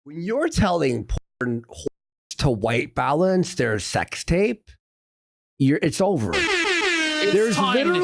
when you're telling porn whores to white balance their sex tape, it's over. It's time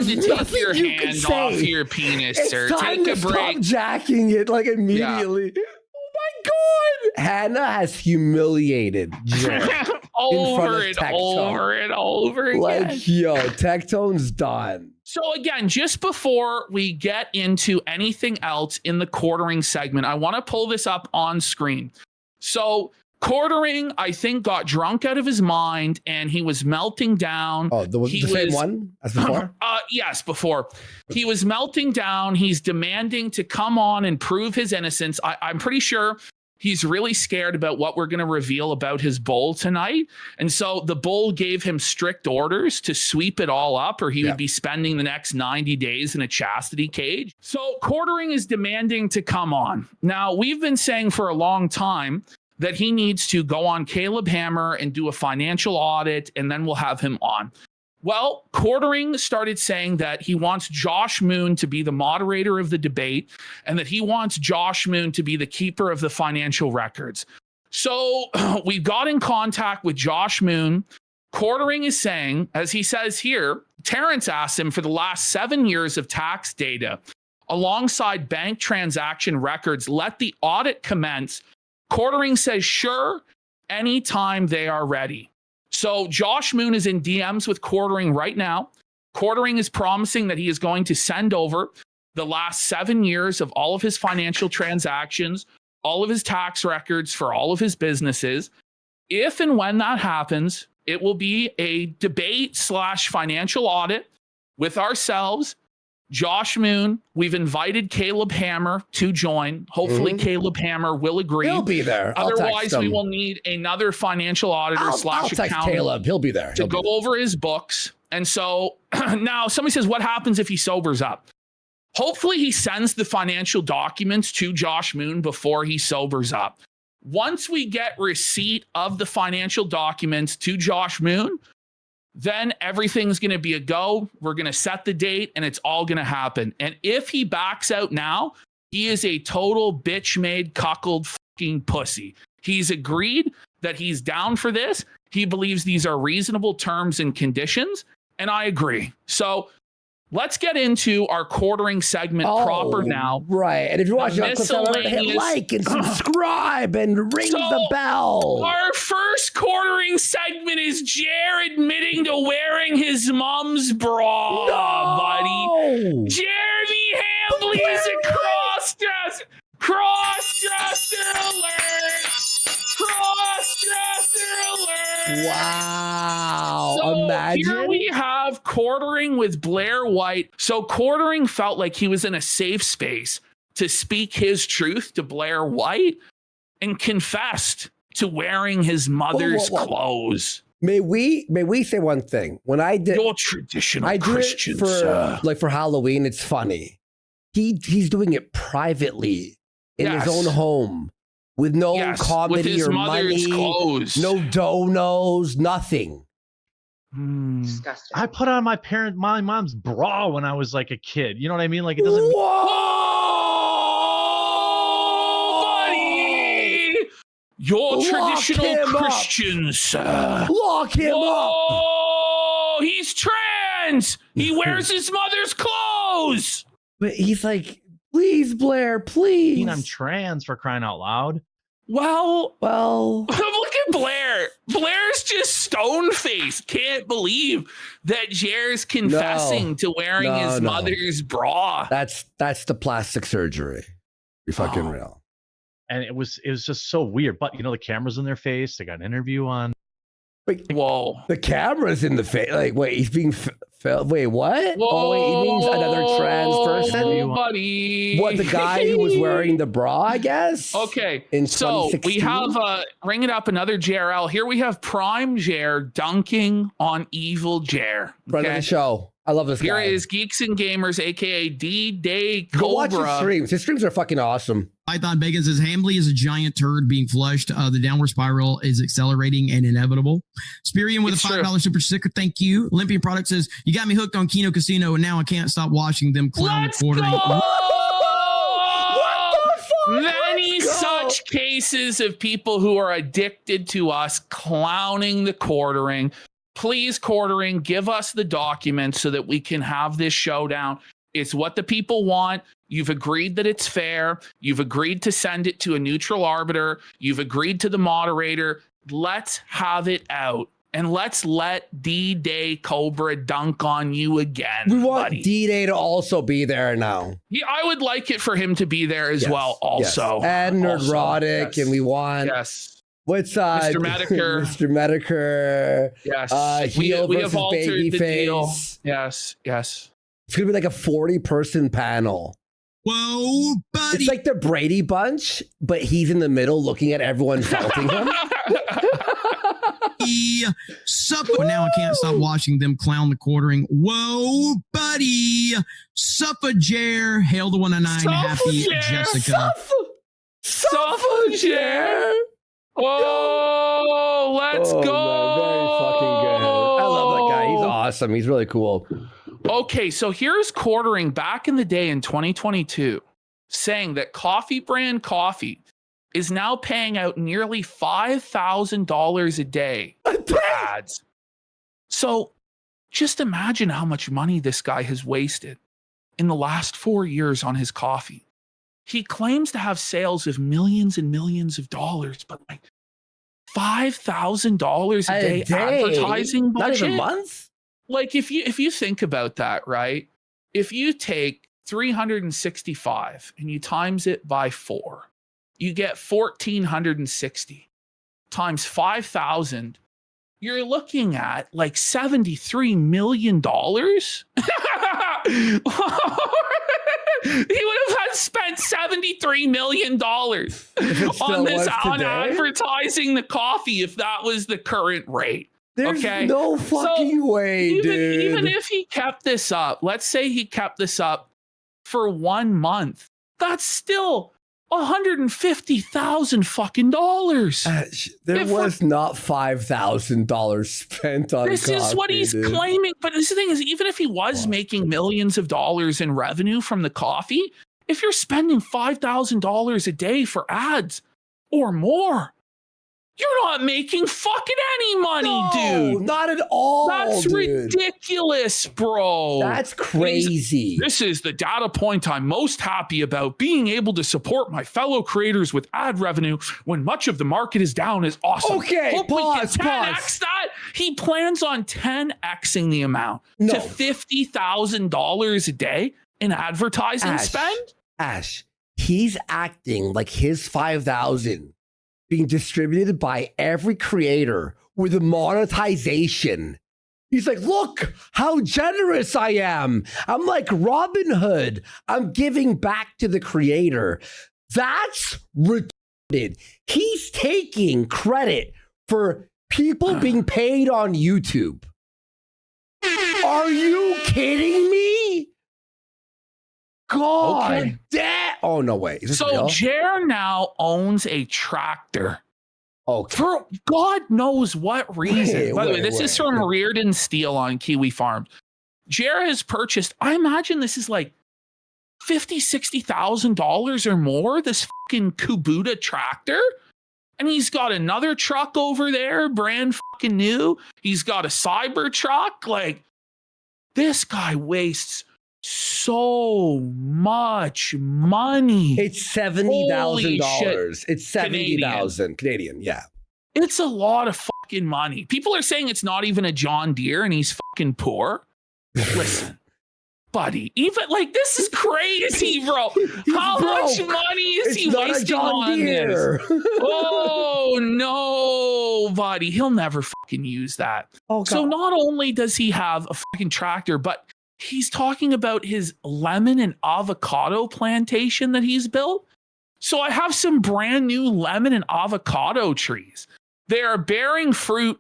to take your hand off your penis, sir. Take a break. Stop jacking it like immediately. Yeah. Oh my God. Hannah has humiliated Jared over and over again. Like, yo, Tectone's done. So again, just before we get into anything else in the quartering segment, I want to pull this up on screen. So Quartering, I think, got drunk out of his mind and he was melting down. Oh, the same one as before? Yes, before. He was melting down. He's demanding to come on and prove his innocence. I'm pretty sure he's really scared about what we're going to reveal about his bull tonight. And so the bull gave him strict orders to sweep it all up or he would be spending the next 90 days in a chastity cage. So Quartering is demanding to come on. Now, we've been saying for a long time that he needs to go on Caleb Hammer and do a financial audit, and then we'll have him on. Well, Quartering started saying that he wants Josh Moon to be the moderator of the debate and that he wants Josh Moon to be the keeper of the financial records. So we got in contact with Josh Moon. Quartering is saying, as he says here, Terrence asked him for the last 7 years of tax data alongside bank transaction records. Let the audit commence. Quartering says, sure, anytime they are ready. So Josh Moon is in DMs with Quartering right now. Quartering is promising that he is going to send over the last 7 years of all of his financial transactions, all of his tax records for all of his businesses. If and when that happens, it will be a debate/financial audit with ourselves, Josh Moon. We've invited Caleb Hammer to join. Hopefully Caleb Hammer will agree. He'll be there. Otherwise, we will need another financial auditor / accountant Caleb. He'll be there. To go over his books. And so now somebody says, what happens if he sobers up? Hopefully he sends the financial documents to Josh Moon before he sobers up. Once we get receipt of the financial documents to Josh Moon, then everything's going to be a go. We're going to set the date and it's all going to happen. And if he backs out now, he is a total bitch-made, cuckold fucking pussy. He's agreed that he's down for this. He believes these are reasonable terms and conditions. And I agree. So let's get into our Quartering segment proper now. Right. And if you're watching on Clip, hit like and subscribe and ring the bell. Our first Quartering segment is Jer admitting to wearing his mom's bra, buddy. Jeremy Hambley's a cross-dresser. Cross-dresser alert. Cross-dresser alert. Wow. So imagine. Here we have Quartering with Blair White. So Quartering felt like he was in a safe space to speak his truth to Blair White and confessed to wearing his mother's clothes. May we say one thing? When I did your traditional Christian for Halloween, it's funny. He's doing it privately in his own home. With no comedy or money, clothes. No donos, nothing. Disgusting. I put on my mom's bra when I was like a kid. You know what I mean? Like it doesn't. Whoa, buddy! You're traditional Christians, sir. Lock him up. He's trans. He wears his mother's clothes. But he's like, please, Blair, please. I mean, I'm trans, for crying out loud. Well, look at Blair. Blair's just stone-faced. Can't believe that Jer's confessing to wearing his mother's bra. That's the plastic surgery. You're fucking real. And it was just so weird. But, the camera's in their face. They got an interview on. Wait, whoa. The camera's in the face. Like, wait, he's being wait, what? Whoa, oh, wait, he means another trans person? Buddy. What, the guy who was wearing the bra, I guess? Okay. In so we have, bring it up, another JRL. Here we have Prime Jer dunking on Evil Jer. Friend of the show. I love this guy. Here is Geeks and Gamers, a.k.a. D-Day Cobra. Go watch his streams. His streams are fucking awesome. Python Bacon says, Hambley is a giant turd being flushed. The downward spiral is accelerating and inevitable. Spirian with a $5 super sticker. Thank you. Olympian Product says, you got me hooked on Kino Casino, and now I can't stop watching them clown Quartering. Then he's such Edge cases of people who are addicted to us clowning the quartering. Please, quartering, give us the documents so that we can have this showdown. It's what the people want. You've agreed that it's fair. You've agreed to send it to a neutral arbiter. You've agreed to the moderator. Let's have it out. And let's let D-Day Cobra dunk on you again. We want D-Day to also be there now. Yeah, I would like it for him to be there as well also. Yes. And Nerdrotic, and we want... What's Mr. Medicare? Mr. Medicare. Yes. We have altered the deal. Yes. It's going to be like a 40-person panel. Whoa, buddy. It's like the Brady Bunch, but he's in the middle looking at everyone faulting him. Now I can't stop watching them clown the quartering. Whoa, buddy. Suffager. Hail the 109. Happy Jessica. Suffager. Oh, let's go. Man, very fucking good. I love that guy. He's awesome. He's really cool. Okay, so here's quartering back in the day in 2022 saying that Coffee Brand Coffee is now paying out nearly $5,000 a day for ads. So just imagine how much money this guy has wasted in the last 4 years on his coffee. He claims to have sales of millions and millions of dollars, but like $5,000 a day advertising budget. Not even a month? Like if you think about that, right? If you take 365 and you times it by 4, you get 1,460 times 5,000. You're looking at like $73 million. He would have had spent $73 million on advertising the coffee if that was the current rate. There's no fucking way, dude. Even if he kept this up, let's say he kept this up for 1 month, that's still $150,000 fucking dollars. There was not $5,000 spent on this. Coffee, is what he's claiming. But the thing is, even if he was making millions of dollars in revenue from the coffee, if you're spending $5,000 a day for ads or more, you're not making fucking any money, dude. Not at all. That's ridiculous, bro. That's crazy. This is the data point I'm most happy about. Being able to support my fellow creators with ad revenue when much of the market is down is awesome. Okay, Hope pause. That. He plans on 10xing the amount to $50,000 a day in advertising spend. Ash, he's acting like his 5,000 being distributed by every creator with a monetization. He's like, look how generous I am. I'm like Robin Hood. I'm giving back to the creator. That's retarded. He's taking credit for people being paid on YouTube. Are you kidding me? God damn. Oh, no way. So Jer now owns a tractor. Okay. For God knows what reason. By the way, this is from Reardon Steel on Kiwi Farms. Jer has purchased, I imagine this is like $50,000, $60,000 or more, this fucking Kubota tractor. And he's got another truck over there, brand fucking new. He's got a Cyber truck. Like, this guy wastes so much money. It's $70,000. It's $70,000 Canadian. Yeah. It's a lot of fucking money. People are saying it's not even a John Deere and he's fucking poor. Listen, buddy, even like this is crazy, bro. How much money is he wasting on this? Oh no, buddy. He'll never fucking use that. So not only does he have a fucking tractor, but he's talking about his lemon and avocado plantation that he's built. So I have some brand new lemon and avocado trees. They are bearing fruit,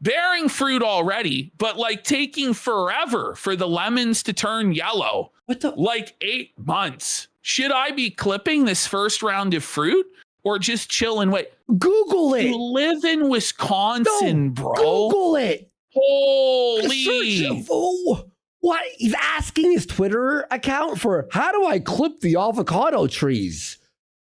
bearing fruit already, but like taking forever for the lemons to turn yellow. Like 8 months. Should I be clipping this first round of fruit or just chill and wait? Google it. You live in Wisconsin, bro. Google it. Holy. What? He's asking his Twitter account for how do I clip the avocado trees?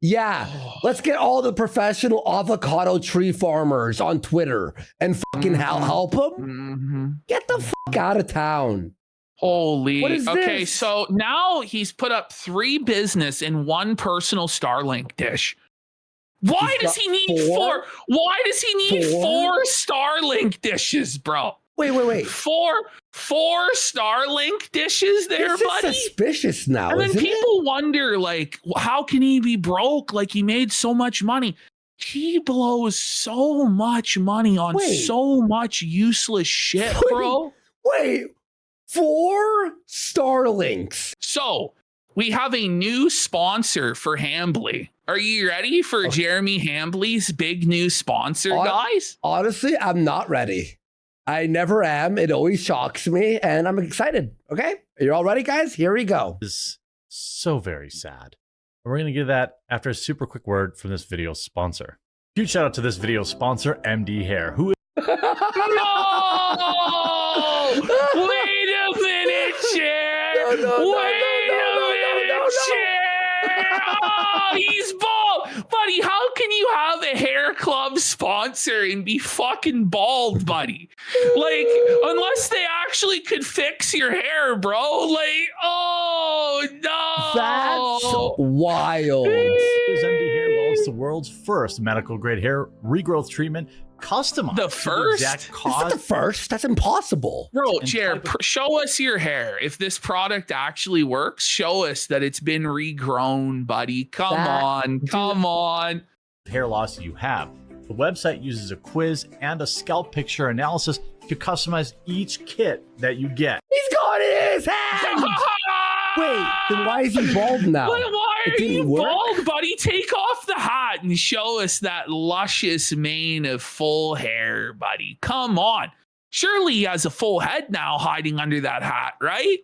Yeah, let's get all the professional avocado tree farmers on Twitter and fucking help them. Get the fuck out of town. Holy. Okay, this? So now he's put up 3 business in 1 personal Starlink dish. Why does he need 4? Why does he need 4 Starlink dishes, bro? Wait. 4 Starlink dishes there, buddy? Is suspicious now, and then people wonder, like, how can he be broke? Like, he made so much money. He blows so much money on so much useless shit, bro. Wait, 4 Starlinks. So we have a new sponsor for Hambly. Are you ready for Jeremy Hambly's big new sponsor, guys? Honestly, I'm not ready. I never am. It always shocks me, and I'm excited. Okay? Are you all ready, guys? Here we go. This is so very sad. We're going to get that after a super quick word from this video's sponsor. Huge shout out to this video's sponsor, MD Hair, who is... No! Wait a minute, Chair! Wait a minute, Chair! Oh, he's bald! Buddy, how can you have a hair club sponsor and be fucking bald, buddy? Like, unless they actually could fix your hair, bro. Like, oh, no! That's wild. MD Hair is the world's first medical grade hair regrowth treatment customized. The first? Is that the first? That's impossible. Bro, Jared, show us your hair. If this product actually works, show us that it's been regrown, buddy. Come on. Hair loss you have. The website uses a quiz and a scalp picture analysis to customize each kit that you get. He's got it in his hand! Wait, then why is he bald now? Why are you bald, buddy? Take off the hat and show us that luscious mane of full hair, buddy. Come on. Surely he has a full head now hiding under that hat, right?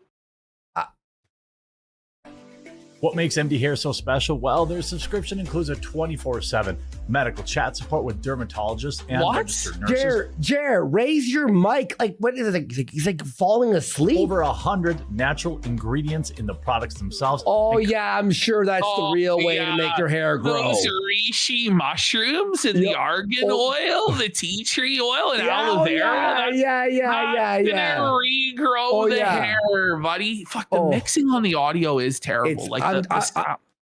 What makes MD Hair so special? Well, their subscription includes a 24/7 medical chat support with dermatologists and registered nurses. Jer, raise your mic. Like, what is it? He's like falling asleep. Over 100 natural ingredients in the products themselves. Oh, yeah, I'm sure that's the real way to make your hair grow. Those reishi mushrooms and the argan oil, the tea tree oil, and aloe vera. Yeah. Gonna regrow the hair, buddy. Fuck, the mixing on the audio is terrible.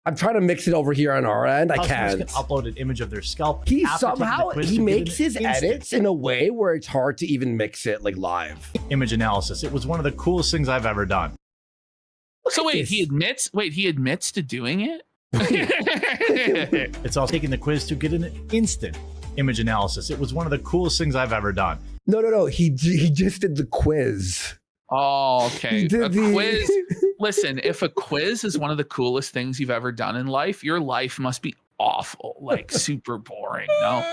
I'm trying to mix it over here on our end. I can't. Can upload an image of their scalp. He makes his edits in a way where it's hard to even mix it like live. Image analysis. It was one of the coolest things I've ever done. So wait, he admits to doing it? It's all taking the quiz to get an instant image analysis. It was one of the coolest things I've ever done. No. He just did the quiz. Oh, okay. A quiz. Listen, if a quiz is one of the coolest things you've ever done in life, your life must be awful, like super boring. No.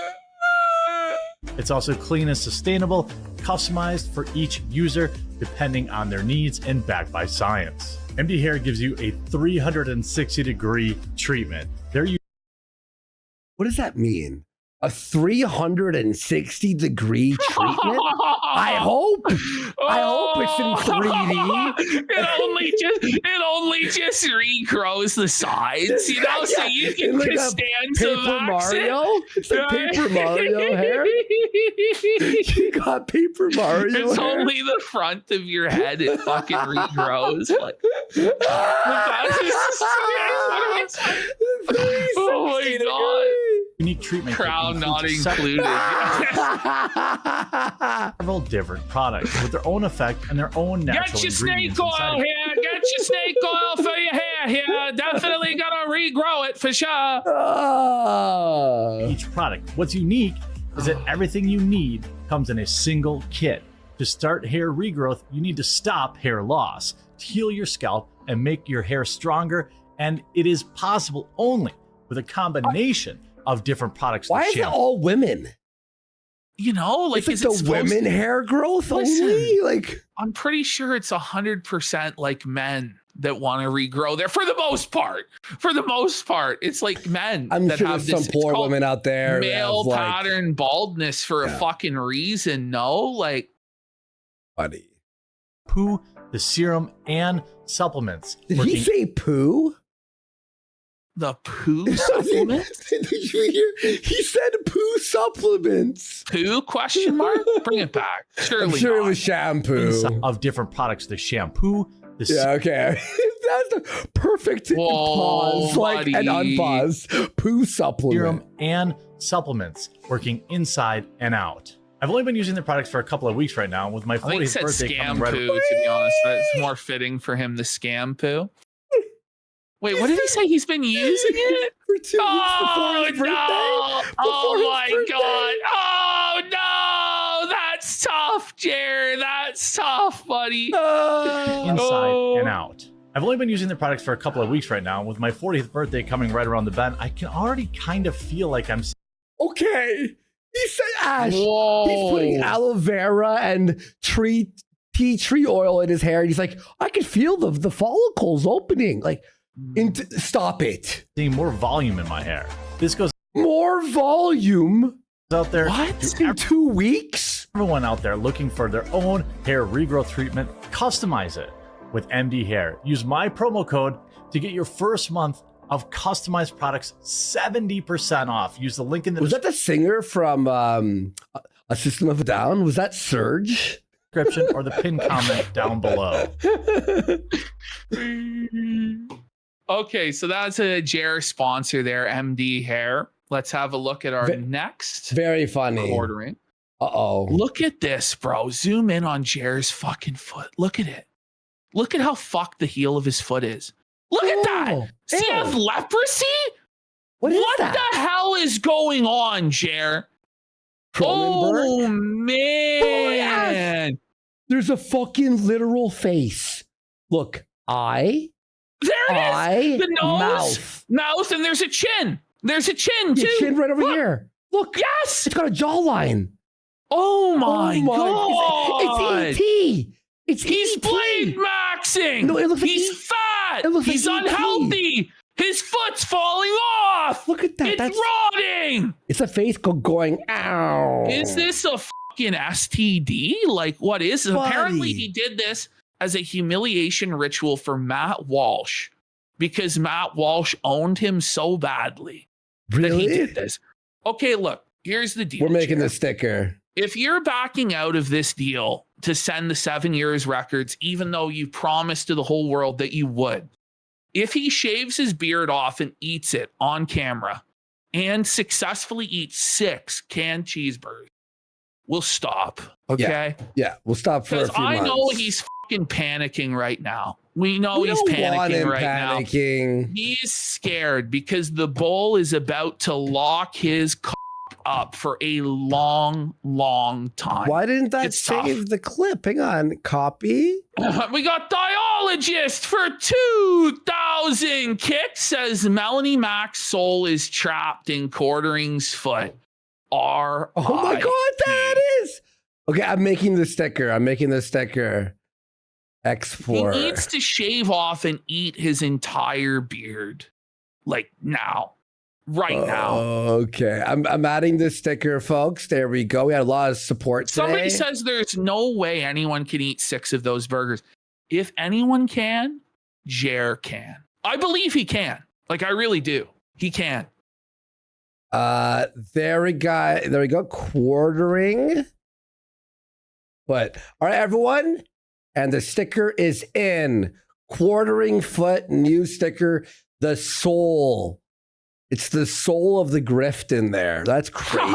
It's also clean and sustainable, customized for each user, depending on their needs and backed by science. MD Hair gives you a 360-degree treatment. What does that mean? A 360-degree treatment? I hope it's in 3D. It only just regrows the sides, you know, so you can like stand some Mario. It's like Paper Mario hair. You got Paper Mario. It's hair. only the front of your head. It fucking regrows. Like, oh my god. Unique treatment. Crown not included. Several different products with their own effect and their own natural ingredients. Get your snake oil here. Get your snake oil for your hair here. Definitely gonna regrow it for sure. Each product. What's unique is that everything you need comes in a single kit. To start hair regrowth, you need to stop hair loss, to heal your scalp, and make your hair stronger. And it is possible only with a combination of different products. Why is it all women? You know, like, is it the women hair growth only? Like, I'm pretty sure it's 100% like men that want to regrow there for the most part. For the most part, it's like men. I'm that sure have there's some poor women out there. Male pattern baldness for a fucking reason. No, like, buddy. Poo, the serum, and supplements. Did he say poo? The poo supplements? Did you hear? He said poo supplements. Poo question mark? Bring it back. Surely I'm sure not. it was shampoo. Of different products, the shampoo, the Yeah, okay. That's a perfect pause, like an unpause. Poo supplement. serum and supplements working inside and out. I've only been using the products for a couple of weeks right now. With my I think he 40th said birthday scam coming right poo, to be honest. That's more fitting for him, the scam poo. Wait, what did he say? He's been using it? For 2 weeks before his birthday? No. Oh my God. Oh no. That's tough, Jared. That's tough, buddy. inside and out. I've only been using the products for a couple of weeks right now. With my 40th birthday coming right around the bend, I can already kind of feel like I'm Okay. He said, Ash, Whoa. he's putting aloe vera and tea tree oil in his hair. And he's like, I can feel the follicles opening. Like, stop it. seeing more volume in my hair. This goes More volume? out there. What? In 2 weeks? Everyone out there looking for their own hair regrowth treatment, customize it with MD Hair. Use my promo code to get your first month of customized products 70% off. Use the link in the Was that the singer from A System of a Down? Was that Surge? description or the pinned comment down below. Okay, so that's a Jer sponsor there, MD Hair. Let's have a look at our next Very funny. ordering. Uh-oh. Look at this, bro. Zoom in on Jer's fucking foot. Look at it. Look at how fucked the heel of his foot is. Look at that. Does he have leprosy? What the hell is going on, Jer? Oh, man. There's a fucking literal face. Look, eye. There it is. The nose, mouth, and there's a chin. There's a chin, too. Your chin right over here. Look. Yes. It's got a jawline. Oh, my God. It's E.T. He's blade maxing. No, it looks like He's fat. It looks He's like unhealthy. His foot's falling off. Look at that. It's rotting. It's a face going, ow. Is this a fucking STD? Like, what is it? Apparently, he did this as a humiliation ritual for Matt Walsh because Matt Walsh owned him so badly that he did this. Okay, look, here's the deal. We're making the sticker. If you're backing out of this deal to send the 7 years records, even though you promised to the whole world that you would, if he shaves his beard off and eats it on camera and successfully eats 6 canned cheeseburgers, we'll stop. Okay? Yeah, we'll stop for a few months. I know he's fucking panicking right now. We know he's panicking right now. He's scared because the bull is about to lock his up for a long, long time. Why didn't that save the clip? Hang on. Copy. We got Diologist for 2,000 kicks, says Melanie Mac's soul is trapped in Quartering's foot. Oh my God, there it is. Okay, I'm making the sticker. Export. He needs to shave off and eat his entire beard. Like now. Right now. Okay. I'm adding this sticker, folks. There we go. We had a lot of support today. Somebody says there's no way anyone can eat 6 of those burgers. If anyone can, Jer can. I believe he can. Like, I really do. He can. There we go. Quartering. But all right, everyone. And the sticker is in. Quartering foot, new sticker. The soul. It's the soul of the grift in there. That's crazy.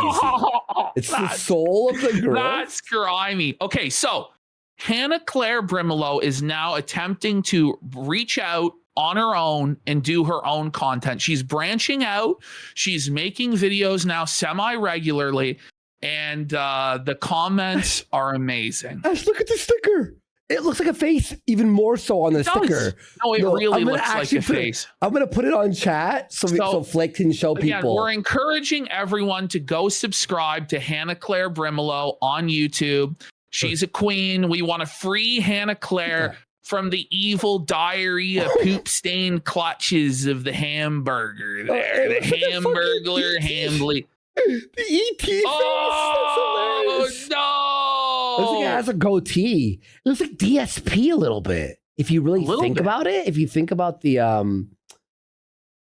It's the soul of the grift. That's grimy. Okay, so Hannah Claire Brimelow is now attempting to reach out on her own and do her own content. She's branching out. She's making videos now semi-regularly, and the comments are amazing. Ash, look at the sticker. It looks like a face even more so on the sticker. No, it really looks like a face. I'm going to put it on chat so Flick can show people. We're encouraging everyone to go subscribe to Hannah Claire Brimelow on YouTube. She's a queen. We want to free Hannah Claire from the evil diarrhea poop-stained clutches of the hamburger there. The Hamburglar Hambly. The E.T. face. Oh, no. It looks like it has a goatee. It looks like DSP a little bit. If you really think about it, if you think about the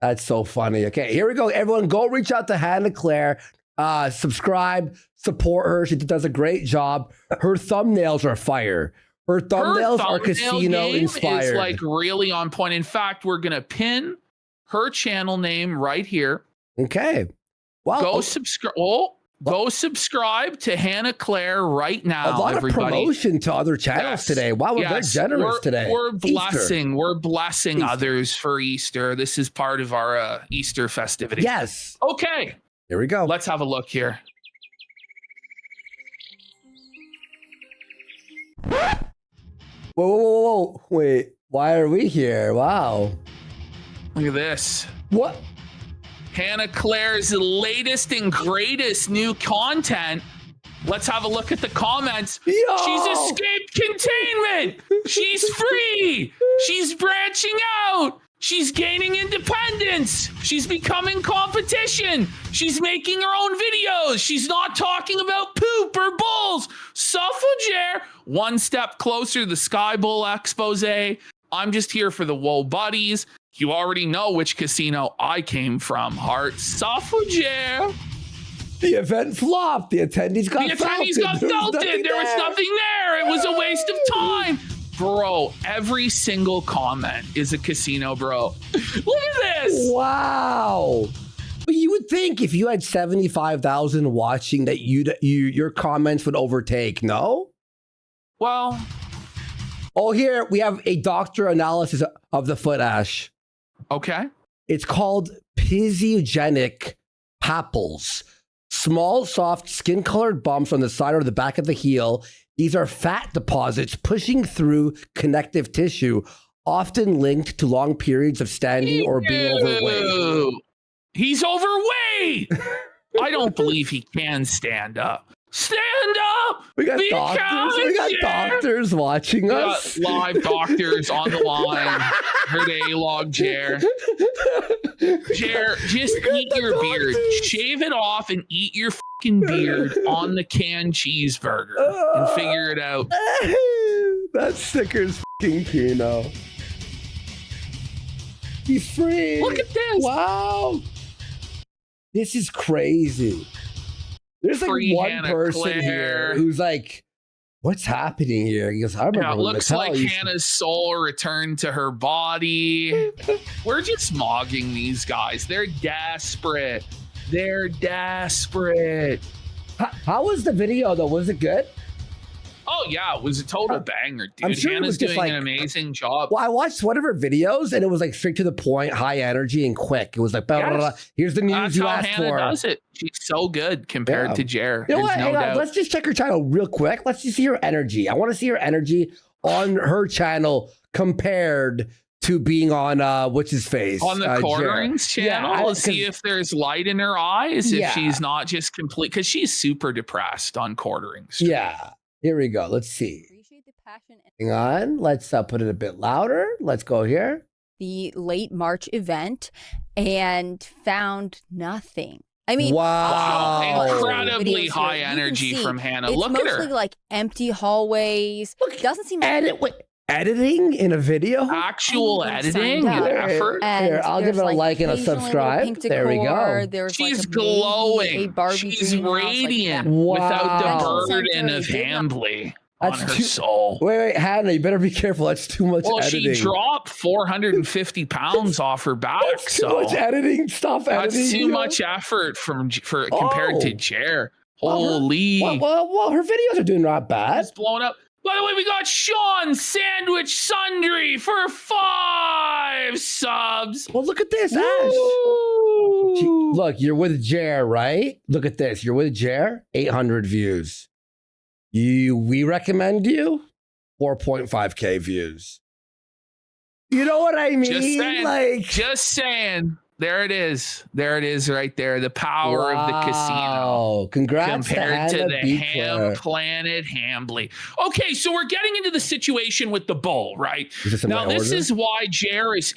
That's so funny. Okay, here we go. Everyone, go reach out to Hannah Claire. Subscribe, support her. She does a great job. Her thumbnails are fire. Her thumbnails are casino inspired. Is like really on point. In fact, we're gonna pin her channel name right here. Okay. Well, go subscribe. Go subscribe to Hannah Claire right now. A lot of promotion to other channels today. Wow, we're very generous today. We're blessing others for Easter. This is part of our Easter festivity. Yes. Okay. Here we go. Let's have a look here. Whoa. Wait, why are we here? Wow. Look at this. What? Hannah Claire's latest and greatest new content. Let's have a look at the comments. Yo! She's escaped containment. She's free. She's branching out. She's gaining independence. She's becoming competition. She's making her own videos. She's not talking about poop or bulls. Suffragette, one step closer to the Sky Bull expose. I'm just here for the Whoa Buddies. You already know which casino I came from, Hart. Suffragette. The event flopped. The attendees got felted. There was nothing there. It was a waste of time. Bro, every single comment is a casino, bro. Look at this. Wow. But you would think if you had 75,000 watching that your comments would overtake, no? Well. Oh, here we have a doctor analysis of the foot, Ash. Okay. It's called physiogenic papules. Small, soft, skin-colored bumps on the side or the back of the heel. These are fat deposits pushing through connective tissue, often linked to long periods of standing or being overweight. He's overweight. I don't believe he can stand up. Stand up. We got doctors. We got doctors watching us. Live doctors on the line. Heard A-log, Jer. Jer, just eat your beard. Shave it off and eat your fucking beard on the canned cheeseburger and figure it out. That sticker's fucking Kino. He's free. Look at this. Wow. This is crazy. There's like Free one Hannah person Claire. here who's like, what's happening here? He goes, I remember it when looks Mattel like used Hannah's soul returned to her body. We're just mogging these guys. They're desperate. They're desperate. How was the video though? Was it good? Oh yeah, it was a total banger, dude. I'm sure Hannah's doing an amazing job. Well, I watched one of her videos and it was like straight to the point, high energy and quick. It was like, blah, blah, blah. Here's the news That's you how asked Hannah for. does it. She's so good compared to Jer. You know what? No Hang on. doubt. Let's just check her channel real quick. Let's just see her energy. I want to see her energy on her channel compared to being on what's his face on the Quarterings channel. Yeah, Let's see if there's light in her eyes. Yeah. If she's not just complete, because she's super depressed on Quarterings. Yeah. Here we go. Let's see. Hang on. Let's put it a bit louder. Let's go here. The late March event and found nothing. I mean, wow. Incredibly high energy from Hannah. Look at her. It's mostly like empty hallways. Look, doesn't seem editing in a video? Actual editing and effort. Here, I'll give it a like and a subscribe. There we go. She's glowing. She's radiant without the burden of Hambly. On her soul. Wait, Hannah, you better be careful. That's too much editing. She dropped 450 pounds off her back. That's too much editing. Stop editing. That's too much effort compared to Jer. Holy. Well, her videos are doing not bad. It's blowing up. By the way, we got Sean Sandwich Sundry for 5 subs. Well, look at this, Ash. Look, you're with Jer, right? Look at this. You're with Jer. 800 views. We recommend you 4.5K views. You know what I mean? Just saying. There it is. There it is right there. The power of the casino. Congrats compared to the Ham Planet Hambly. Okay, so we're getting into the situation with the bull, right? Now, this is why Jer is.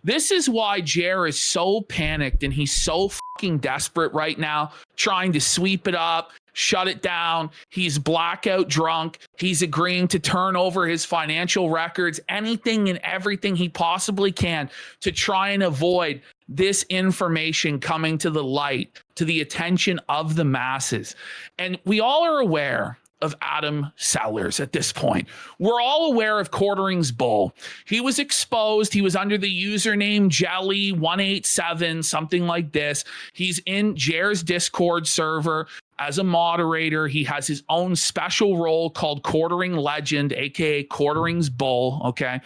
This is why Jer is so panicked and he's so fucking desperate right now, trying to sweep it up. shut it down. He's blackout drunk. He's agreeing to turn over his financial records, anything and everything he possibly can to try and avoid this information coming to the light, to the attention of the masses. And we all are aware of Adam Sellers at this point. We're all aware of Quartering's bull. He was exposed. He was under the username Jelly187, something like this. He's in Jer's Discord server as a moderator. He has his own special role called Quartering Legend, aka Quartering's bull. Okay.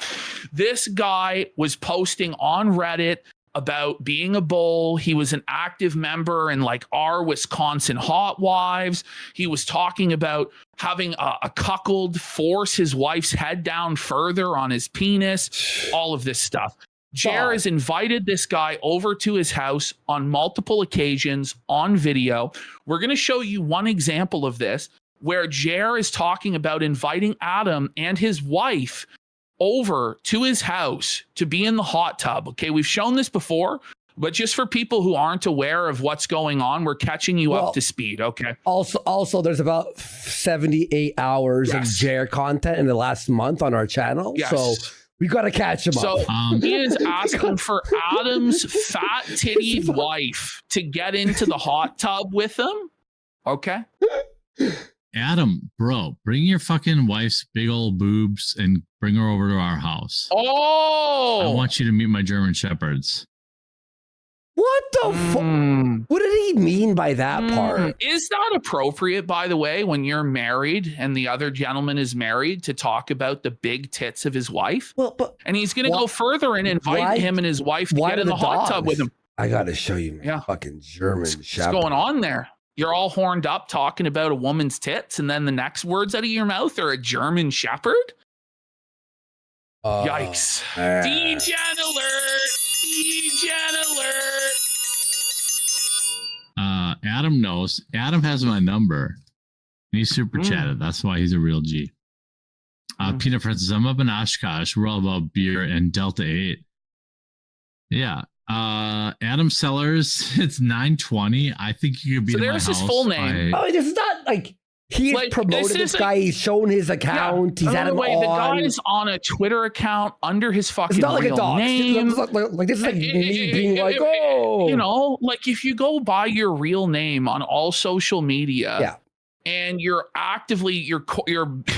This guy was posting on Reddit about being a bull. He was an active member in like our Wisconsin Hot Wives. He was talking about having a cuckold force his wife's head down further on his penis, all of this stuff. Jer has invited this guy over to his house on multiple occasions on video. We're going to show you one example of this where Jer is talking about inviting Adam and his wife over to his house to be in the hot tub. Okay, we've shown this before, but just for people who aren't aware of what's going on, we're catching you up to speed. Okay. Also, there's about 78 hours of Jer content in the last month on our channel. Yes. So we got to catch him up. So he is asking for Adam's fat tittied wife to get into the hot tub with him. Okay. Adam, bro, bring your fucking wife's big old boobs and bring her over to our house. Oh, I want you to meet my German Shepherds. What the fuck? What did he mean by that part? Is that appropriate, by the way, when you're married and the other gentleman is married, to talk about the big tits of his wife? Well, but and he's going to go further and invite him and his wife to get in the hot tub with him. I got to show you my fucking German Shepherd. What's going on there? You're all horned up talking about a woman's tits, and then the next words out of your mouth are a German Shepherd? Yikes. Degen alert! Degen alert! Adam knows. Adam has my number. And he's super chatted. That's why he's a real G. Peanut Princess, I'm up in Oshkosh. We're all about beer and Delta 8. Yeah. Adam Sellers, it's 9:20. I think you could be. So there's his full name. Oh, this is not like he's like, promoted this guy. He's shown his account. He's had him on. The guy's on a Twitter account under his fucking real name. This is like me being like, oh, you know, like if you go by your real name on all social media, and you're actively your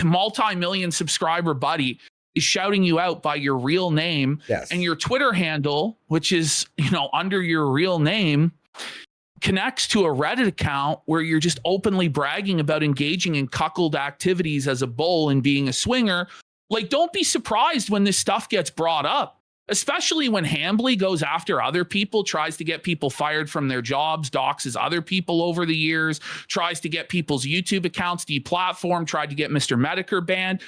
multi-million subscriber buddy is shouting you out by your real name, and your Twitter handle, which is, you know, under your real name, connects to a Reddit account where you're just openly bragging about engaging in cuckold activities as a bull and being a swinger. Like, don't be surprised when this stuff gets brought up, especially when Hambly goes after other people, tries to get people fired from their jobs, doxes other people over the years, tries to get people's YouTube accounts deplatformed, tried to get Mr. Medicare banned.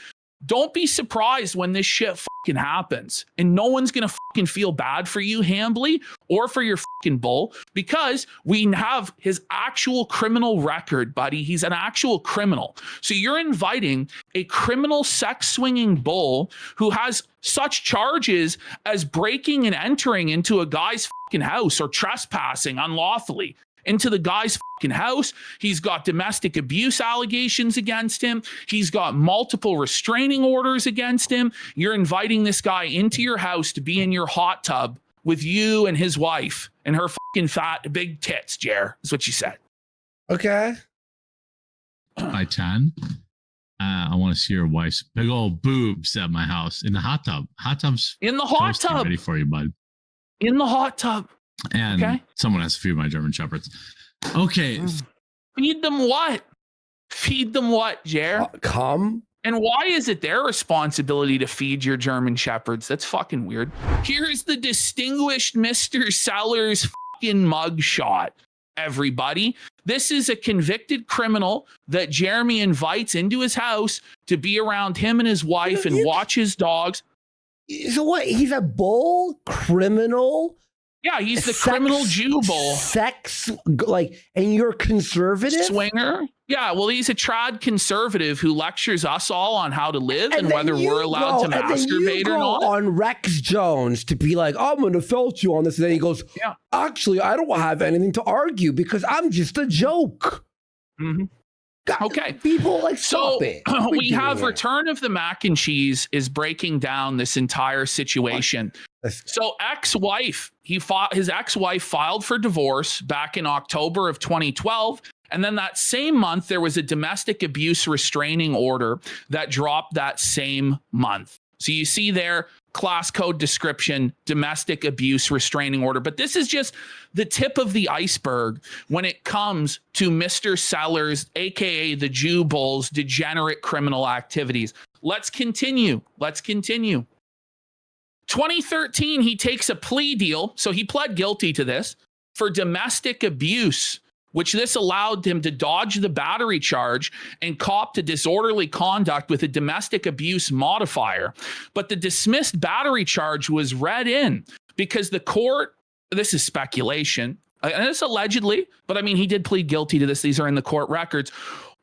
Don't be surprised when this shit fucking happens, and no one's going to fucking feel bad for you, Hambly, or for your fucking bull, because we have his actual criminal record, buddy. He's an actual criminal. So you're inviting a criminal sex swinging bull who has such charges as breaking and entering into a guy's fucking house or trespassing unlawfully into the guy's fucking house. He's got domestic abuse allegations against him. He's got multiple restraining orders against him. You're inviting this guy into your house to be in your hot tub with you and his wife and her fucking fat big tits, Jer, is what you said. Okay. By 10. I want to see your wife's big old boobs at my house in the hot tub. Hot tub's in the hot tub. Ready for you, bud. In the hot tub. And someone has to feed my German Shepherds. Okay. Feed them what? Feed them what, Jer? Come. And why is it their responsibility to feed your German Shepherds? That's fucking weird. Here's the distinguished Mr. Sellers fucking mugshot, everybody. This is a convicted criminal that Jeremy invites into his house to be around him and his wife and watch his dogs. So what? He's a bull criminal? Yeah, he's the criminal Jew bull. Sex, like, and you're conservative? Swinger? Yeah, well, he's a trad conservative who lectures us all on how to live and whether we're allowed to masturbate or not. On Rex Jones to be like, I'm going to felt you on this. And then he goes, actually, I don't have anything to argue because I'm just a joke. Mm-hmm. God, Okay. People like stop it. We have Return of the Mac and Cheese is breaking down this entire situation. So his ex-wife filed for divorce back in October of 2012. And then that same month, there was a domestic abuse restraining order that dropped that same month. So you see there, class code description, domestic abuse restraining order. But this is just the tip of the iceberg when it comes to Mr. Sellers, aka the Jew Bull's degenerate criminal activities. Let's continue. 2013, he takes a plea deal. So he pled guilty to this for domestic abuse, which this allowed him to dodge the battery charge and cop to disorderly conduct with a domestic abuse modifier. But the dismissed battery charge was read in because the court, this is speculation, and it's allegedly, but I mean, he did plead guilty to this. These are in the court records.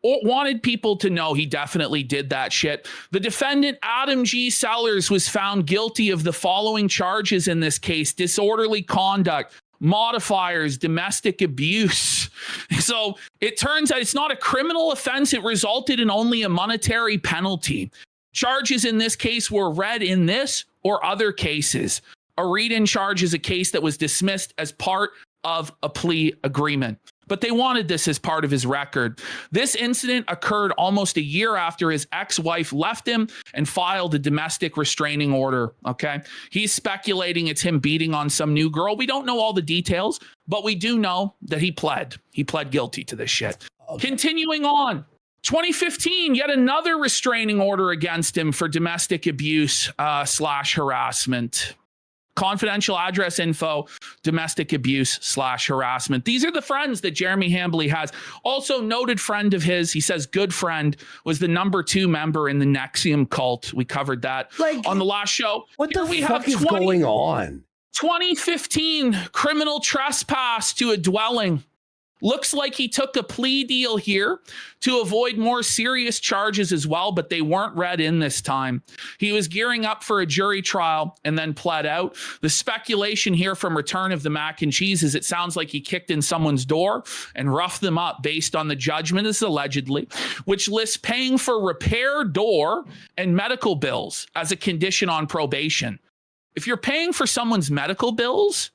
Wanted people to know he definitely did that shit. The defendant, Adam G. Sellers, was found guilty of the following charges in this case: disorderly conduct, modifiers, domestic abuse. So it turns out it's not a criminal offense. It resulted in only a monetary penalty. Charges in this case were read in this or other cases. A read-in charge is a case that was dismissed as part of a plea agreement. But they wanted this as part of his record. This incident occurred almost a year after his ex-wife left him and filed a domestic restraining order, okay? He's speculating it's him beating on some new girl. We don't know all the details, but we do know that he pled. He pled guilty to this shit. Okay. Continuing on. 2015, yet another restraining order against him for domestic abuse / harassment. Confidential address info, domestic abuse / harassment. These are the friends that Jeremy Hambly has. Also, noted friend of his, he says good friend, was the #2 member in the NXIVM cult. We covered that on the last show. What the fuck is going on? 2015, criminal trespass to a dwelling. Looks like he took a plea deal here to avoid more serious charges as well, but they weren't read in this time. He was gearing up for a jury trial and then pled out. The speculation here from Return of the Mac and Cheese is it sounds like he kicked in someone's door and roughed them up based on the judgment, this is allegedly, which lists paying for repair door and medical bills as a condition on probation. If you're paying for someone's medical bills,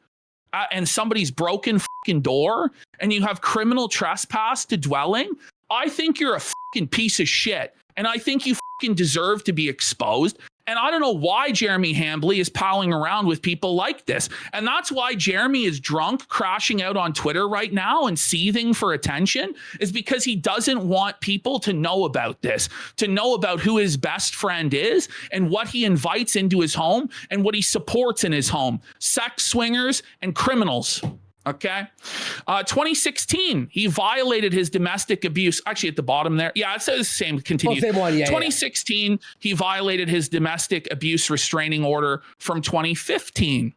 and somebody's broken fucking door and you have criminal trespass to dwelling, I think you're a fucking piece of shit. And I think you fucking deserve to be exposed. And I don't know why Jeremy Hambly is palling around with people like this. And that's why Jeremy is drunk, crashing out on Twitter right now and seething for attention, is because he doesn't want people to know about this, to know about who his best friend is and what he invites into his home and what he supports in his home: sex swingers and criminals. Okay. 2016, he violated his domestic abuse. Actually, at the bottom there. Yeah, it says the same. Continue. Same one, yeah, 2016, he violated his domestic abuse restraining order from 2015.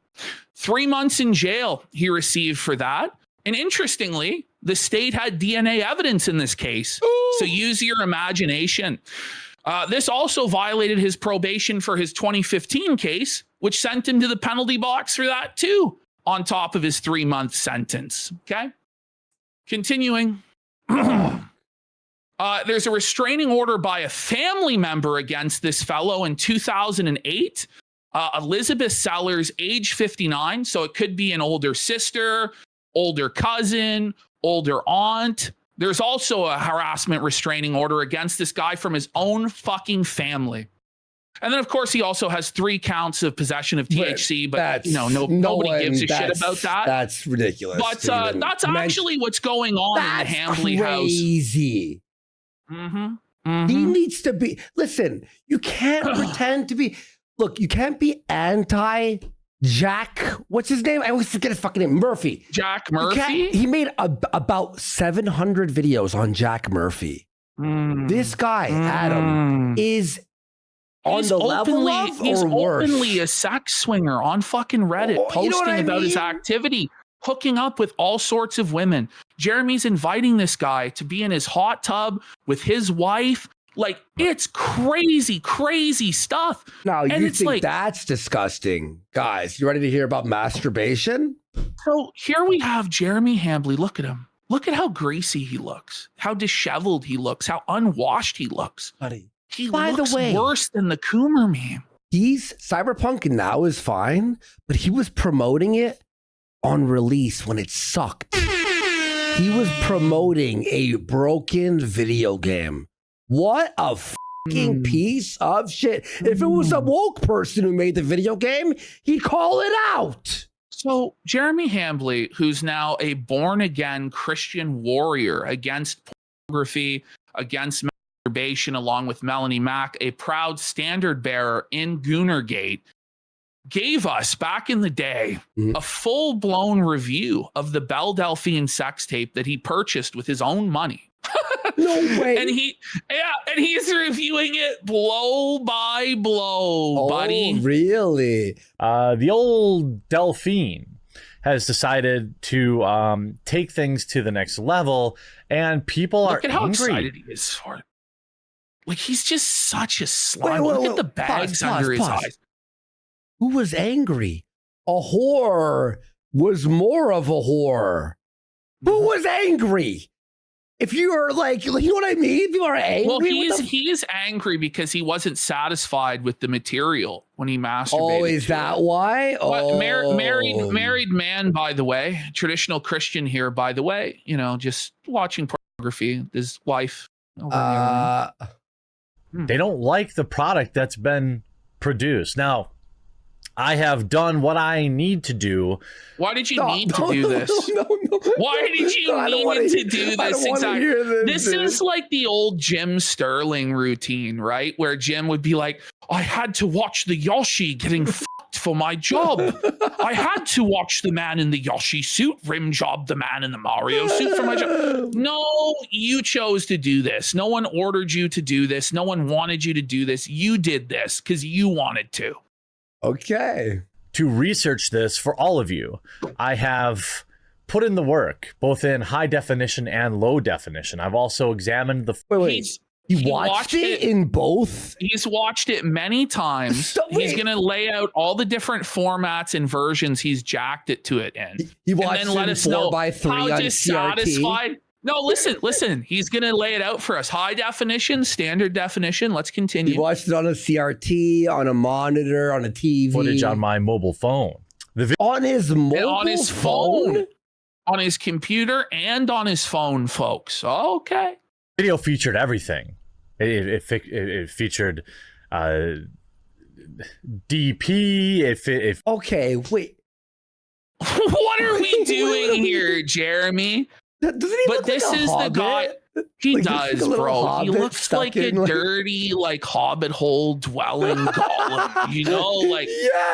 3 months in jail he received for that. And interestingly, the state had DNA evidence in this case. Ooh. So use your imagination. This also violated his probation for his 2015 case, which sent him to the penalty box for that too, on top of his 3-month sentence. Okay. Continuing. There's a restraining order by a family member against this fellow in 2008. Elizabeth Sellers, age 59. So it could be an older sister, older cousin, older aunt. There's also a harassment restraining order against this guy from his own fucking family. And then, of course, he also has 3 counts of possession of THC, but nobody gives a shit about that. That's ridiculous. But that's actually what's going on in the Hambly house. Crazy. He needs to be. Listen, you can't pretend to be. Look, you can't be anti Jack. What's his name? I always forget his fucking name. Murphy. Jack Murphy. He made about 700 videos on Jack Murphy. This guy, Adam, is on the level of he's or worse. Openly a sex swinger on fucking Reddit, posting about his activity, hooking up with all sorts of women. Jeremy's inviting this guy to be in his hot tub with his wife. Like, it's crazy, crazy stuff. Now, you think that's disgusting. Guys, you ready to hear about masturbation? So here we have Jeremy Hambly. Look at him. Look at how greasy he looks, how disheveled he looks, how unwashed he looks. Buddy. He By looks the way, worse than the Coomer meme. He's Cyberpunk now is fine, but he was promoting it on release when it sucked. He was promoting a broken video game. What a fucking piece of shit. If it was a woke person who made the video game, he'd call it out. So Jeremy Hambly, who's now a born-again Christian warrior against pornography, against masturbation, along with Melanie Mack, a proud standard bearer in Goonergate, gave us back in the day a full-blown review of the Belle Delphine sex tape that he purchased with his own money. No way. And he's reviewing it blow by blow, buddy. Really? The old Delphine has decided to take things to the next level, and people are Look at how angry. excited he is for it. Like, he's just such a slime. Look at the bags under his eyes. Who was angry? A whore was more of a whore. Who was angry? If you are like, you know what I mean? If you are angry. Well, he is angry because he wasn't satisfied with the material when he masturbated. Oh, is that why? Oh, married man, by the way, traditional Christian here, by the way. You know, just watching pornography. His wife. They don't like the product that's been produced. Now, I have done what I need to do. Why did you need to do this? No. Why did you need to do this? Exactly. This is like the old Jim Sterling routine, right? Where Jim would be like, I had to watch the Yoshi getting fucked for my job. I had to watch the man in the Yoshi suit rim job the man in the Mario suit for my job. No, you chose to do this. No one ordered you to do this. No one wanted you to do this. You did this because you wanted to. Okay. To research this for all of you, I have put in the work, both in high definition and low definition. I've also examined the... Wait. He watched it in both? He's watched it many times. He's going to lay out all the different formats and versions he's jacked it to it in. He watched and then let us 4 know by 3 how on dissatisfied... CRT. No, listen. He's going to lay it out for us. High definition, standard definition. Let's continue. He watched it on a CRT, on a monitor, on a TV. Footage on my mobile phone. On his mobile phone? On his computer and on his phone, folks. Okay. Video featured everything. It featured DP. Okay, wait. What are we doing here, Jeremy? Doesn't he look this like a is hobbit? the guy. He like, does, bro. He looks like a dirty, like hobbit hole dwelling golem. You know, like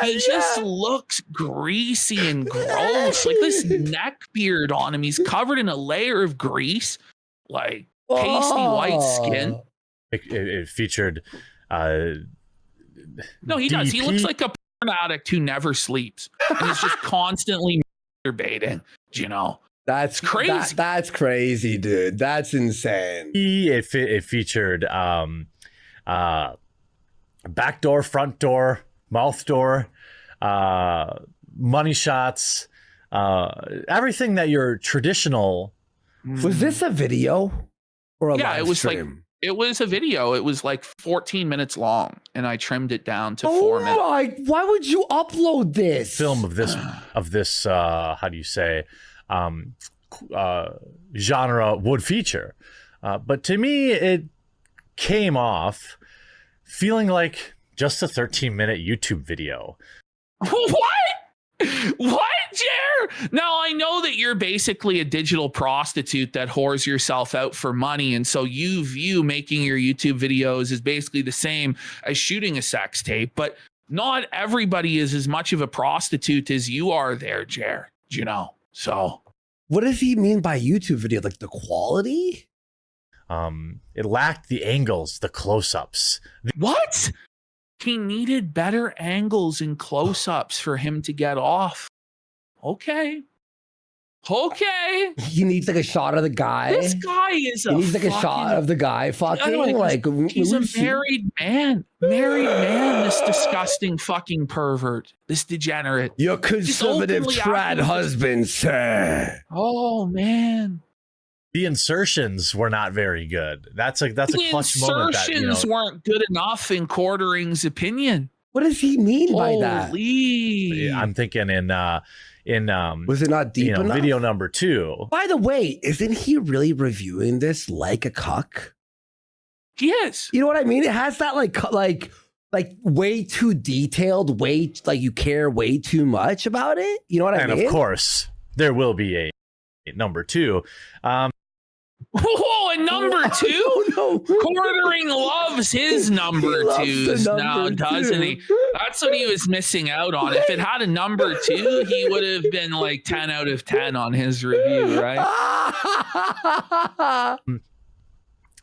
he just looks greasy and gross. Like this neck beard on him. He's covered in a layer of grease, like pasty white skin. It featured. No, he does. He looks like a porn addict who never sleeps and is just constantly masturbating. You know. That's crazy. That's crazy, dude. That's insane. It featured back door, front door, mouth door, money shots, everything that your traditional. Was this a video or a live stream? It was a video. It was like 14 minutes long, and I trimmed it down to 4 minutes. Why would you upload this film of this? How do you say? Genre would feature, but to me it came off feeling like just a 13-minute YouTube video. What, Jer? Now I know that you're basically a digital prostitute that whores yourself out for money, and so you view making your YouTube videos as basically the same as shooting a sex tape, but not everybody is as much of a prostitute as you are there, Jer. You know. So what does he mean by YouTube video? Like the quality? It lacked the angles, the close-ups. What? He needed better angles and close-ups for him to get off. Okay. He needs like a shot of the guy. This guy is he needs like a shot of the guy fucking like he's a married man. This disgusting fucking pervert. This degenerate. Your conservative trad husband, sir. Oh man. The insertions were not very good. That's a clutch moment. The insertions weren't good enough in Quartering's opinion. What does he mean by that? I'm thinking in was it not deep enough? Video number 2. By the way, isn't he really reviewing this like a cuck? He is. You know what I mean? It has that like way too detailed, way like you care way too much about it. You know what I mean? And of course, there will be a number 2. Whoa, a number 2? No. Quartering loves his number 2s now, doesn't he? That's what he was missing out on. If it had a number 2, he would have been like 10 out of 10 on his review, right?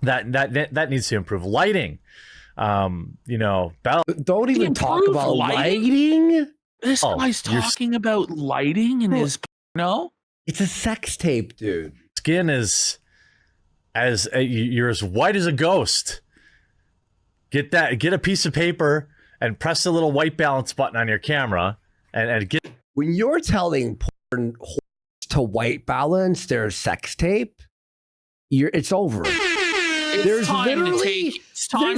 That needs to improve. Lighting. Don't even talk about lighting. This guy's talking about lighting in his It's a sex tape, dude. Skin is you're as white as a ghost. Get a piece of paper and press the little white balance button on your camera and get. When you're telling porn to white balance their sex tape, it's over. It's time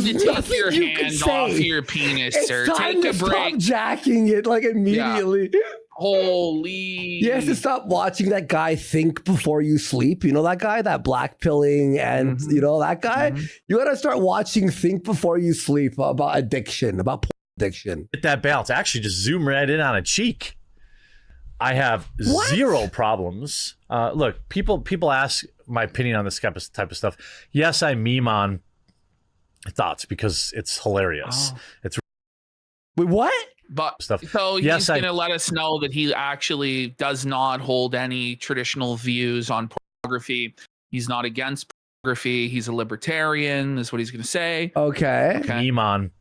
to take your hand off your penis, sir. Take a break. Stop jacking it like immediately. Yeah. Holy. You have to stop watching that guy Think Before You Sleep. You know that guy, that black pilling and you know that guy? You got to start watching Think Before You Sleep about addiction, about porn addiction. Get that balance. Actually, just zoom right in on a cheek. I have zero problems. Look, people ask my opinion on this type of stuff. Yes, I meme on thoughts because it's hilarious. It's wait, what? But stuff. So he's going to let us know that he actually does not hold any traditional views on pornography. He's not against pornography. He's a libertarian, is what he's going to say. Okay. Meme on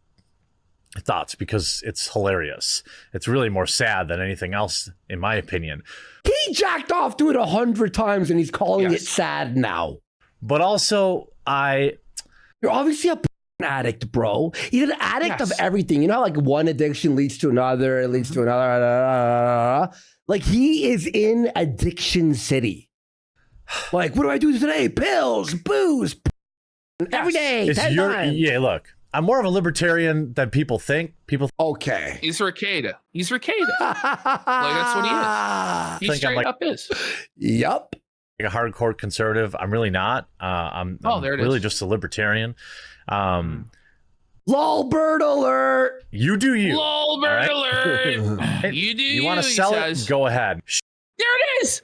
thoughts because it's hilarious. It's really more sad than anything else, in my opinion. He jacked off to it 100 times and he's calling it sad now. But also, you're obviously a addict, bro. He's an addict of everything. You know how like one addiction leads to another, it leads to another. Like he is in addiction city. Like, what do I do today? Pills, booze, every day. 10 times. Yeah, look. I'm more of a libertarian than people think. Okay. He's Ricada. Like that's what he is. He straight up is. Yup. Like a hardcore conservative. I'm really not. I'm really just a libertarian. Lolbert alert. You do you. Lolbert alert. You do you. Want to sell it? Go ahead. There it is.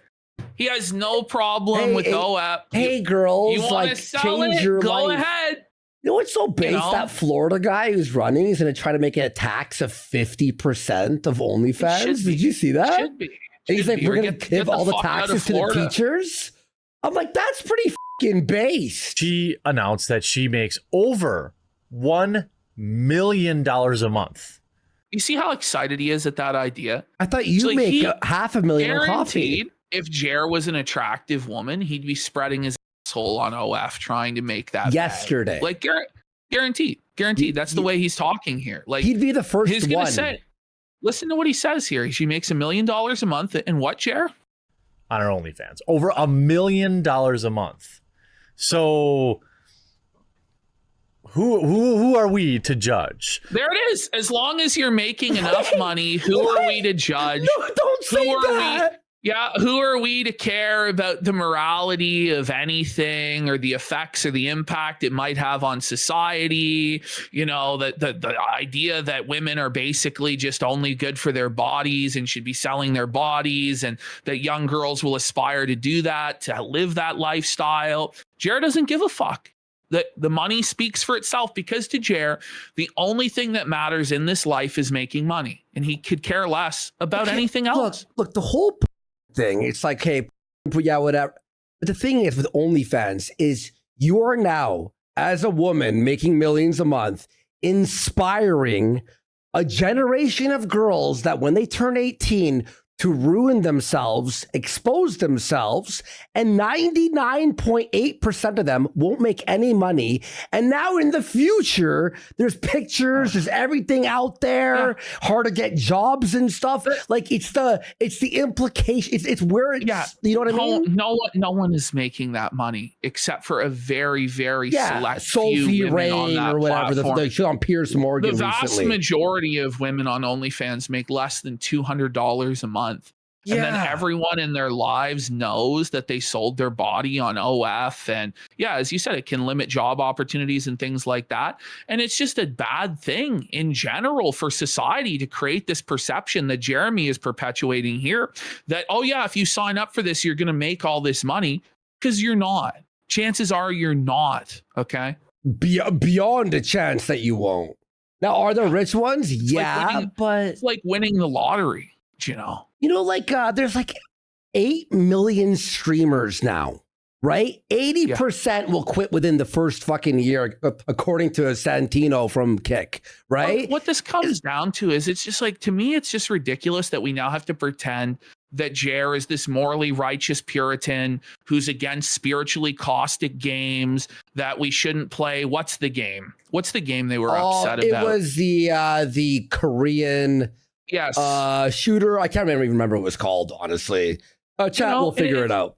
He has no problem with OAP. Hey, girls. You want to sell it? Go ahead. You know what's so based? That Florida guy who's running is going to try to make it a tax of 50% of OnlyFans. Did you see that? Should be. And he's like, we're going to give all the taxes to the teachers. I'm like, that's pretty fucking based. She announced that she makes over $1 million a month. You see how excited he is at that idea? I thought you make $500,000 on coffee. If Jer was an attractive woman, he'd be spreading his asshole on OF trying to make that yesterday. Bag. Like guaranteed. That's the way he's talking here. Like he'd be the first he's one. Gonna say, listen to what he says here. She makes $1 million a month. And what, Jer? On her OnlyFans. Over $1 million a month. So who are we to judge? There it is. As long as you're making enough money, who are we to judge? No, don't say that. Who are we to care about the morality of anything or the effects or the impact it might have on society? You know, the idea that women are basically just only good for their bodies and should be selling their bodies, and that young girls will aspire to do that, to live that lifestyle. Jer doesn't give a fuck. The money speaks for itself, because to Jer, the only thing that matters in this life is making money, and he could care less about anything else. Look, the whole thing, it's like, hey, yeah, whatever. But the thing is with OnlyFans is you are now, as a woman making millions a month, inspiring a generation of girls that when they turn 18 to ruin themselves, expose themselves, and 99.8% of them won't make any money. And now in the future, there's pictures, there's everything out there, hard to get jobs and stuff. Like it's the implication. It's where it's, you know what I mean? No one is making that money except for a very, very select few Sophie women Rain on that or whatever. platform. She's on Piers Morgan The vast recently. majority of women on OnlyFans make less than $200 a month. And then everyone in their lives knows that they sold their body on OF. And as you said, it can limit job opportunities and things like that. And it's just a bad thing in general for society to create this perception that Jeremy is perpetuating here that, if you sign up for this, you're going to make all this money, because you're not. Chances are you're not. Okay. Beyond a chance that you won't. Now, are there rich ones? But it's like winning the lottery, you know. There's like 8 million streamers now, right? 80% will quit within the first fucking year, according to Santino from Kick, right? What this comes down to is, it's just like, to me, it's just ridiculous that we now have to pretend that Jer is this morally righteous Puritan who's against spiritually caustic games that we shouldn't play. What's the game? What's the game they were upset about? It was the Korean shooter. I can't even remember what it was called, honestly. Chat will figure it out.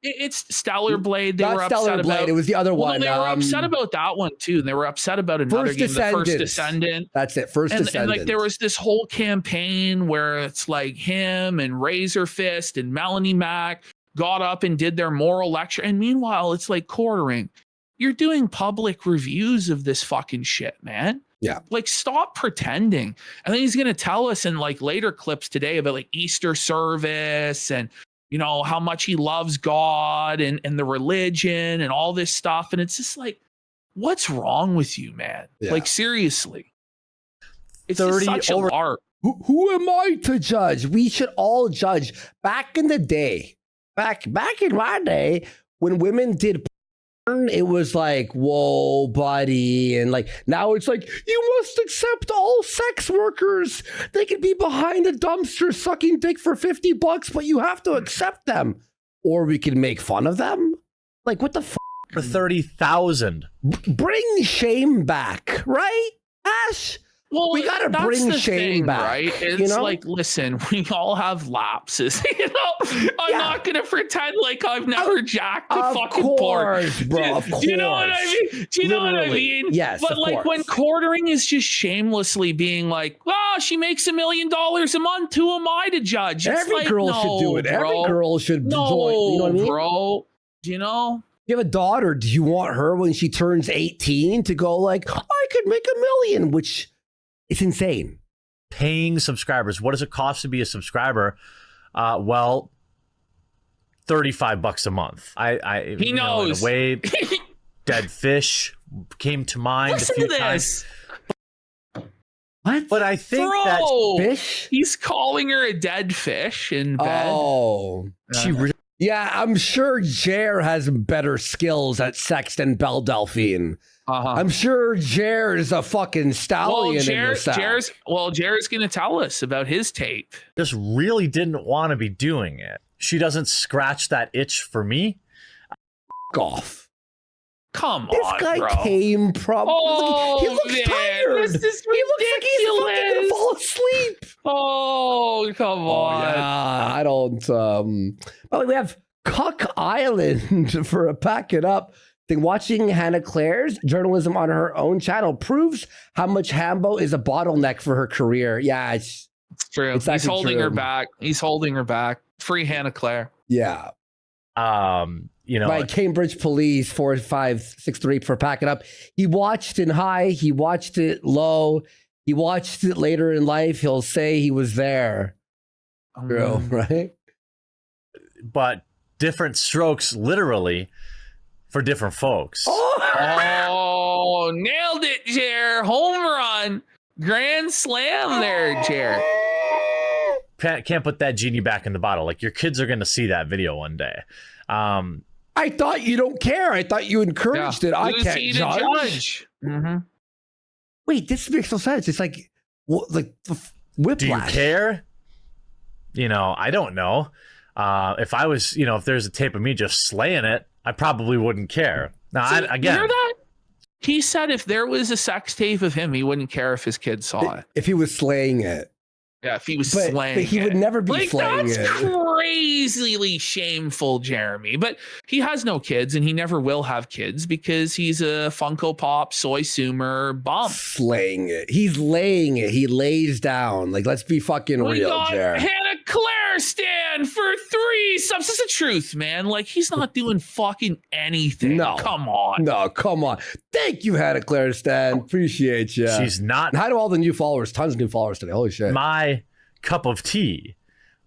It's Stellar Blade. They Not were Stellar upset Blade. about. It was the other one. They were upset about that one too. And they were upset about another game, the First Descendant. That's it. First Descendant. And like there was this whole campaign where it's like him and Razor Fist and Melanie Mac got up and did their moral lecture. And meanwhile, it's like quartering. You're doing public reviews of this fucking shit, man. Yeah. Like, stop pretending. And then he's going to tell us in like later clips today about like Easter service and, you know, how much he loves God and the religion and all this stuff. And it's just like, what's wrong with you, man? Yeah. Like, seriously. It's just such a lark. Who am I to judge? We should all judge. Back in the day, back in my day, when women did porn, it was like, whoa, buddy. And like, now it's like, you must accept all sex workers. They can be behind a dumpster sucking dick for $50, but you have to accept them. Or we can make fun of them. Like, what the fuck? For 30,000. Bring shame back, right, Ash? Well, we gotta bring shame back, right? It's like, listen, we all have lapses. You know, I'm not gonna pretend like I've never jacked a fucking porn. Bro, of course. Do you know what I mean? Do you know what I mean? Yes. But like when quartering is just shamelessly being like, she makes $1 million a month. Who am I to judge? It's every girl should do it. Bro. Every girl should join. You know what I mean? Bro. Do you know? You have a daughter. Do you want her when she turns 18 to go like, I could make $1 million, which it's insane. Paying subscribers. What does it cost to be a subscriber? Well, $35 a month. He knows. In a way, dead fish came to mind. Listen a few to times. This. What? But I think that fish. He's calling her a dead fish in bed. Oh, she. Yeah, I'm sure Jer has better skills at sex than Belle Delphine. I'm sure Jer is a fucking stallion in the South. Jer's going to tell us about his tape. Just really didn't want to be doing it. She doesn't scratch that itch for me. Off. Come this on, guy bro. came from. He looks tired. This is ridiculous. He looks like he's fucking gonna fall asleep. Oh, come on. Yeah, I don't. Well, we have Cuck Island for a pack it up thing. Watching Hannah Claire's journalism on her own channel proves how much Hambo is a bottleneck for her career. Yeah, it's true. He's holding her back. He's holding her back. Free Hannah Claire. Yeah. You know, by Cambridge Police 4563 for pack it up. He watched it high. He watched it low. He watched it later in life. He'll say he was there. True, right? But different strokes, literally, for different folks. Oh, nailed it, Jer. Home run. Grand slam there, Jer. Can't put that genie back in the bottle. Like, your kids are going to see that video one day. I thought you don't care. I thought you encouraged it. I can't judge. Mm-hmm. Wait, this makes no sense. It's like whiplash. Do you care? I don't know. If I was, if there's a tape of me just slaying it, I probably wouldn't care. Now, again, you hear that? He said if there was a sex tape of him, he wouldn't care if his kids saw it. If he was slaying it. Yeah, if he was slaying but he would never be slaying that's it. Crazily shameful, Jeremy. But he has no kids, and he never will have kids because he's a Funko Pop soy sumer bum. Slaying it. He's laying it. He lays down. Like, let's be fucking real, Jared. Hannah Claire stand for 3 subs. It's the truth, man. Like, he's not doing fucking anything. No. Come on. No, come on. Thank you, Hannah Claire Stan. Appreciate you. She's not. And hi to all the new followers. Tons of new followers today. Holy shit. My cup of tea,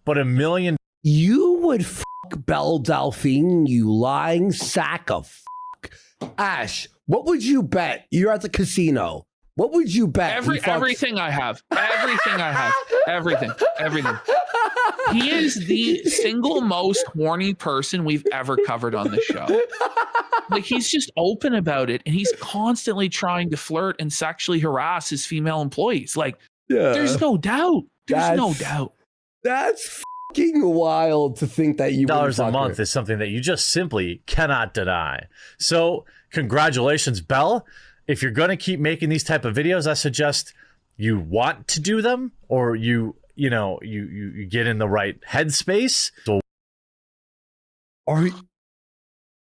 but $1 million. You would fuck Belle Delphine, you lying sack of fuck. Ash, what would you bet? You're at the casino. What would you bet? Everything I have. Everything I have. Everything. He is the single most horny person we've ever covered on this show. Like, he's just open about it, and he's constantly trying to flirt and sexually harass his female employees. Like, there's no doubt. There's no doubt. That's fucking wild to think that you $1 a month is something that you just simply cannot deny. So, congratulations, Belle. If you're going to keep making these type of videos, I suggest you want to do them, or you get in the right headspace. So,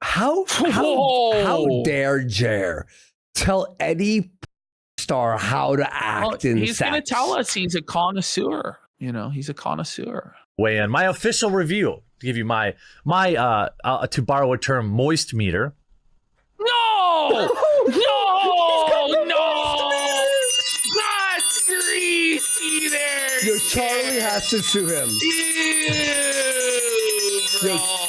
how dare Jer tell any star how to act in he's sex? going to tell us he's a connoisseur. He's a connoisseur. Weigh in. My official review, to give you my to borrow a term, moist meter. No! That's greasy there. Yo, Charlie has to sue him.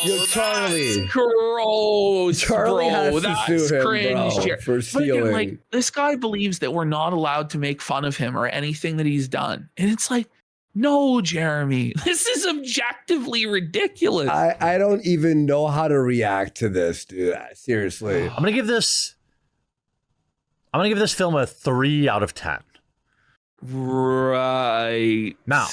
Yo, Charlie. Gross. Charlie has to sue him, cringe, bro, for stealing. But like, this guy believes that we're not allowed to make fun of him or anything that he's done. And it's like, no, Jeremy, this is objectively ridiculous. I don't even know how to react to this, dude. Seriously. I'm gonna give this film a 3 out of 10. Right. Now,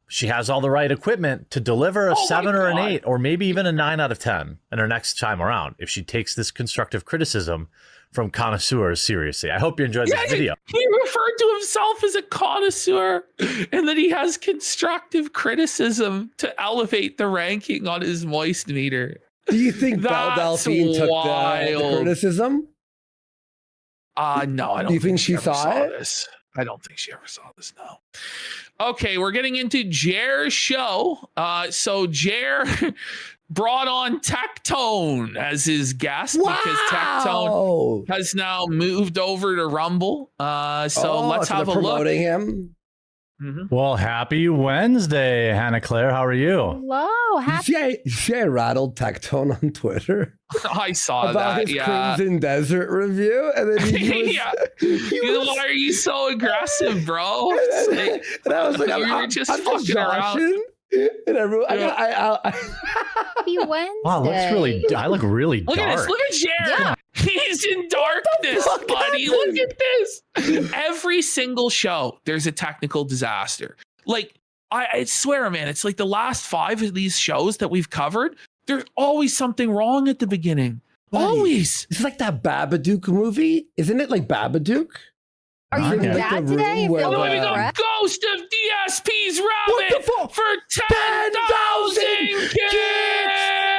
she has all the right equipment to deliver a 7 or an 8 or maybe even a 9 out of 10 in her next time around if she takes this constructive criticism from connoisseurs seriously. I hope you enjoyed this video. He referred to himself as a connoisseur, and that he has constructive criticism to elevate the ranking on his moist meter. Do you think Belle Delphine took the criticism? No, I don't. Do you think she saw it? This. I don't think she ever saw this. No. Okay, we're getting into Jer's show. So Jer brought on Tectone as his guest because Tectone has now moved over to Rumble. Let's have a look. Promoting him. Mm-hmm. Well, happy Wednesday, Hannah Claire. How are you? Hello. Happy. She rattled Tectone on Twiter. I saw about that. His Crimson Desert review, and then he was, why are you so aggressive, bro? And I was like, I'm just fucking around. And everyone, Happy Wednesday. Wow, I look really dark. Look at this. Look at Jared. Yeah. He's in darkness, buddy. Look at this. Every single show, there's a technical disaster. Like, I swear, man, it's like the last 5 of these shows that we've covered, there's always something wrong at the beginning. Buddy, always. It's like that Babadook movie. Isn't it like Babadook? Are you bad today? Ghost of DSP's Rabbit for 10,000 kicks!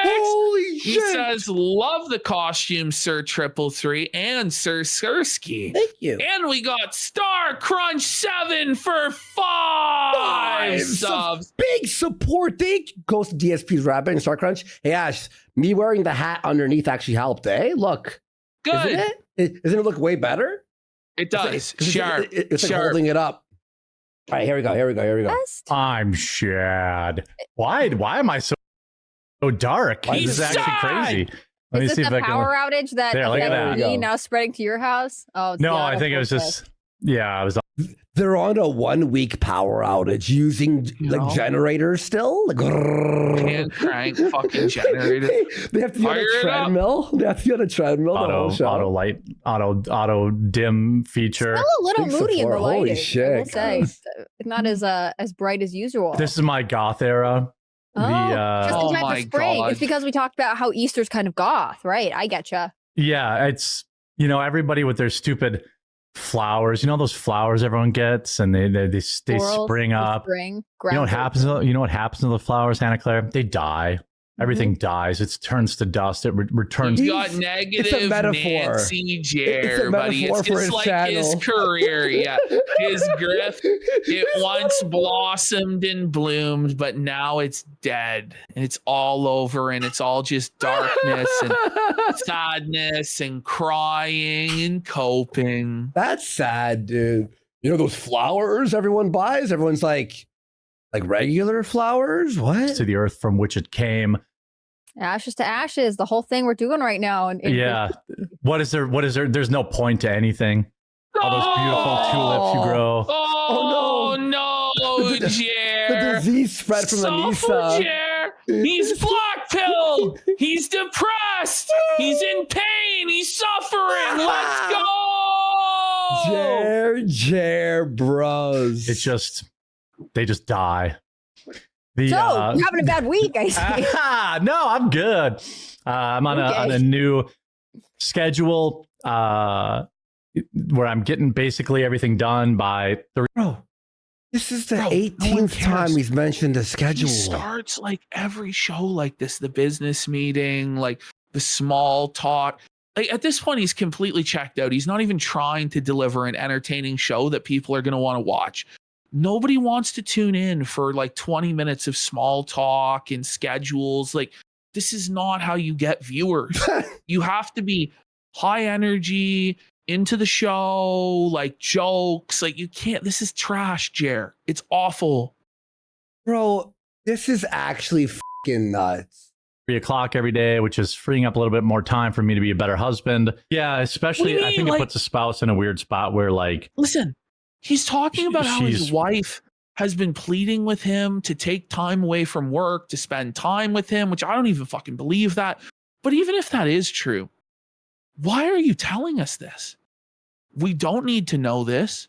Holy shit! He says, love the costume, Sir 333 and Sir Sirski. Thank you. And we got Star Crunch 7 for 5 subs. Big support. Thank you. Ghost of DSP's Rabbit and Star Crunch. Hey, Ash, me wearing the hat underneath actually helped, eh? Look. Good. Doesn't it look way better? It does. Sharp. It's like holding it up. All right, here we go. I'm Shad. Why am I so dark? This is actually crazy. Let me see if I can. Power outage that now spreading to your house? Oh no, I think it was just I was. They're on a 1-week power outage using like generators still. Like, hand crank fucking generator. They have to be on a treadmill. They have to be on a treadmill. Auto light, auto dim feature. It's still a little moody in the lighting. Holy shit! I will say. not as bright as usual. This is my goth era. Just in time for spring. God. It's because we talked about how Easter's kind of goth, right? I getcha. Yeah, it's everybody with their stupid flowers. You know those flowers everyone gets, and they spring up. Spring. You know what happens? You know what happens to the flowers, Hannah Claire? They die. Everything dies. It turns to dust. It returns. He's got negative Nancy Jer, buddy. It's just like his career. Yeah. His grift, it once blossomed and bloomed, but now it's dead. And it's all over, and it's all just darkness and sadness and crying and coping. That's sad, dude. You know those flowers everyone buys? Everyone's like regular flowers? What? To the earth from which it came. Ashes to ashes, the whole thing we're doing right now. And yeah. What is there? There's no point to anything. All those beautiful tulips you grow. Oh no, Jer. The disease spread from Anissa. Jer. He's black-pilled. He's depressed. He's in pain. He's suffering. Let's go. Jer bros. They just die. You're having a bad week, I see. No, I'm good. I'm on a new schedule where I'm getting basically everything done by 3. Bro, this is the 18th time he's mentioned the schedule. He starts like every show like this, the business meeting, like the small talk. Like at this point, he's completely checked out. He's not even trying to deliver an entertaining show that people are going to want to watch. Nobody wants to tune in for like 20 minutes of small talk and schedules. Like, this is not how you get viewers. You have to be high energy, into the show, like jokes. Like, you can't. This is trash, Jer. It's awful. Bro, this is actually fucking nuts. 3:00 every day, which is freeing up a little bit more time for me to be a better husband. Yeah, especially I think it puts a spouse in a weird spot where like... Listen. He's talking about how his wife has been pleading with him to take time away from work, to spend time with him, which I don't even fucking believe that. But even if that is true, why are you telling us this? We don't need to know this.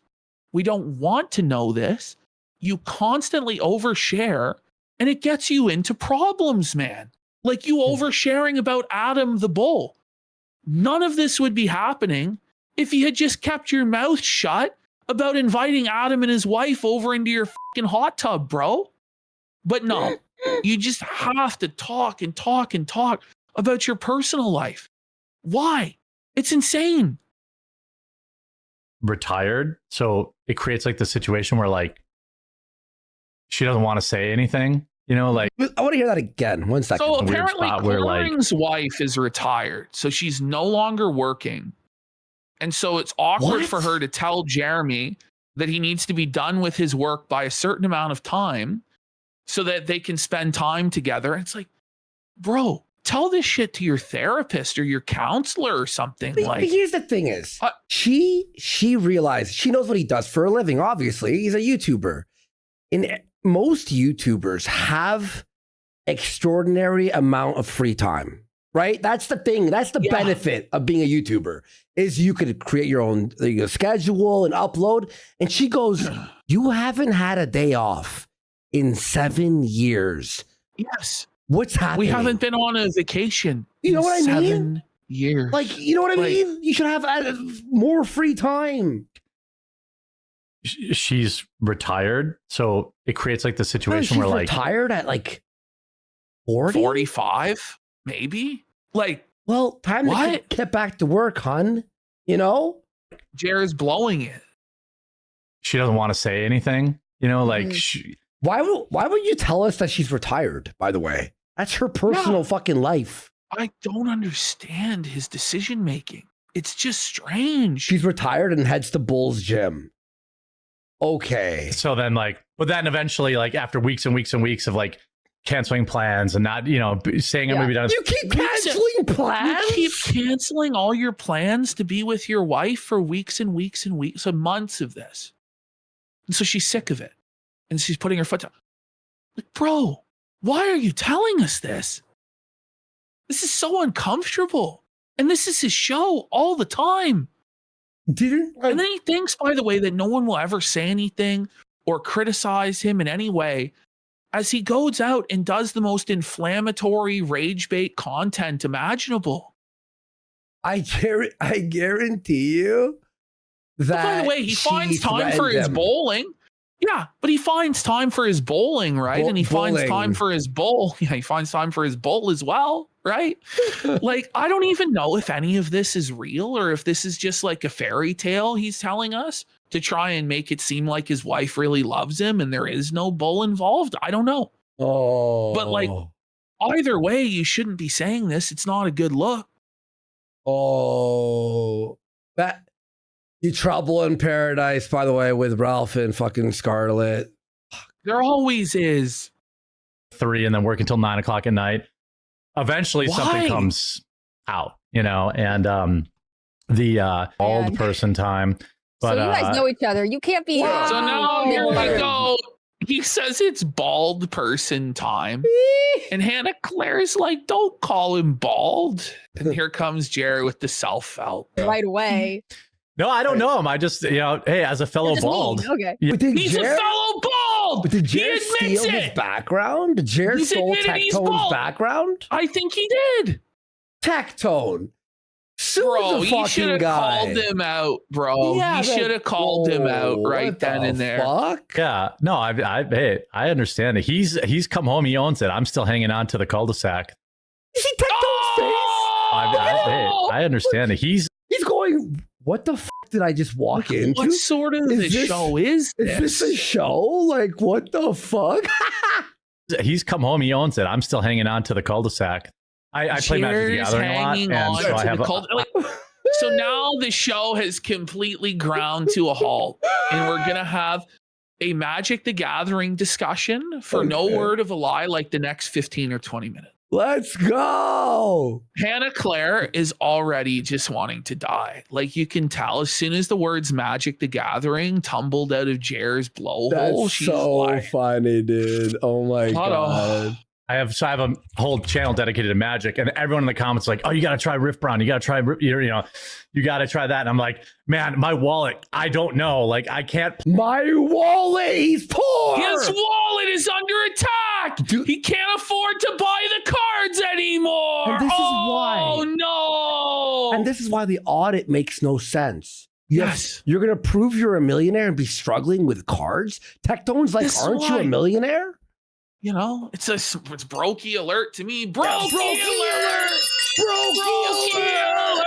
We don't want to know this. You constantly overshare, and it gets you into problems, man. Like you oversharing about Adam the bull. None of this would be happening if you had just kept your mouth shut about inviting Adam and his wife over into your fucking hot tub, bro. But no, you just have to talk and talk and talk about your personal life. Why? It's insane. Retired. So it creates like the situation where like she doesn't want to say anything, like. I want to hear that again. 1 second. So apparently Corin's wife is retired. So she's no longer working. And so it's awkward for her to tell Jeremy that he needs to be done with his work by a certain amount of time so that they can spend time together. And it's like, bro, tell this shit to your therapist or your counselor or something. But here's the thing is, she realized, she knows what he does for a living, obviously. He's a YouTuber. And most YouTubers have extraordinary amount of free time. Right? That's the thing. That's the benefit of being a YouTuber is you could create your own schedule and upload. And she goes, you haven't had a day off in 7 years. Yes. What's happening? We haven't been on a vacation. You know what I mean? 7 years. Like, you know what I mean? You should have more free time. She's retired. So it creates like the situation where like. Retired at like 40? 45? Maybe time to get back to work, hun. Jared's blowing it. She doesn't want to say anything, why would you tell us that she's retired, by the way? That's her personal fucking life. I don't understand his decision making. It's just strange. She's retired and heads to Bull's gym. Okay. So then but then eventually after weeks and weeks and weeks of canceling plans and not, saying I'm going to be done. You keep canceling plans? You keep canceling all your plans to be with your wife for weeks and weeks and weeks and months of this. And so she's sick of it. And she's putting her foot down. Like, bro, why are you telling us this? This is so uncomfortable. And this is his show all the time. And then he thinks, by the way, that no one will ever say anything or criticize him in any way as he goes out and does the most inflammatory rage bait content imaginable. I guarantee you that. By the way, he finds time for his bowling. Yeah, but he finds time for his bowling, right? And he finds time for his bowl. Yeah, he finds time for his bowl as well, right? Like, I don't even know if any of this is real or if this is just like a fairy tale he's telling us to try and make it seem like his wife really loves him and there is no bull involved. I don't know. Oh. But like, either way, you shouldn't be saying this. It's not a good look. Oh. That. You Trouble in Paradise, by the way, with Ralph and fucking Scarlett. There always is. 3 and then work until 9 o'clock at night. Eventually something comes out, you know, and the bald person time. But, so you guys know each other. You can't be. So now here we go. He says it's bald person time. And Hannah Claire's like, don't call him bald. And here comes Jerry with the self-help. Right away. No, I don't know him. I just, you know, hey, as a fellow bald. Okay. He's a fellow bald. But did Jared he admits steal it. his background? Did Jared steal Tectone's background? I think he did. Tectone. Bro, he should have called him out, bro. Yeah, he should have called him out right then and there. Fuck? Yeah, no, I understand it. He's come home. He owns it. I'm still hanging on to the cul-de-sac. You see Tectone's face? I understand it. He's going, what the fuck did I just walk into? What sort of show is this? Is this a show? Like, what the fuck? He's come home. He owns it. I'm still hanging on to the cul-de-sac. I play Magic the Gathering a lot, and so I have so now the show has completely ground to a halt, and we're gonna have a Magic the Gathering discussion for no word of a lie, like the next 15 or 20 minutes. Let's go. Hannah Claire is already just wanting to die. Like, you can tell as soon as the words Magic the Gathering tumbled out of Jer's blowhole. She's so like, funny, dude. Oh my God. I have a whole channel dedicated to Magic, and everyone in the comments is like, "Oh, you got to try Rift Brown. You got to try, you got to try that." And I'm like, "Man, my wallet. I don't know. Like, I can't. My wallet. He's poor. His wallet is under attack. Dude. He can't afford to buy the cards anymore. And this is why. Oh no! And this is why the audit makes no sense. Yes, you're gonna prove you're a millionaire and be struggling with cards. Tectone's like, aren't you a millionaire? You know, it's Brokey alert to me. Brokey alert! Brokey alert!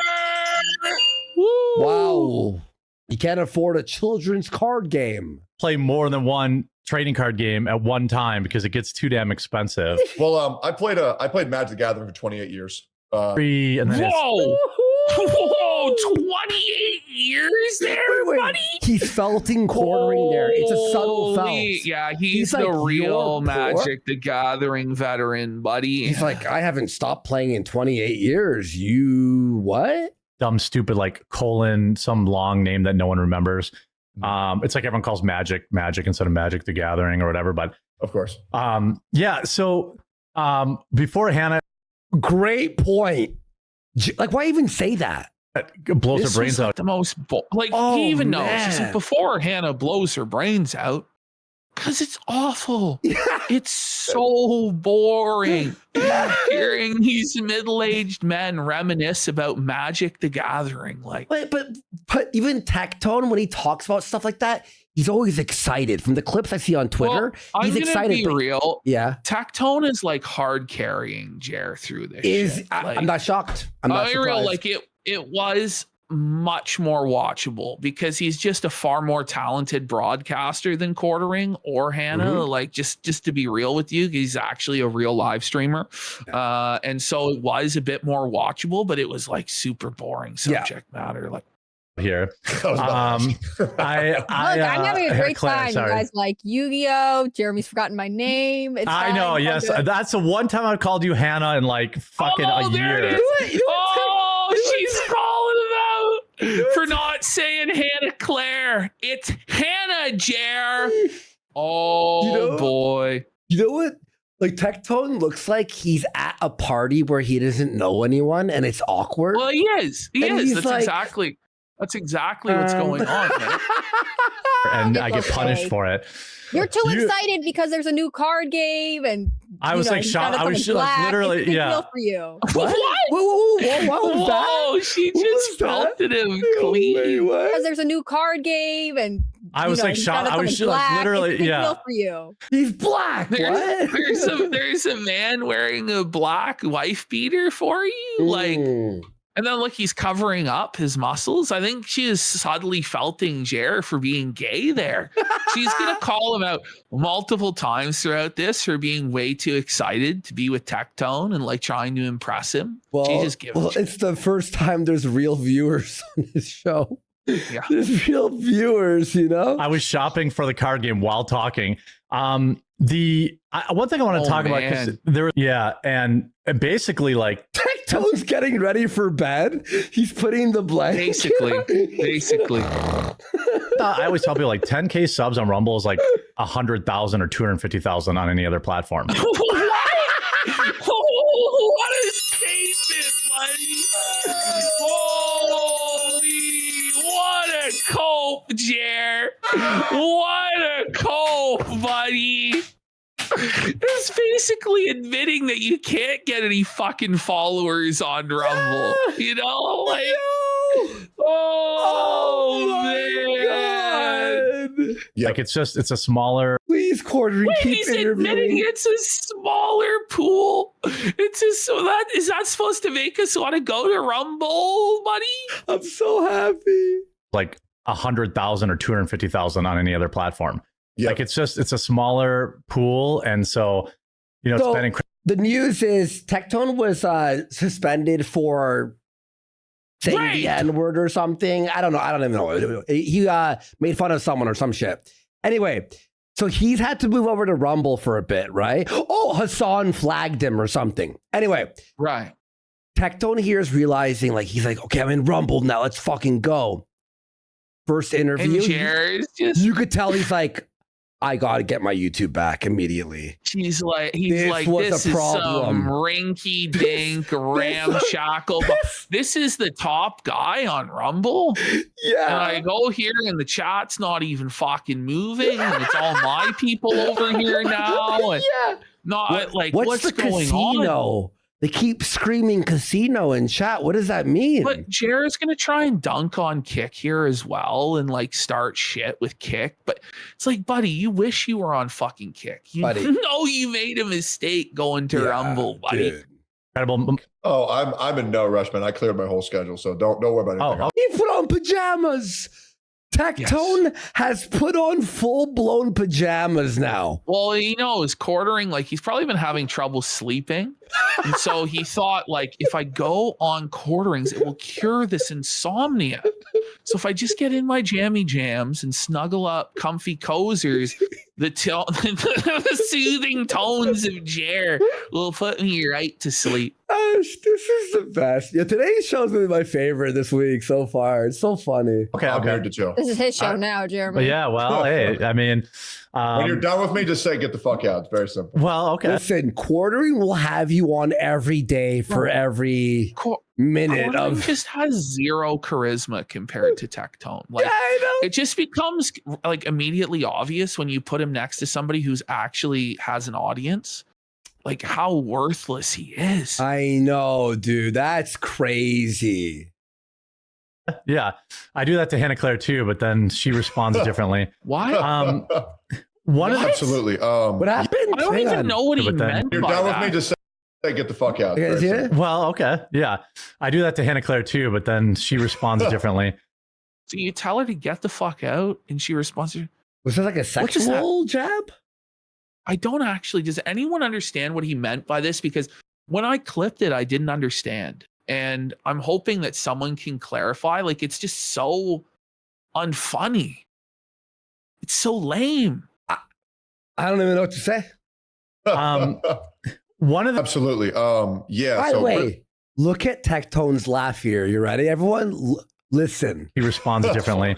Woo. Wow. You can't afford a children's card game. Play more than one trading card game at one time because it gets too damn expensive. Well, I played Magic the Gathering for 28 years. And then Whoa, 28 years there, buddy? He's felting quartering there. It's a subtle felt. Yeah, he's the like, real Magic the Gathering veteran, buddy. He's like, I haven't stopped playing in 28 years. You what? Dumb, stupid, like colon, some long name that no one remembers. It's like everyone calls Magic instead of Magic the Gathering or whatever. But of course, yeah. So before Hannah, great point. Like, why even say that? Blows her brains out. The most he even knows. She's like, before Hannah blows her brains out, because it's awful. It's so boring hearing these middle-aged men reminisce about Magic the Gathering. Like, but even Tectone, when he talks about stuff like that, he's always excited. From the clips I see on Twitter, he's excited. Be real. Yeah, Tectone is like hard carrying Jer through this. I'm not shocked. I'm not surprised. Real. Like it was much more watchable because he's just a far more talented broadcaster than Quartering or Hannah. Mm-hmm. Like just to be real with you, he's actually a real live streamer. And so it was a bit more watchable, but it was like super boring subject matter. Like here. I'm having a great time. You guys like Yu-Gi-Oh! Jeremy's forgotten my name. It's I know, yes. That's the one time I've called you Hannah in like fucking a year. She's calling him out for not saying Hannah Claire. It's Hannah Jer. Oh, boy. You know what? Like, Tectone looks like he's at a party where he doesn't know anyone and it's awkward. Well, he is. He is. That's like, exactly. That's exactly what's going on, man. And I get punished for it. You're too excited because there's a new card game, and I was like shocked. I was like literally, yeah. For you. What? Whoa, what was that? Whoa, she just belted him clean. Because there's a new card game, and I was like shocked. I was like literally, yeah. For you. He's black. There's a man wearing a black wife beater for you, like. And then look, he's covering up his muscles. I think she is subtly felting Jer for being gay there. She's going to call him out multiple times throughout this for being way too excited to be with Tectone and like trying to impress him. Well, it's the first time there's real viewers on this show. Yeah. There's real viewers, you know? I was shopping for the card game while talking. One thing I want to talk about, because and basically like Tectone's getting ready for bed. He's putting the blanket. Basically. I always tell people like 10K subs on Rumble is like 100,000 or 250,000 on any other platform. What a statement, buddy. What a cope, Jer. What a cope, buddy. It's basically admitting that you can't get any fucking followers on Rumble. You know, like, man. Yep. Like it's a smaller. Please, Quartering, keep he's interviewing. Admitting it's a smaller pool. Is that supposed to make us want to go to Rumble, buddy? I'm so happy. Like 100,000 or 250,000 on any other platform. Yep. Like it's a smaller pool, and so spending. The news is Tectone was suspended for saying the N-word or something. I don't know. I don't even know. He made fun of someone or some shit. Anyway, so he's had to move over to Rumble for a bit, right? Oh, Hassan flagged him or something. Anyway, right. Tectone here is realizing he's like, okay, I'm in Rumble now. Let's fucking go. First interview, you could tell he's like, I gotta get my YouTube back immediately. He's like, this is some rinky-dink ramshackle. This is the top guy on Rumble. Yeah. And I go here and the chat's not even fucking moving. And it's all my people over here now. And what's going on? They keep screaming casino in chat. What does that mean? But Jared's going to try and dunk on Kick here as well and start shit with Kick. But it's like, buddy, you wish you were on fucking Kick. You know you made a mistake going to Rumble, buddy. Dude. Oh, I'm in no rush, man. I cleared my whole schedule, so don't worry about anything. He put on pajamas. Tectone has put on full-blown pajamas now. Well, he knows Quartering, he's probably been having trouble sleeping. And so he thought, if I go on Quarterings, it will cure this insomnia. So if I just get in my jammy jams and snuggle up comfy cozies, the soothing tones of Jer will put me right to sleep. This is the best. Yeah, today's show's been my favorite this week so far. It's so funny. Okay, I'm here to chill. This is his show now, Jeremy. Yeah, well, hey, I mean, when you're done with me, just say get the fuck out. It's very simple. Well, okay. Listen, Quartering will have you on every day for every minute Quartering just has zero charisma compared to Tectone. I know. It just becomes immediately obvious when you put him next to somebody who's actually has an audience. How worthless he is. I know, dude. That's crazy. Yeah, I do that to Hannah Claire too, but then she responds differently. Why? Absolutely. What happened? I don't even know what he meant. You're done with me. Just say get the fuck out. Well, okay, yeah, I do that to Hannah Claire too, but then she responds differently. So you tell her to get the fuck out, and she responds. Was that a sexual jab? I don't actually. Does anyone understand what he meant by this? Because when I clipped it, I didn't understand. And I'm hoping that someone can clarify. It's just so unfunny. It's so lame. I don't even know what to say. Absolutely. Yeah. By the way, look at Tectone's laugh here. You ready, everyone? Listen. He responds differently.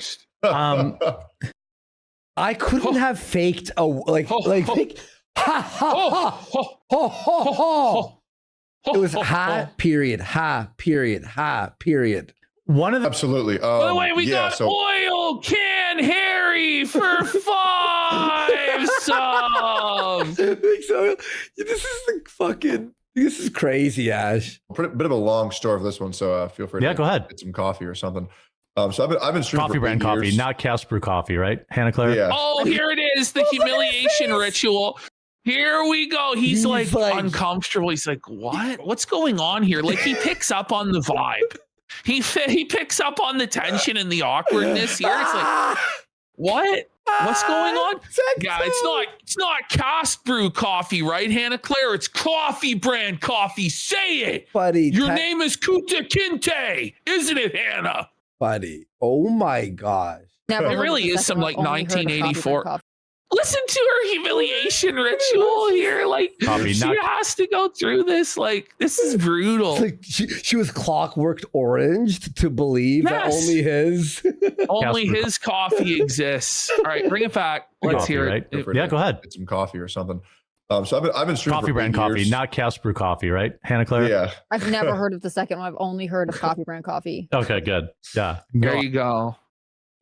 I couldn't have faked fake ha ha ha. It was ha period, ha period, ha period. One of the absolutely. By the way, we got Oil Can Harry for 5 subs. So, this is crazy, Ash. Bit of a long story for this one, so feel free to go ahead. Get some coffee or something. So I've been streaming coffee brand coffee, not Cast Brew coffee, right? Hannah Claire? Yeah. Oh, here it is, the humiliation ritual. Here we go. He's like uncomfortable. He's like, what? What's going on here? Like he picks up on the vibe. He picks up on the tension and the awkwardness here. It's like, what? What's going on? Yeah, it's not Cast Brew coffee, right, Hannah Claire? It's coffee brand coffee. Say it, buddy. Your name is Kuta Kinte, isn't it, Hannah? Buddy. Oh my gosh. It really is some like 1984. Listen to her humiliation ritual here. Like she has to go through this. Like this is brutal. Like she was clockworked orange to believe that only his coffee exists. All right, bring it back. Let's hear it. Yeah, go ahead. Get some coffee or something. So I've been streaming coffee brand coffee, not Cast Brew coffee, right, Hannah Claire? Yeah. I've never heard of the second one. I've only heard of coffee brand coffee. Okay, good. Yeah. There you go.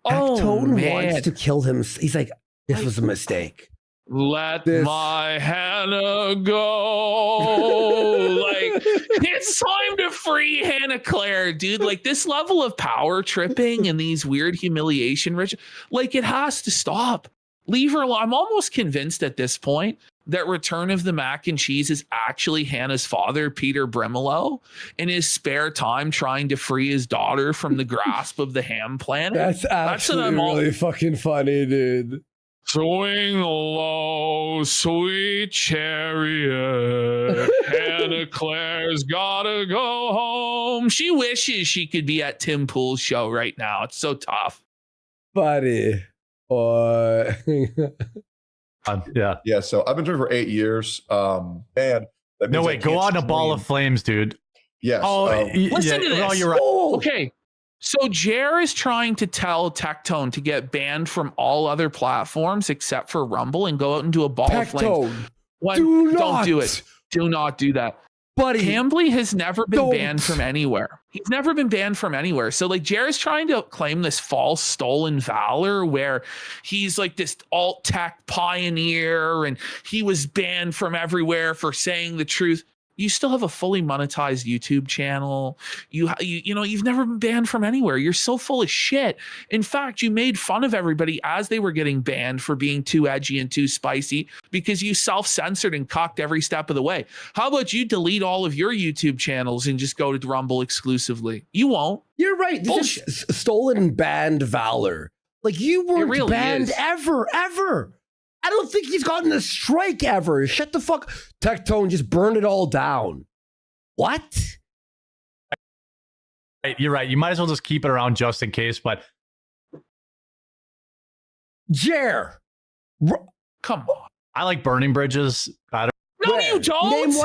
Tone wants to kill him. He's like, this was a mistake. Let my Hannah go. Like, it's time to free Hannah Claire, dude. Like, this level of power tripping and these weird humiliation rituals, like, it has to stop. Leave her alone. I'm almost convinced at this point that Return of the Mac and Cheese is actually Hannah's father, Peter Brimelow, in his spare time trying to free his daughter from the grasp of the Ham Planet. That's actually really fucking funny, dude. Swing low, sweet chariot. Hannah Claire's gotta go home. She wishes she could be at Tim Pool's show right now. It's so tough. Buddy. Yeah. So I've been doing it for 8 years. Man. No, wait, go on a ball of flames, dude. Yes. Listen to this. Oh, you're right. Okay. So Jer is trying to tell Tectone to get banned from all other platforms except for Rumble and go out and do a ball of flames. Don't do it. Do not do that. Buddy, Cambly has never been banned from anywhere. He's never been banned from anywhere. So like Jer is trying to claim this false stolen valor where he's like this alt tech pioneer and he was banned from everywhere for saying the truth. You still have a fully monetized YouTube channel. You've never been banned from anywhere. You're so full of shit. In fact, you made fun of everybody as they were getting banned for being too edgy and too spicy because you self-censored and cocked every step of the way. How about you delete all of your YouTube channels and just go to Rumble exclusively? You won't. You're right. This is stolen banned valor. Like you weren't really banned ever. I don't think he's gotten a strike ever. Shut the fuck. Tectone just burned it all down. What? You're right. You might as well just keep it around just in case, but. Jer. Come on. I like burning bridges. No, you don't. Name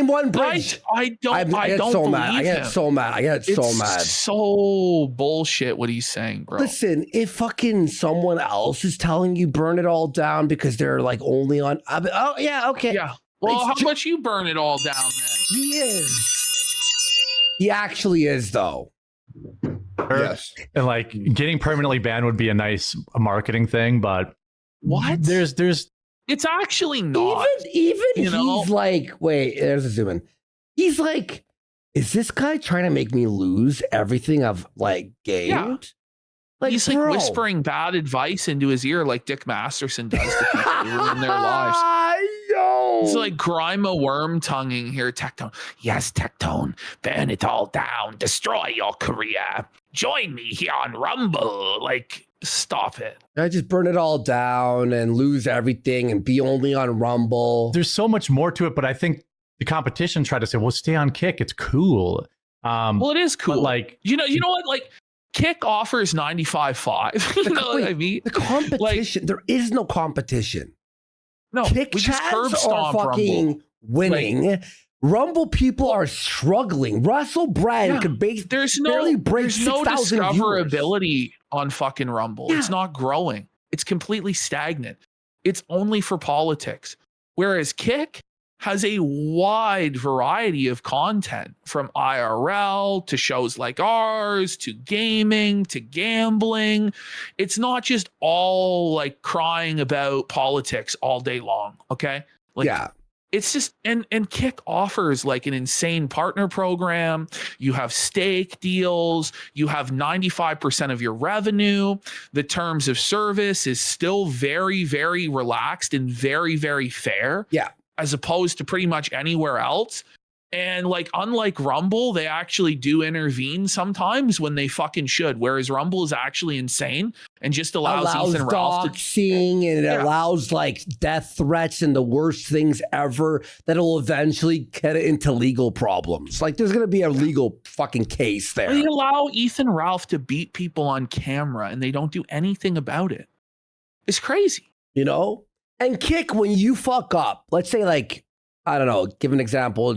one bridge. I don't. I get so mad. I get so mad. It's so bullshit what he's saying, bro. Listen, if fucking someone else is telling you burn it all down because they're like only on. Oh yeah, okay. Yeah. Well, how about you burn it all down then? He is. He actually is, though. Yes. And like getting permanently banned would be a nice marketing thing, but what? There's. It's actually not. Even he's like, wait, there's a zoom in. He's like, is this guy trying to make me lose everything I've like gained? Yeah. Like, he's like whispering bad advice into his ear like Dick Masterson does to people who ruin their lives. He's like Grima worm tonguing here, Tectone. Yes, Tectone, ban it all down, destroy your career. Join me here on Rumble. Like, stop it. I just burn it all down and lose everything and be only on Rumble. There's so much more to it, but I think the competition tried to say, well, stay on Kick. It's cool. Well, it is cool. Like, you know what? Like, Kick offers 95.5. You know what I mean? The competition, there is no competition. No, Kick we just curb are stomp fucking Rumble. winning. Like, Rumble people are struggling. Russell Brand could barely break 6,000 discoverability on fucking Rumble. Yeah. It's not growing. It's completely stagnant. It's only for politics. Whereas Kick has a wide variety of content, from IRL to shows like ours to gaming to gambling. It's not just all like crying about politics all day long. Okay. Like, yeah. It's just, and Kick offers like an insane partner program. You have stake deals. You have 95% of your revenue. The terms of service is still very, very relaxed and very, very fair. Yeah. As opposed to pretty much anywhere else. And like, unlike Rumble, they actually do intervene sometimes when they fucking should. Whereas Rumble is actually insane and just allows Ethan Ralph doxing, and it allows like death threats and the worst things ever that'll eventually get it into legal problems. Like there's going to be a legal fucking case there. They allow Ethan Ralph to beat people on camera and they don't do anything about it. It's crazy. You know? And Kick, when you fuck up, let's say like, I don't know, give an example,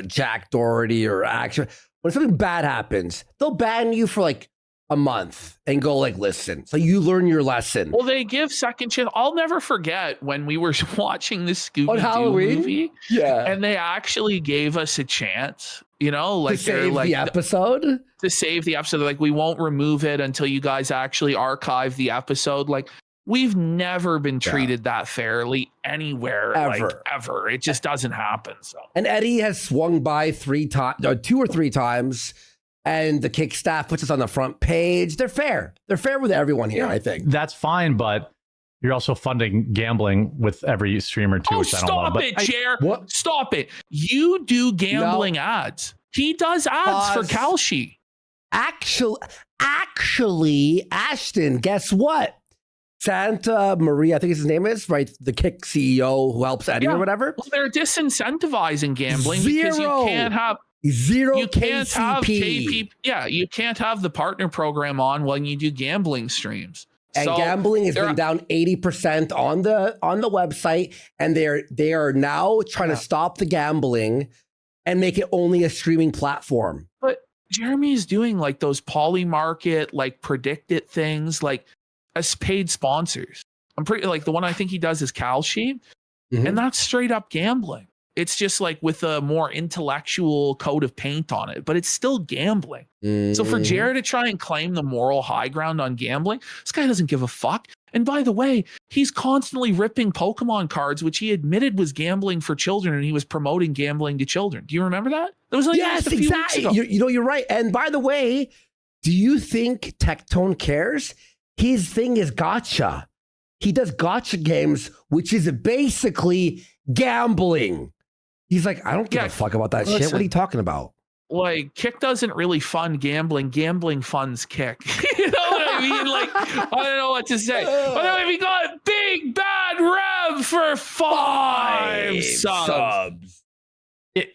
Jack Doherty or Action. When something bad happens, they'll ban you for like a month and go like, listen. So you learn your lesson. Well, they give second chance. I'll never forget when we were watching this Scooby-Doo movie. Yeah. And they actually gave us a chance, you know, like to save the episode. To save the episode. Like, we won't remove it until you guys actually archive the episode. Like, we've never been treated that fairly anywhere, ever. It just doesn't happen. So, and Eddie has swung by 2 or 3 times, and the Kick staff puts us on the front page. They're fair. They're fair with everyone here, I think. That's fine, but you're also funding gambling with every streamer too, which I don't love. Stop it, Jer. Stop it. You do gambling ads. He does ads for Kalshi. Actually, Ashton, guess what? Santa Maria, I think his name is, right? The Kick CEO who helps Eddie or whatever. Well, they're disincentivizing gambling because you can't have you can't have KP. Yeah, you can't have the partner program on when you do gambling streams. And gambling has been down 80% on the website, and they are now trying to stop the gambling and make it only a streaming platform. But Jeremy is doing like those Polymarket, like PredictIt things, like as paid sponsors. I'm pretty like the one I think he does is Kalshi, and that's straight up gambling. It's just like with a more intellectual coat of paint on it, but it's still gambling. So for Jared to try and claim the moral high ground on gambling, this guy doesn't give a fuck. And by the way, he's constantly ripping Pokemon cards, which he admitted was gambling for children, and he was promoting gambling to children. Do you remember that? That was like yes, exactly. You know, you're right. And by the way, do you think Tectone cares? His thing is gacha. He does gacha games, which is basically gambling. He's like, I don't give a fuck about that shit. What are you talking about? Like, Kick doesn't really fund gambling. Gambling funds Kick. You know what I mean? Like, I don't know what to say. But then we got Big Bad Rev for 5 subs.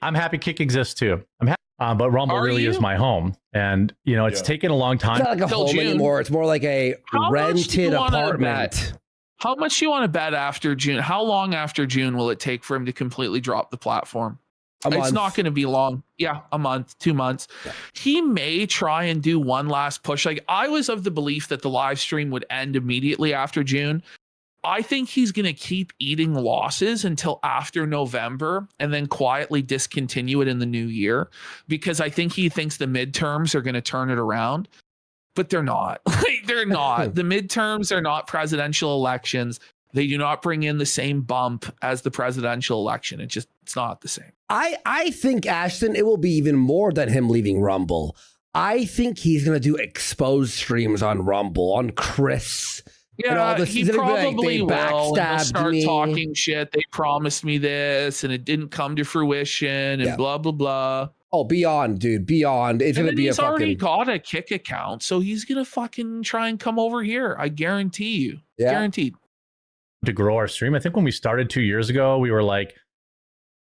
I'm happy Kick exists too. I'm happy. But Rumble really is my home. And, you know, it's taken a long time. It's not like a home anymore. It's more like a rented apartment. How much do you want to bet after June? How long after June will it take for him to completely drop the platform? It's not going to be long. Yeah, a month, 2 months. Yeah. He may try and do one last push. Like, I was of the belief that the live stream would end immediately after June. I think he's going to keep eating losses until after November and then quietly discontinue it in the new year, because I think he thinks the midterms are going to turn it around, but they're not. They're not. The midterms are not presidential elections. They do not bring in the same bump as the presidential election. It's not the same. I think, Ashton, it will be even more than him leaving Rumble. I think he's going to do exposed streams on Rumble, on Chris. Yeah, he probably will. They'll start talking shit. They promised me this, and it didn't come to fruition, and blah, blah, blah. Oh, beyond, dude, beyond. It's going to be he's already got a Kick account, so he's going to fucking try and come over here. I guarantee you. Yeah. Guaranteed. To grow our stream, I think when we started 2 years ago, we were like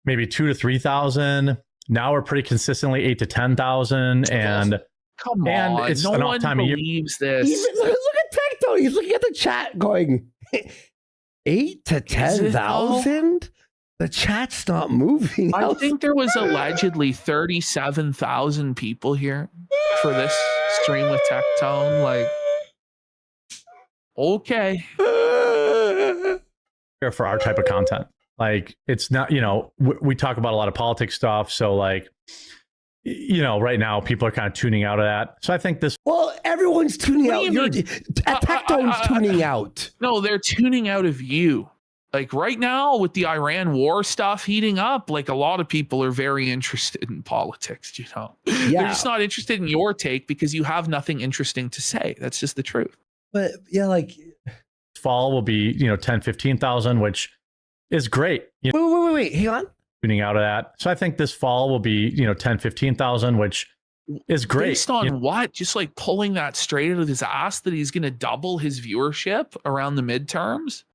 maybe 2,000 to 3,000. Now we're pretty consistently 8,000 to 10,000, and come on, it's no one believes this. Look at Tecto. He's looking at the chat, going 8,000 to 10,000. The chat's not moving. I think there was allegedly 37,000 people here for this stream with Tectone. Like, okay. For our type of content. Like, it's not, we talk about a lot of politics stuff. So like, right now people are kind of tuning out of that. So I think this. Well, everyone's tuning out. Techtone's tuning out. No, they're tuning out of you. Like right now with the Iran war stuff heating up, like a lot of people are very interested in politics, Yeah. They're just not interested in your take because you have nothing interesting to say. That's just the truth. But yeah, like fall will be, 10, 15,000, which is great. Wait, hang on. Tuning out of that. So I think this fall will be, 10, 15,000, which is great. Based on what? Just like pulling that straight out of his ass that he's going to double his viewership around the midterms?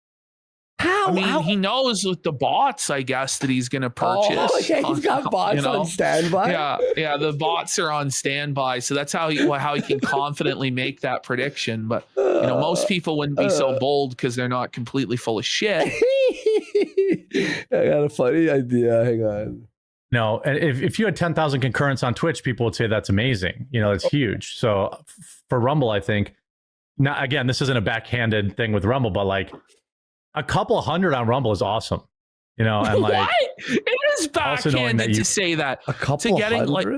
How? I mean, he knows with the bots, I guess, that he's going to purchase. Oh, okay. He's got bots on standby. Yeah, the bots are on standby, so that's how he can confidently make that prediction. But most people wouldn't be so bold because they're not completely full of shit. I got a funny idea. Hang on. No, and if you had 10,000 concurrents on Twitch, people would say that's amazing. It's huge. So for Rumble, I think. Now, again, this isn't a backhanded thing with Rumble, but like. A couple hundred on Rumble is awesome, and like what? It is backhanded to say that. A couple hundred? Like,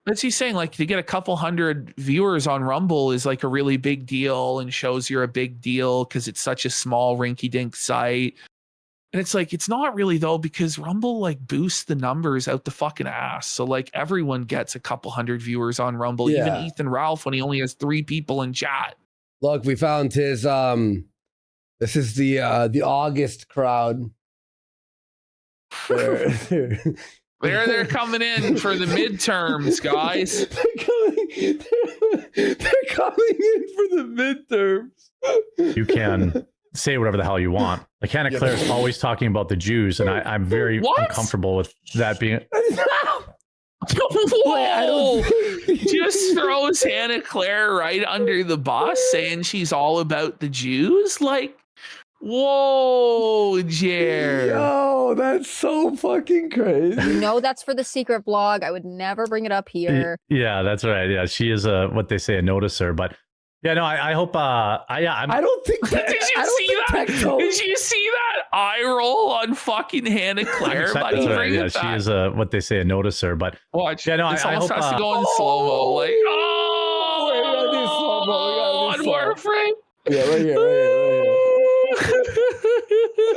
what's he saying? Like to get a couple hundred viewers on Rumble is like a really big deal and shows you're a big deal because it's such a small rinky-dink site. And it's like it's not really though because Rumble like boosts the numbers out the fucking ass. So like everyone gets a couple hundred viewers on Rumble, even Ethan Ralph when he only has 3 people in chat. Look, we found his This is the August crowd. They're coming in for the midterms, guys. They're coming in for the midterms. You can say whatever the hell you want. Like Hannah Claire is always talking about the Jews, and I'm very uncomfortable with that being. Whoa! Just throws Hannah Claire right under the bus, saying she's all about the Jews. Like, whoa, Jer. Yo, that's so fucking crazy. That's for the secret blog. I would never bring it up here. Yeah, that's right. Yeah, she is what they say a noticer, but. Yeah, no, I hope. I don't think. Did you see that? Did you see that eye roll on fucking Hannah Claire, buddy? Right. Yeah, she is what they say a noticer, but watch. Yeah, no, this I almost hope, has to go in slow mo. Like, on Warframe. Yeah, right here.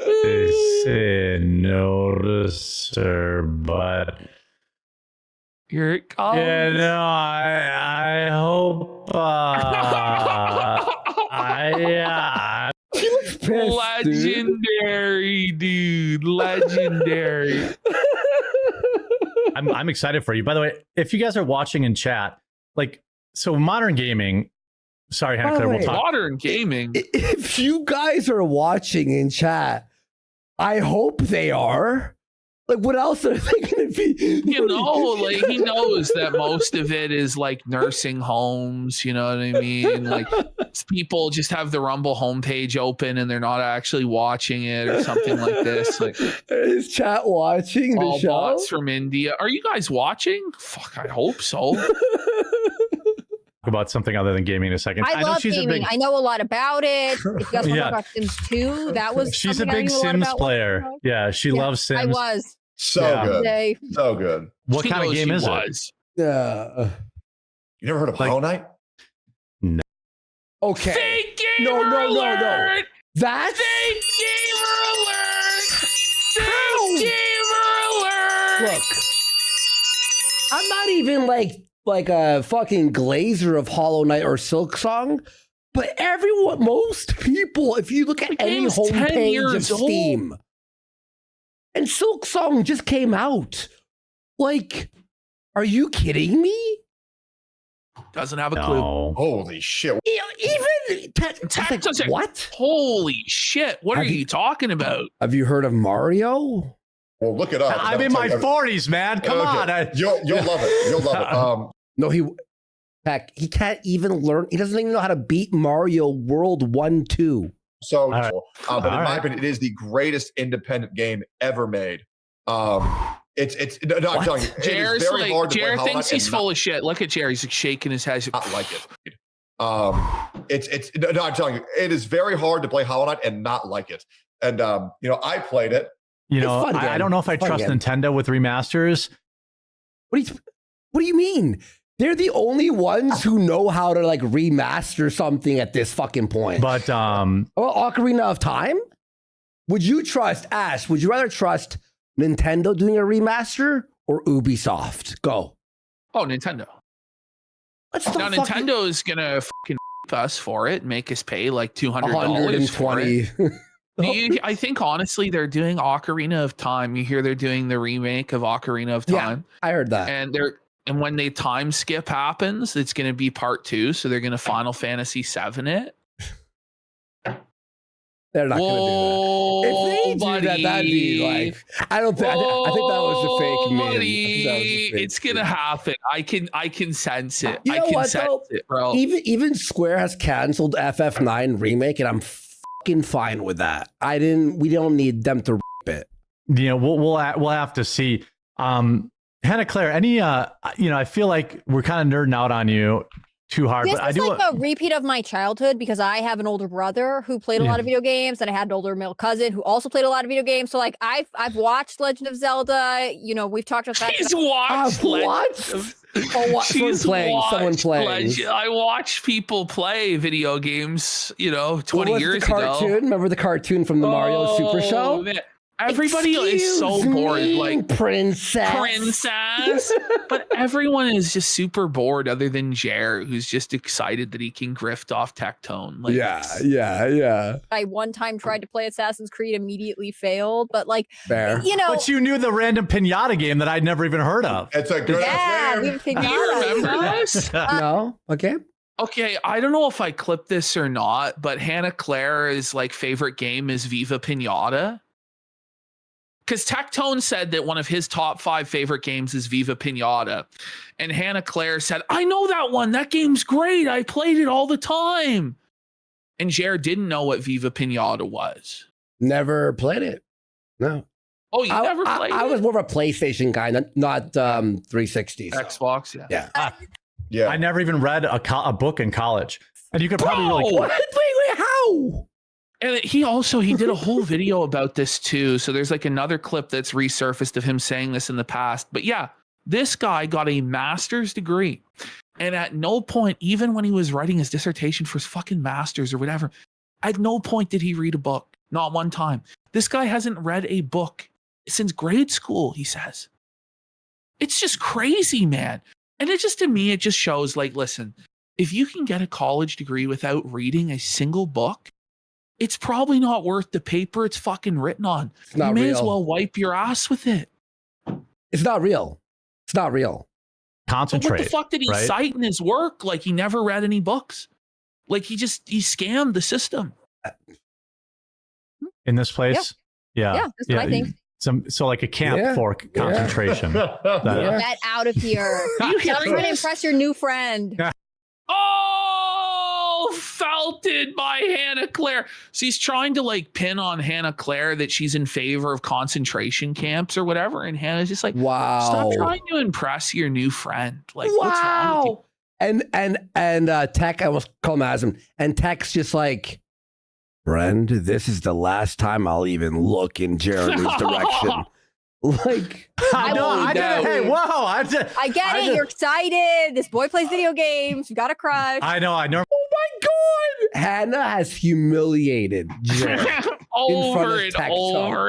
They say noticer, but. Here it comes. Yeah, no, I hope. She looks pissed, legendary, dude. Legendary. I'm excited for you. By the way, if you guys are watching in chat, like, so modern gaming. Sorry, Hannah Claire, we'll talk. Modern gaming. If you guys are watching in chat, I hope they are. Like, what else are they going to be? Like, he knows that most of it is like nursing homes. You know what I mean? Like, people just have the Rumble homepage open and they're not actually watching it or something like this. Like, is chat watching the show? Bots from India. Are you guys watching? Fuck, I hope so. About something other than gaming in a second. I love gaming. I know a lot about it. If you guys want to talk about Sims 2, that was she's a big Sims player. Yeah, she loves Sims. I was. So good. So good. What kind of game is it? Yeah. You never heard of Hollow Knight? No. Okay. Fake gamer alert! That's fake gamer alert! Fake gamer alert! Look, I'm not even like a fucking glazer of Hollow Knight or Silksong, but most people, if you look at any homepage of Steam, and Silksong just came out. Like, are you kidding me? Doesn't have a clue. Holy shit. Even Tech doesn't. What? Holy shit. What are you talking about? Have you heard of Mario? Well, look it up. I'm in my 40s, man. Come on. You'll love it. You'll love it. No, he can't even learn. He doesn't even know how to beat Mario World 1, 2. So, but in my opinion, it is the greatest independent game ever made. It's no, I'm telling you, Jerry's it is very hard to play. Jerry thinks he's full of shit. Look at Jerry; he's shaking his head. Not like it. I'm telling you, it is very hard to play Hollow Knight and not like it. And I played it, You know, I don't know if I trust Nintendo with remasters. What do you mean? They're the only ones who know how to like remaster something at this fucking point. But Ocarina of Time? Would you trust Ash? Would you rather trust Nintendo doing a remaster or Ubisoft? Go. Oh, Nintendo. Now Nintendo is gonna fucking us for it, make us pay like $200 for it. I think honestly they're doing Ocarina of Time. You hear they're doing the remake of Ocarina of Time. Yeah, I heard that. And when the time skip happens, it's going to be part 2. So they're going to Final Fantasy 7 it. They're not going to do that. If they do that, that'd be like, I think that was a fake meme. It's going to happen. I can sense it. You know what, sense it, bro. Even Square has canceled FF9 remake, and I'm fucking fine with that. We don't need them to rip it. You know, we'll have to see. Hannah Claire, any I feel like we're kind of nerding out on you too hard. This is like a repeat of my childhood because I have an older brother who played a lot of video games, and I had an older male cousin who also played a lot of video games. So like I've watched Legend of Zelda. You know, we've talked about that. She's watched someone playing. I watched people play video games, 20 years ago. Remember the cartoon from the Mario Super Show? Man. Everybody is so bored, like princess. But everyone is just super bored, other than Jer, who's just excited that he can grift off Tectone. Like, yeah. I one time tried to play Assassin's Creed, immediately failed, but like, Fair. But you knew the random pinata game that I'd never even heard of. It's a good pinata. Do you remember this? No. Okay, I don't know if I clipped this or not, but Hannah Claire's like favorite game is Viva Pinata. Because Tectone said that one of his top 5 favorite games is Viva Pinata. And Hannah Claire said, I know that one. That game's great. I played it all the time. And Jared didn't know what Viva Pinata was. Never played it. No. Oh, you never played it? I was more of a PlayStation guy, not 360. So. Xbox, yeah. I never even read a book in college. And you could probably Wait, how? And he did a whole video about this too. So there's like another clip that's resurfaced of him saying this in the past. But yeah, this guy got a master's degree. And at no point, even when he was writing his dissertation for his fucking master's or whatever, at no point did he read a book. Not one time. This guy hasn't read a book since grade school, he says. It's just crazy, man. And to me, it just shows like, listen, if you can get a college degree without reading a single book, it's probably not worth the paper it's fucking written on. You may as well wipe your ass with it. It's not real. Concentrate. But what the fuck did he cite in his work? Like he never read any books. Like he scammed the system. In this place? Yeah, that's what I think. So like a camp for concentration. Get out of here. You're trying to impress your new friend. Felted by Hannah Claire. So he's trying to like pin on Hannah Claire that she's in favor of concentration camps or whatever. And Hannah's just like, wow, stop trying to impress your new friend. Like, what's wrong with you? And Tech, I almost call him Asm. And Tech's just like, friend, this is the last time I'll even look in Jeremy's direction. Like, I get it. You're excited. This boy plays video games. You got a crush. I know. Oh my God. Hannah has humiliated Jer over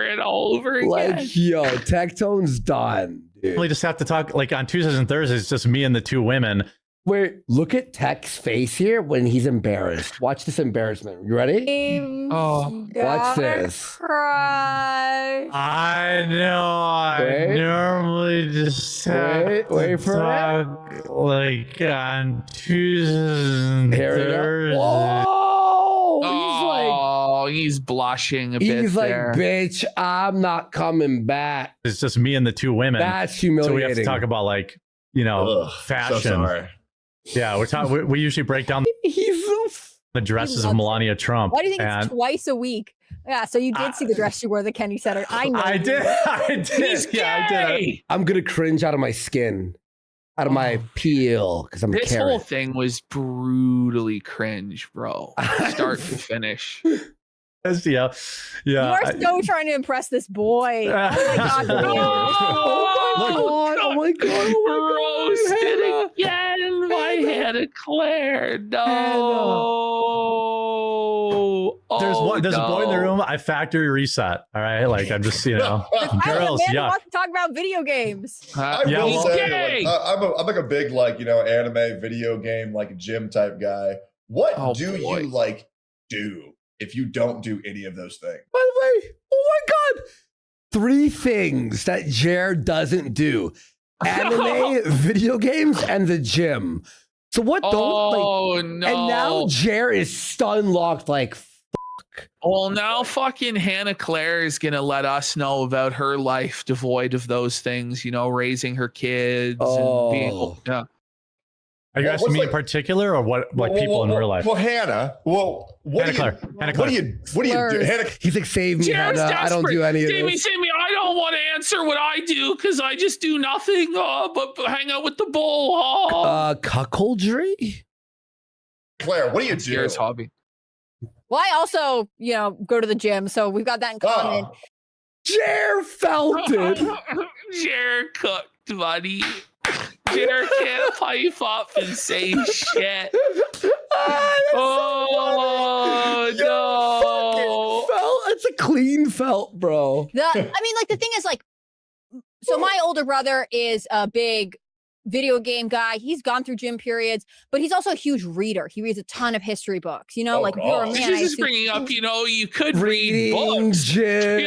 and over again. Like, yo, Tectone's done. Dude. We just have to talk like on Tuesdays and Thursdays. It's just me and the 2 women. Wait, look at Tech's face here when he's embarrassed. Watch this embarrassment. You ready? Watch this. Cry. I know. I normally just wait for talk it. Like on Tuesdays and Thursdays. Whoa! He's blushing a bit. He's like, there. bitch, I'm not coming back. It's just me and the 2 women. That's humiliating. So we have to talk about like, fashion. So sorry. Yeah, we usually break down the dresses of Melania Trump. Why do you think it's twice a week? Yeah, so you did see the dress she wore at the Kennedy Center. I know. I did. He's gay. I did. I'm gonna cringe out of my skin, out of my peel, because I'm a This carrot. whole thing was brutally cringe, bro. Start to finish. Yeah. You are so trying to impress this boy. Oh my God. Oh my God. Roasted again by Hannah Claire. No. There's a boy in the room. I factory reset. All right. Like I'm just, girls. Yeah. Want to talk about video games. I will say, I'm like a big anime video game like gym type guy. What do you do if you don't do any of those things? By the way, oh my God, 3 things that Jer doesn't do: anime, video games, and the gym. So what don't no. And now Jer is stun locked like fuck. Well, now fucking Hannah Claire is gonna let us know about her life devoid of those things, raising her kids and being Are you asking me in particular, or what? People in real life? Well, Hannah. Well, Hannah Claire. What do you do? Hannah, he's like, save me, Hannah. I don't do any of this. Save me. I don't want to answer what I do because I just do nothing but hang out with the bull. Cuckoldry. Claire, what do you do? Jared's hobby. Well, I also, go to the gym, so we've got that in common. Jer felt it. Jer cooked, buddy. Jer can't pipe up and say shit. Oh, no. Felt. It's a clean felt, bro. The thing is, so my older brother is a big video game guy. He's gone through gym periods, but he's also a huge reader. He reads a ton of history books. You're a man. She's just bringing up, you could read books. Gym,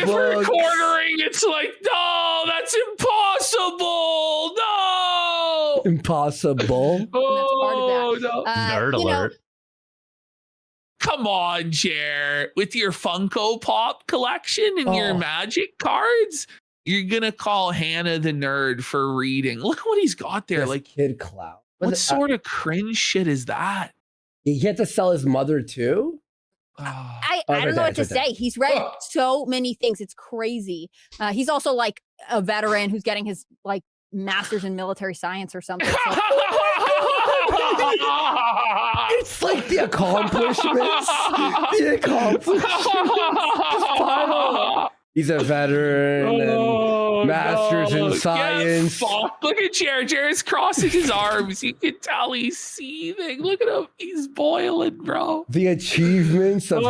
for quartering, it's like, no, that's impossible. No. Impossible. Oh, no. Nerd alert. Come on, Jer. With your Funko Pop collection and your Magic cards, you're going to call Hannah the nerd for reading. Look what he's got there. This kid clown. What sort of cringe shit is that? He had to sell his mother too? I don't know what to say. He's read so many things. It's crazy. He's also like a veteran who's getting his master's in military science or something. So. It's like the accomplishments. He's a veteran and masters in science. Look at Jared. Jared's crossing his arms. You can tell he's seething. Look at him. He's boiling, bro. The achievements of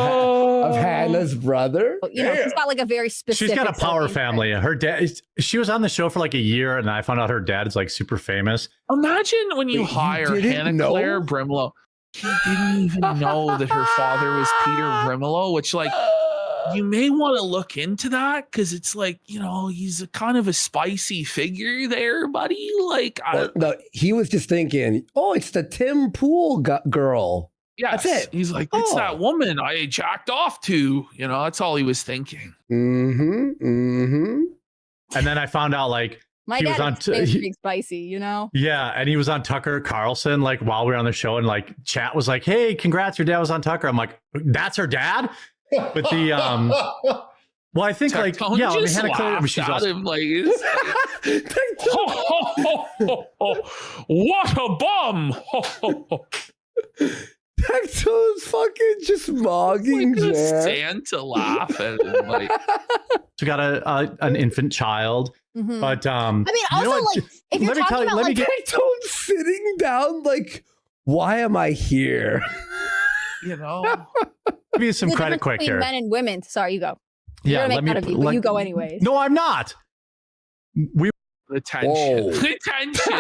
Hannah's brother. He's got a very specific. She's got a power family. Her dad. She was on the show for a year, and I found out her dad is super famous. Imagine when you hire Hannah Claire Brimlow. He didn't even know that her father was Peter Brimlow, which you may want to look into that because it's he's a kind of a spicy figure there, buddy. No, he was just thinking, it's the Tim Pool girl. Yeah, that's it. He's like, it's that woman I jacked off to. That's all he was thinking. Mm-hmm. And then I found out my dad is being spicy, Yeah, and he was on Tucker Carlson while we were on the show, and chat was like, "Hey, congrats, your dad was on Tucker." I'm like, "That's her dad." But the well, I think Hannah Claire, she's awesome. What a bum! Tecto's fucking just mogging Jer. Santa laughing. She got an infant child. Mm-hmm. But if you're talking about Tecto's sitting down why am I here? Give you some credit quick here. Men and women. Sorry, you go. Yeah, make fun of you, but you go anyways. No, I'm not. Attention.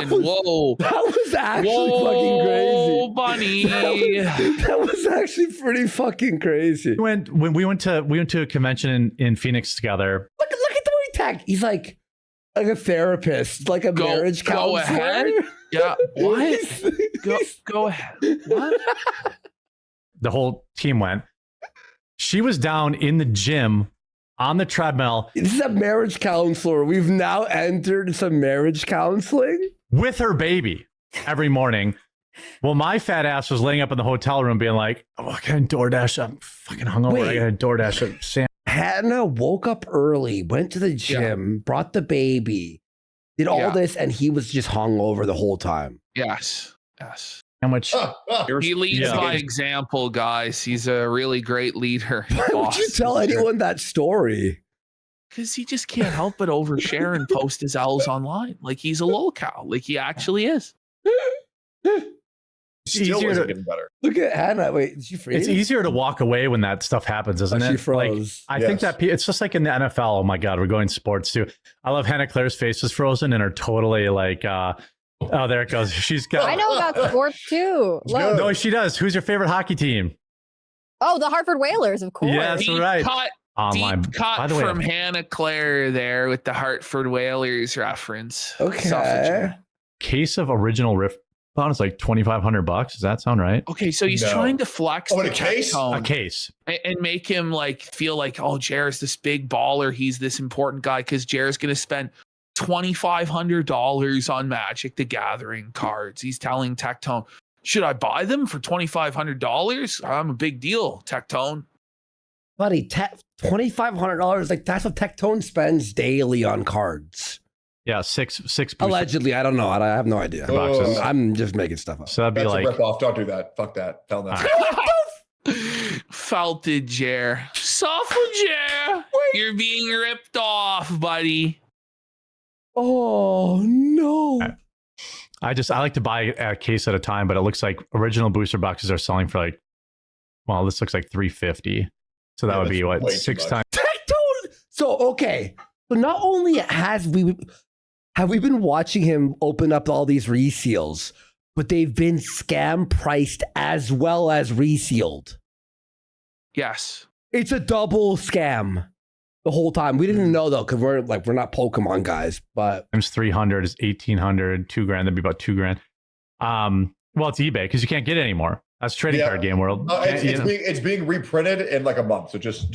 Whoa. That was actually fucking crazy. Whoa, bunny. That was actually pretty fucking crazy. When we went to a convention in Phoenix together. Look at the way he tagged. He's like a therapist, a marriage counselor. Go ahead. Yeah. What? Go ahead. What? The whole team went. She was down in the gym on the treadmill. This is a marriage counselor. We've now entered some marriage counseling with her baby every morning. Well, my fat ass was laying up in the hotel room being like, I got DoorDash. I'm fucking hungover. I got a DoorDash. Hannah woke up early, went to the gym, brought the baby, did all this, and he was just hungover the whole time. Yes. How much? He leads by example, guys. He's a really great leader. Why would you tell anyone that story? Because he just can't help but overshare and post his owls online. Like he's a lolcow. Like he actually is. Still wasn't getting better. Look at Hannah. Wait, did she freeze? It's easier to walk away when that stuff happens, isn't it? She froze. Like, I think that it's just like in the NFL. Oh my God, we're going sports too. I love Hannah Claire's face is frozen and are totally like, oh, there it goes. She's got. I know about sports too. Look. No, she does. Who's your favorite hockey team? Oh, the Hartford Whalers, of course. Yeah, that's right. Deep cut from Hannah Claire there with the Hartford Whalers reference. Okay. Case of original riff. It's like $2,500. Does that sound right? Okay, so he's trying to flex a case, and make him like feel like, oh, Jer's this big baller. He's this important guy because Jer's going to spend $2,500 on Magic the Gathering cards. He's telling Tectone, should I buy them for $2,500? I'm a big deal, Tectone. Buddy, $2,500. Like that's what Tectone spends daily on cards. Yeah, six. Allegedly, I don't know. I have no idea. I'm just making stuff up. So that'd be like a rip off. Don't do that. Fuck that. Tell that. Felted Jer. Soft Jer. You're being ripped off, buddy. Oh no. I like to buy a case at a time, but it looks like original booster boxes are selling for like, well, this looks like $350. So that would be what, 6 times. So okay. So not only have we been watching him open up all these reseals, but they've been scam priced as well as resealed. Yes. It's a double scam the whole time. We didn't know though, because we're not Pokemon guys, but times 300 is 1,800, $2,000, that'd be about $2,000. Well, it's eBay because you can't get it anymore. That's trading card game world. It's being reprinted in like a month. So just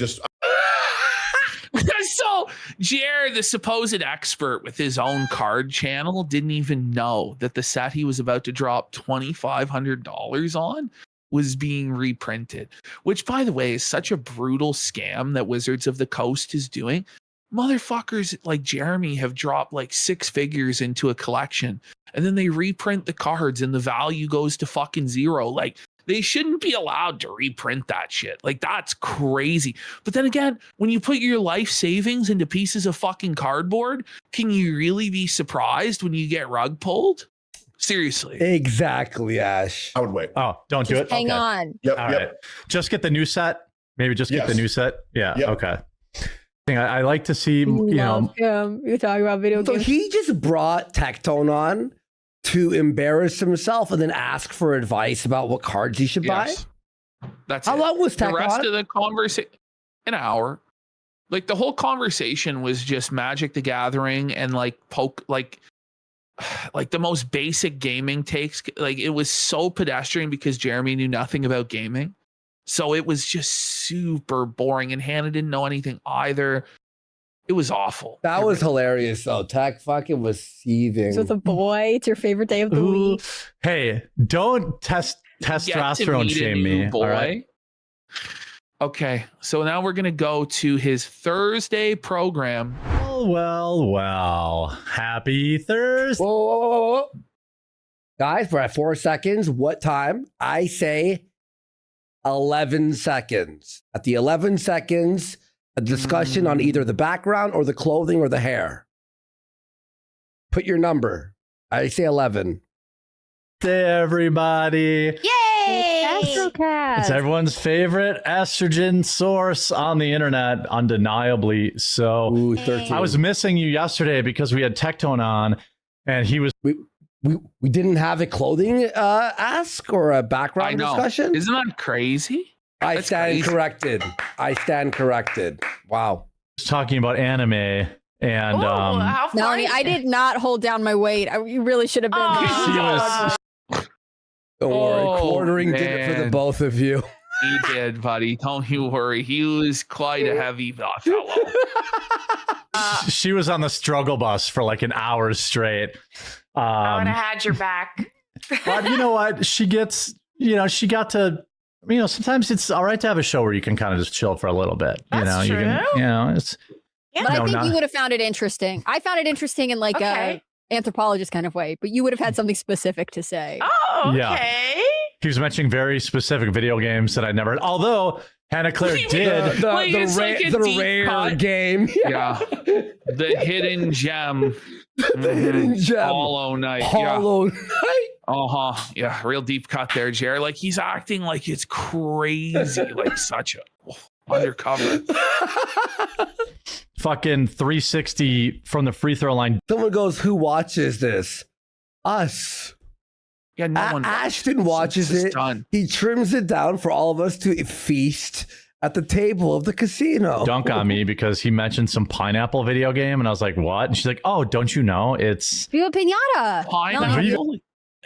So Jer, the supposed expert with his own card channel, didn't even know that the set he was about to drop $2,500 on was being reprinted, which, by the way, is such a brutal scam that Wizards of the Coast is doing. Motherfuckers like Jeremy have dropped like 6 figures into a collection, and then they reprint the cards and the value goes to fucking zero. Like, they shouldn't be allowed to reprint that shit. Like, that's crazy. But then again, when you put your life savings into pieces of fucking cardboard, can you really be surprised when you get rug pulled? Seriously. Exactly, Ash. I would wait. Oh, don't do it. Hang on. Yep. Right. Just get the new set. Maybe just get the new set. Yeah. Yep. Okay. I like to see, You're talking about video games. So he just brought Tectone on to embarrass himself and then ask for advice about what cards he should buy? That's How long was Tectone? The rest of the conversation? An hour. Like, the whole conversation was just Magic the Gathering and like the most basic gaming takes. Like, it was so pedestrian because Jeremy knew nothing about gaming. So it was just super boring, and Hannah didn't know anything either. It was awful. That was hilarious, though. Tech fucking was seething. So the boy, it's your favorite day of the week. Hey, don't testosterone shame me. Boy. All right? Okay, so now we're going to go to his Thursday program. Well. Happy Thursday. Whoa. Guys, we're at 4 seconds. What time? I say 11 seconds. At the 11 seconds, a discussion on either the background or the clothing or the hair. Put your number. I say 11. Hey, everybody. Yay! Astrocast. It's everyone's favorite estrogen source on the internet, undeniably so. Ooh, 13. I was missing you yesterday because we had Tectone on, and he was... We didn't have a clothing ask or a background discussion? Isn't that crazy? I stand corrected. Wow. Talking about anime and Melanie, I did not hold down my weight. You really should have been. Don't worry. Quartering did it for the both of you. He did, buddy. Don't you worry. He was quite a heavy fellow. She was on the struggle bus for like an hour straight. I would have had your back. But you know what? She got to, sometimes it's all right to have a show where you can kind of just chill for a little bit. That's true. It's. But I think you would have found it interesting. I found it interesting in like a anthropologist kind of way, but you would have had something specific to say. Oh, okay. Yeah. He was mentioning very specific video games that I never. Although Hannah Claire did the rare game. Yeah. The hidden gem. The hidden gem. Hollow Knight. Hollow Knight. Uh-huh. Yeah, real deep cut there, Jared. Like he's acting like it's crazy, like such a undercover. Fucking 360 from the free throw line. Someone goes, who watches this? Us. Yeah, no one. Ashton watches it. Done. He trims it down for all of us to feast at the table of the casino. Dunk on me because he mentioned some pineapple video game, and I was like, "What?" And she's like, "Oh, don't you know? It's Viva Pinata." Pineapple.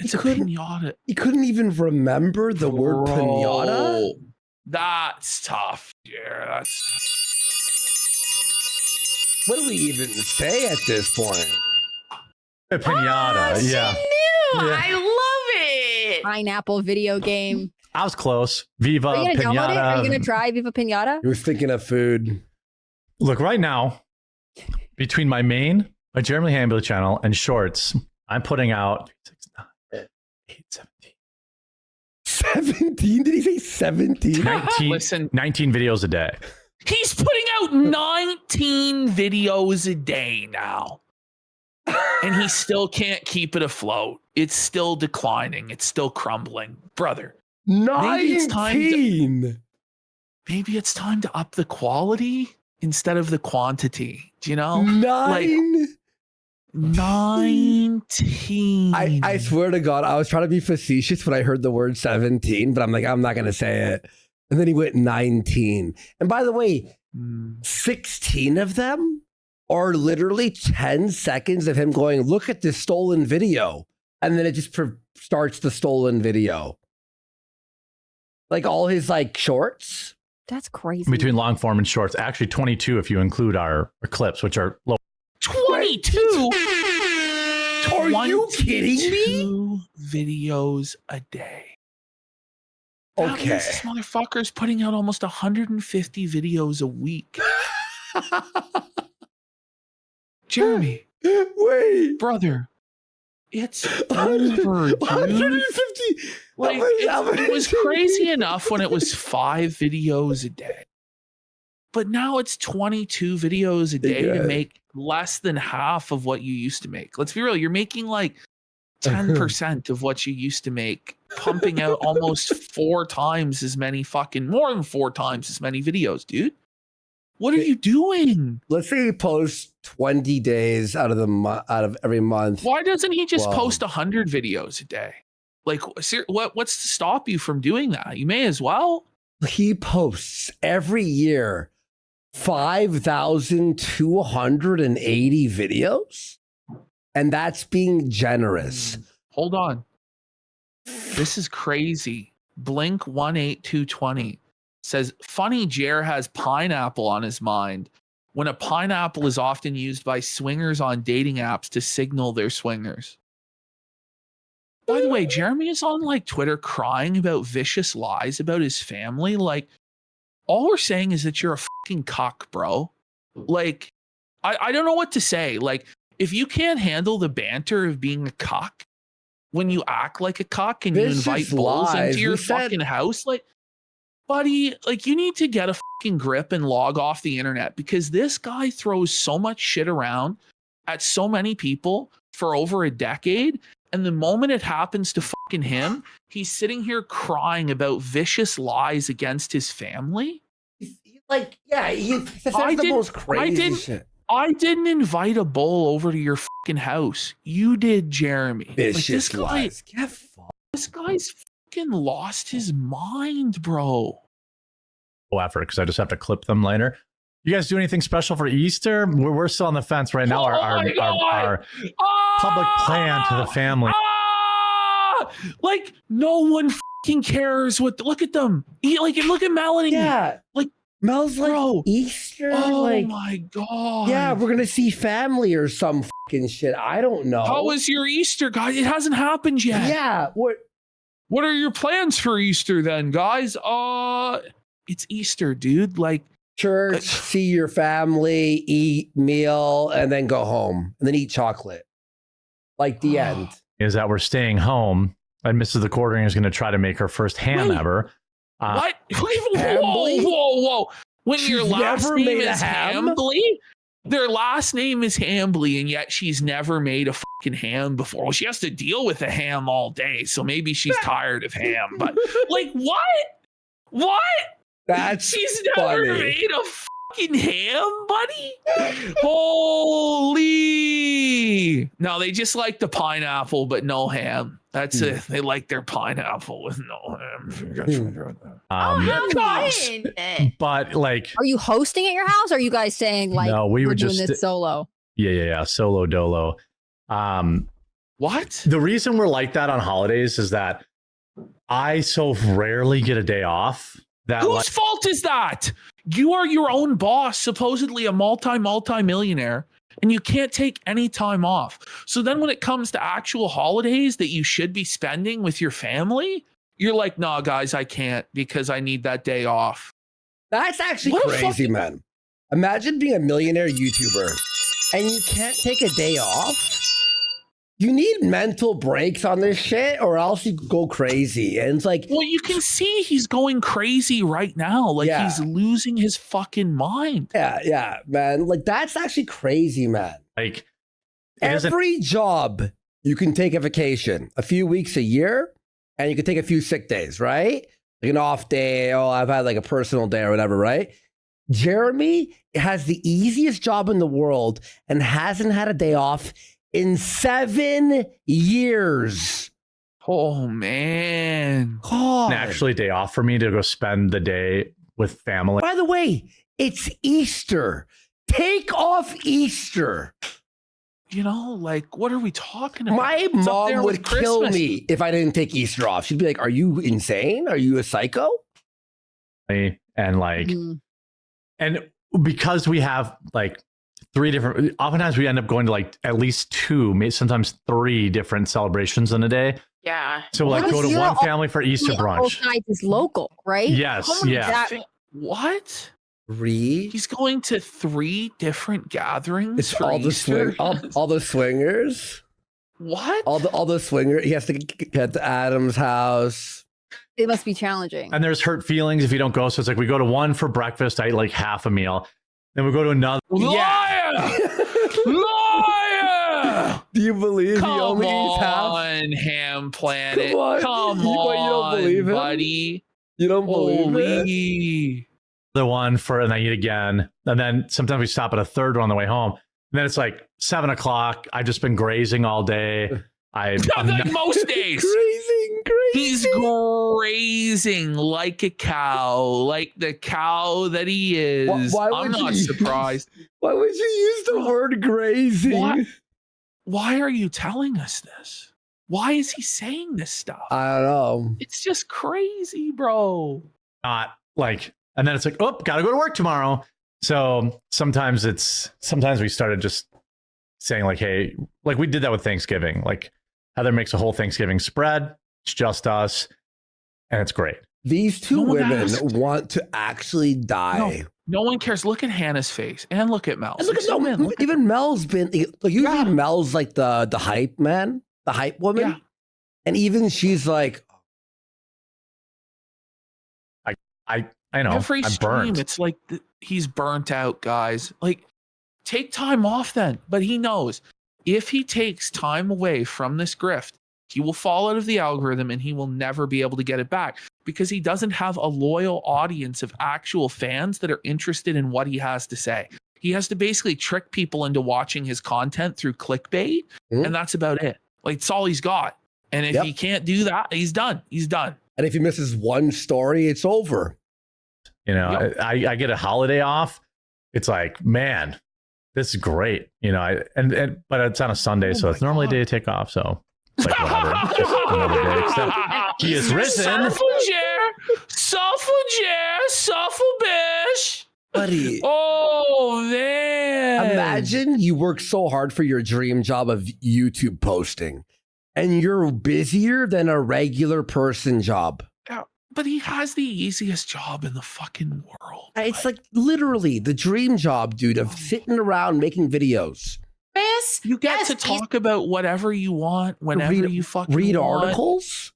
It's a pinata. He couldn't even remember the word pinata. That's tough. Yeah, that's. What do we even say at this point? a pinata." Oh, yeah. I love it. Pineapple video game. I was close. Viva Are you gonna download it? Are you Pinata. gonna try Viva Pinata? He was thinking of food. Look, right now, between my main, my Jeremy Hambly channel, and shorts, I'm putting out 6, 9, 8, 17. 17? Did he say 17? 19 videos a day. He's putting out 19 videos a day now. And he still can't keep it afloat. It's still declining. It's still crumbling. Brother. 19. Maybe it's time to up the quality instead of the quantity. Do you know? 19. I swear to God, I was trying to be facetious when I heard the word 17, but I'm like, I'm not going to say it. And then he went 19. And by the way, 16 of them are literally 10 seconds of him going, look at this stolen video. And then it just starts the stolen video. Like all his like shorts. That's crazy. Between long form and shorts. Actually, 22 if you include our clips, which are low. 22? Are you kidding me? 22 videos a day. Okay. This motherfucker's putting out almost 150 videos a week. Jeremy. Wait. Brother. It's over, 150. Like, it was crazy enough when it was 5 videos a day. But now it's 22 videos a day to make less than half of what you used to make. Let's be real. You're making like 10% of what you used to make, pumping out almost 4 times as many more than 4 times as many videos, dude. What are you doing? Let's say he posts 20 days out of every month. Why doesn't he just post 100 videos a day? Like, what's to stop you from doing that? You may as well. He posts every year 5,280 videos, and that's being generous. Hold on. This is crazy. Blink 18220 says, funny Jer has pineapple on his mind when a pineapple is often used by swingers on dating apps to signal their swingers. By the way, Jeremy is on like Twitter crying about vicious lies about his family. Like, all we're saying is that you're a fucking cock, bro. Like, I don't know what to say. Like, if you can't handle the banter of being a cock when you act like a cock and you invite bulls into your fucking house, like, buddy, like, you need to get a fucking grip and log off the internet, because this guy throws so much shit around at so many people for over a decade. And the moment it happens to fucking him, he's sitting here crying about vicious lies against his family. Like, yeah, that's the most crazy shit. I didn't invite a bull over to your fucking house. You did, Jeremy. Vicious lies. This guy's fucking lost his mind, bro. Effort, because I just have to clip them later. You guys do anything special for Easter? We're still on the fence right now. Our public plan to the family. Like, no one fucking cares what. Look at them. Look at Melanie. Yeah. Like, Mel's like, Easter. Oh like, my God. Yeah, we're gonna see family or some fucking shit. I don't know. How was your Easter, guys? It hasn't happened yet. Yeah. What are your plans for Easter then, guys? It's Easter, dude. Like, church, see your family, eat meal, and then go home, and then eat chocolate. Like the end. Is that we're staying home and Mrs. The Quartering is going to try to make her first ham ever. What? Whoa. When your last name is Hambly, their last name is Hambly, and yet she's never made a fucking ham before. Well, she has to deal with a ham all day, so maybe she's tired of ham. But like, what? She's never made a fucking ham, buddy. Holy! No, they just like the pineapple, but no ham. That's it. They like their pineapple with no ham. But like, are you hosting at your house? Or are you guys saying like, no, we were doing just this solo? Yeah, solo dolo. What? The reason we're like that on holidays is that I so rarely get a day off. That whose fault is that? You are your own boss, supposedly a multi-millionaire, and you can't take any time off. So then when it comes to actual holidays that you should be spending with your family, you're like, nah, guys, I can't because I need that day off. That's actually crazy, man. Imagine being a millionaire YouTuber and you can't take a day off. You need mental breaks on this shit or else you go crazy. And it's like, well, you can see he's going crazy right now. Like he's losing his fucking mind. Yeah, man. Like that's actually crazy, man. Like every job you can take a vacation, a few weeks a year, and you can take a few sick days, right? Like an off day. Oh, I've had like a personal day or whatever, right? Jeremy has the easiest job in the world and hasn't had a day off in 7 years. Oh man. God. Actually, day off for me to go spend the day with family. By the way, it's Easter. Take off Easter. You know, like, what are we talking about? My mom would kill me if I didn't take Easter off. She'd be like, are you insane? Are you a psycho? And like, and because we have like oftentimes we end up going to like at least 2, maybe sometimes 3 different celebrations in a day. Yeah. So like go to one family for Easter brunch. Both sides is local, right? Yes. What? 3? He's going to 3 different gatherings. It's all the swingers. What? All the swingers. He has to get to Adam's house. It must be challenging. And there's hurt feelings if you don't go. So it's like we go to one for breakfast. I eat like half a meal. Then we go to another. Liar! Liar! Do you believe he only eats half? Come on, Ham Planet. Come on, you don't believe him? buddy. You don't believe it? The one for, and I eat again. And then sometimes we stop at a third one on the way home. And then it's like 7 o'clock. I've just been grazing all day. Like most days. Grazing. He's grazing like a cow, like the cow that he is. I'm not surprised. Why would you use the word grazing? Why are you telling us this? Why is he saying this stuff? I don't know. It's just crazy, bro. Not like, and then it's like, oh, gotta go to work tomorrow. So sometimes we started just saying like, hey, like we did that with Thanksgiving. Like Heather makes a whole Thanksgiving spread. It's just us. And it's great. These 2 women want to actually die. No one cares. Look at Hannah's face and look at Mel's. And even Mel's been, like, usually Mel's like the hype man, the hype woman. Yeah. And even she's like, I know. Every stream, it's like he's burnt out, guys. Like, take time off then. But he knows if he takes time away from this grift, he will fall out of the algorithm and he will never be able to get it back because he doesn't have a loyal audience of actual fans that are interested in what he has to say. He has to basically trick people into watching his content through clickbait, and that's about it. Like, it's all he's got. And if he can't do that, he's done. He's done. And if he misses one story, it's over. You know, I get a holiday off. It's like, man, this is great. You know, but it's on a Sunday, so it's normally a day to take off. So it's like whatever. Just another day. Except he is risen. Sufflebish. Buddy. Oh, man. Imagine you work so hard for your dream job of YouTube posting and you're busier than a regular person job. Yeah, but he has the easiest job in the fucking world. It's like literally the dream job, dude, of sitting around making videos. You get to talk about whatever you want whenever you fucking read want. articles.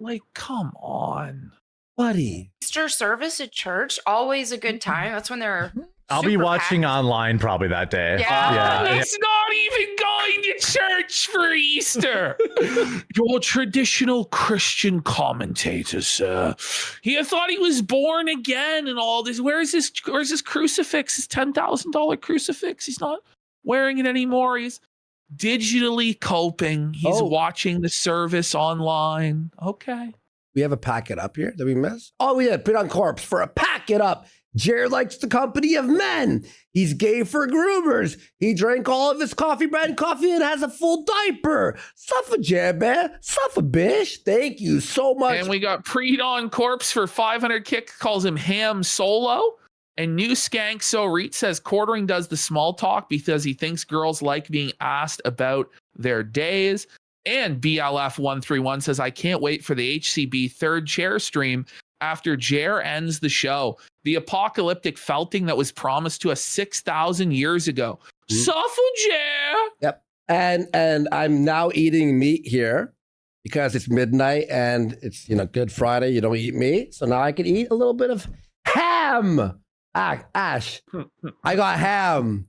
Like, come on, buddy. Easter service at church, always a good time. That's when they're. I'll be watching online probably that day. Yeah. He's not even going to church for Easter. Your traditional Christian commentator, sir. He thought he was born again and all this. Where's his crucifix? His $10,000 crucifix. He's not wearing it anymore. He's digitally coping. He's watching the service online. Okay. We have a pack it up here that we missed. Oh, yeah, put on corpse for a pack it up. Jared likes the company of men. He's gay for groomers. He drank all of his coffee, bread, and coffee and has a full diaper. Suffer, Jared, man. Suffer, bish. Thank you so much. And we got Preed on corpse for 500 kick, calls him Ham Solo. And New Skank So Reet says Quartering does the small talk because he thinks girls like being asked about their days. And BLF131 says, I can't wait for the HCB third chair stream after Jer ends the show. The apocalyptic felting that was promised to us 6,000 years ago. Suffer, Jer. Yep. And I'm now eating meat here because it's midnight and it's, Good Friday. You don't eat meat. So now I can eat a little bit of ham. Ash, I got ham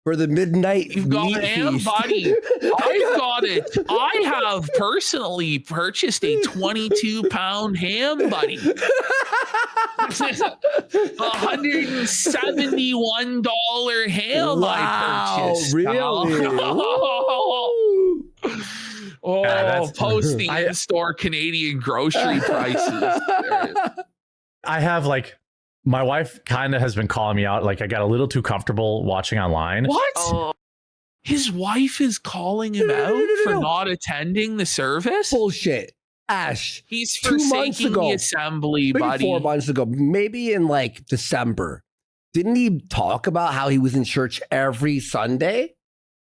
for the midnight. You've got ham, feast. buddy. I've got it. I have personally purchased a 22-pound ham, buddy. $171 ham I purchased. Really? Post the in-store Canadian grocery prices. I have my wife kind of has been calling me out. I got a little too comfortable watching online. What? His wife is calling him out for not attending the service? Bullshit. Ash. He's forsaking the assembly, maybe buddy. 4 months ago, maybe in December. Didn't he talk about how he was in church every Sunday?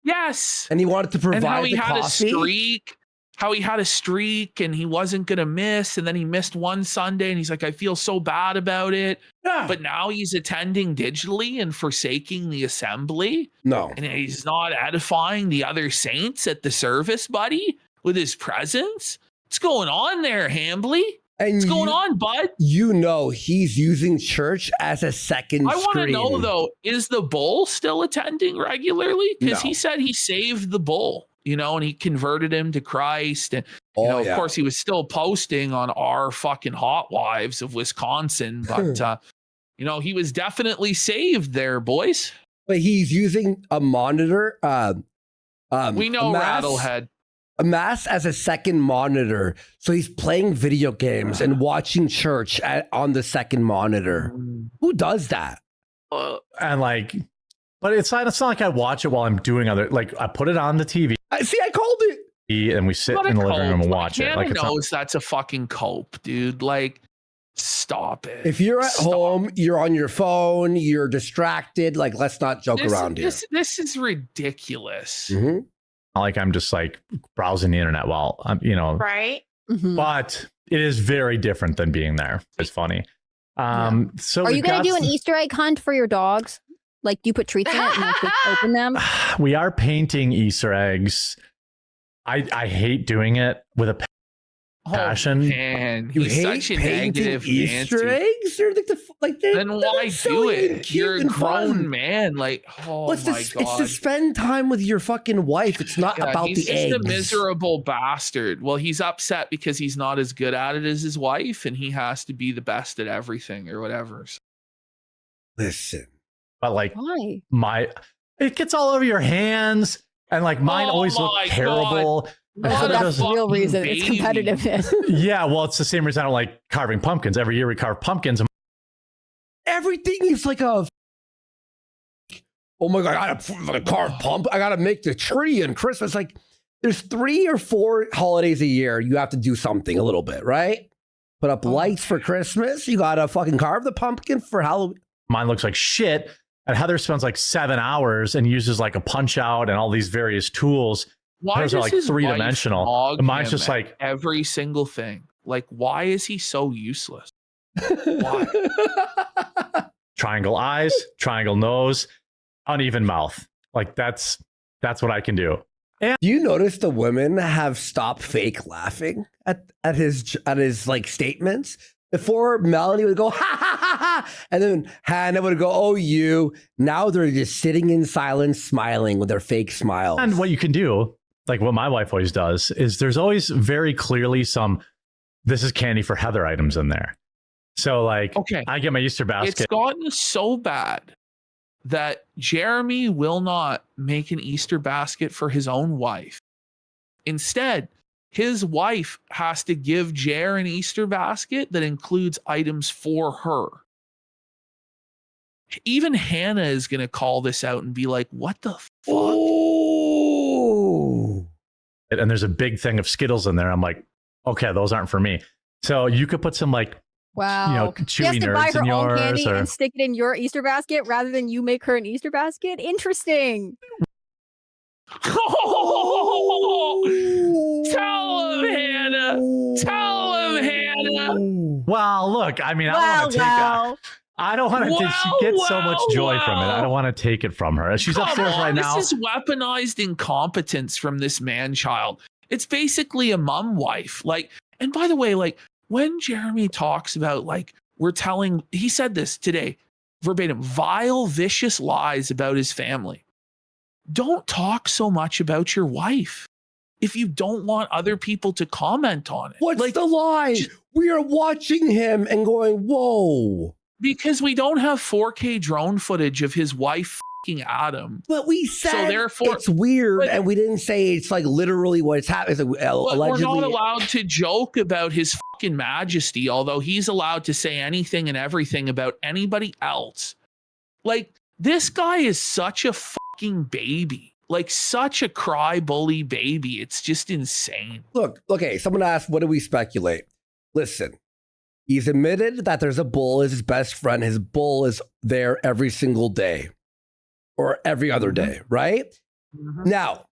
Yes. And he wanted to provide how he the had coffee? a streak. How he had a streak and he wasn't going to miss. And then he missed one Sunday and he's like, I feel so bad about it. Yeah. But now he's attending digitally and forsaking the assembly. No. And he's not edifying the other saints at the service, buddy, with his presence. What's going on there, Hambly? What's going on, bud? He's using church as a second I want to screen. know, though, is the bull still attending regularly? Because No. he said he saved the bull. And he converted him to Christ. And, of course, he was still posting on our fucking Hot Wives of Wisconsin. But, he was definitely saved there, boys. But he's using a monitor. We know Rattlehead. A mass as a second monitor. So he's playing video games and watching church on the second monitor. Who does that? And but it's not like I watch it while I'm doing other, I put it on the TV. I called it. And we sit in the living room and watch it. Hannah knows that's a fucking cope, dude. Stop it. If you're at home, you're on your phone, you're distracted. Let's not joke around here. This is ridiculous. Mm-hmm. I'm just browsing the internet while I'm, Right. Mm-hmm. But it is very different than being there. It's funny. So are you going to do an Easter egg hunt for your dogs? Do you put treats in it and they open them? We are painting Easter eggs. I hate doing it with a passion. Man, You he's hate such a painting negative Easter Nancy. eggs? They're Then why do it? You're a grown fun. man. It's God. to spend time with your fucking wife. It's not about he's the just eggs. a miserable bastard. Well, he's upset because he's not as good at it as his wife, and he has to be the best at everything or whatever. Listen. But why? It gets all over your hands, and mine always look terrible. That's the real reason. It's competitiveness. Yeah, well, it's the same reason I don't like carving pumpkins. Every year we carve pumpkins. Everything is oh my God, I gotta carve pumpkin. I gotta make the tree and Christmas. There's 3 or 4 holidays a year. You have to do something a little bit, right? Put up lights for Christmas. You gotta fucking carve the pumpkin for Halloween. Mine looks like shit. And Heather spends 7 hours and uses a punch out and all these various tools. Why Those does are his 3-dimensional. wife And mine's him just at every single thing. Why is he so useless? Why? Triangle eyes, triangle nose, uneven mouth. That's That's what I can do. Do you notice the women have stopped fake laughing at his like statements? Before, Melanie would go ha ha ha ha, and then Hannah would go, "Oh, you." Now they're just sitting in silence, smiling with their fake smiles. And what you can do, like what my wife always does, is there's always very clearly some "this is candy for Heather" items in there. So like, okay, I get my Easter basket. It's gotten so bad that Jeremy will not make an Easter basket for his own wife. Instead, his wife has to give Jer an Easter basket that includes items for her. Even Hannah is going to call this out and be like, what the fuck? Oh. And there's a big thing of Skittles in there. I'm like, okay, those aren't for me. So you could put some like, wow, Chewy she has to buy Nerds her in own yours, candy and stick it in your Easter basket rather than you make her an Easter basket. Interesting. Tell him, Hannah. Tell him, Hannah. Well, look, I mean, I don't want to take she gets so much joy from it. I don't want to take it from her. She's upstairs right now. This is weaponized incompetence from this man-child. It's basically a mom wife. Like, and by the way, like when Jeremy talks about like he said this today, verbatim, vile, vicious lies about his family. Don't talk so much about your wife if you don't want other people to comment on it. What's the lie? We are watching him and going, whoa. Because we don't have 4K drone footage of his wife fucking Adam. But we said so therefore, it's weird, and we didn't say it's like literally what it's happening. Allegedly. We're not allowed to joke about his fucking majesty, although he's allowed to say anything and everything about anybody else. Like, this guy is such a fucking baby. Like, such a cry bully baby. It's just insane. Look, okay, someone asked, what do we speculate? Listen, he's admitted that there's a bull is his best friend. His bull is there every single day or every other day, right? Mm-hmm. Now,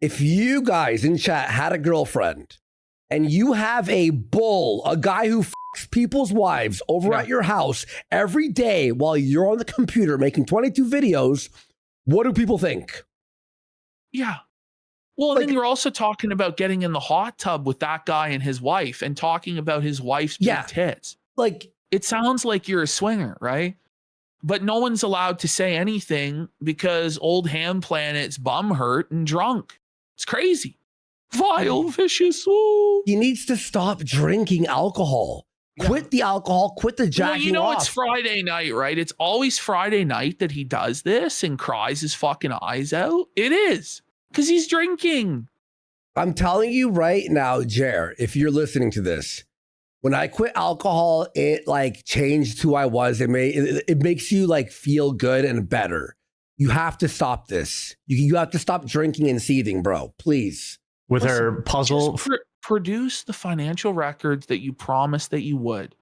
if you guys in chat had a girlfriend and you have a bull, a guy who fucks people's wives over at your house every day while you're on the computer making 22 videos, what do people think? Yeah. Well, like, then you're also talking about getting in the hot tub with that guy and his wife and talking about his wife's big tits. Like, it sounds like you're a swinger, right? But no one's allowed to say anything because old Ham Planet's bum hurt and drunk. It's crazy. Vile, vicious. Woo. He needs to stop drinking alcohol. Quit the alcohol, quit the jacking off. Well, you know, it's Friday night, right? It's always Friday night that he does this and cries his fucking eyes out. It is. Because he's drinking. I'm telling you right now, Jer, if you're listening to this, when I quit alcohol, it like changed who I was. It makes you like feel good and better. You have to stop this. You have to stop drinking and seething, bro. Please. With her puzzle. Produce the financial records that you promised that you would,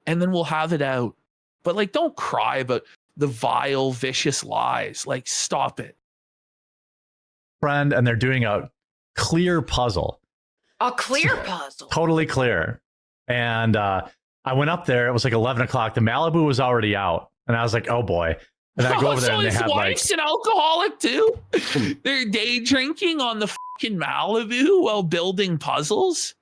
and then we'll have it out. But like, don't cry about the vile, vicious lies. Like, stop it. Friend, and they're doing a clear puzzle. A clear puzzle. Totally clear. And I went up there. It was like 11 o'clock. The Malibu was already out. And I was like, oh boy. And I go over there and they had like... an alcoholic too? They're day drinking on the fucking Malibu while building puzzles?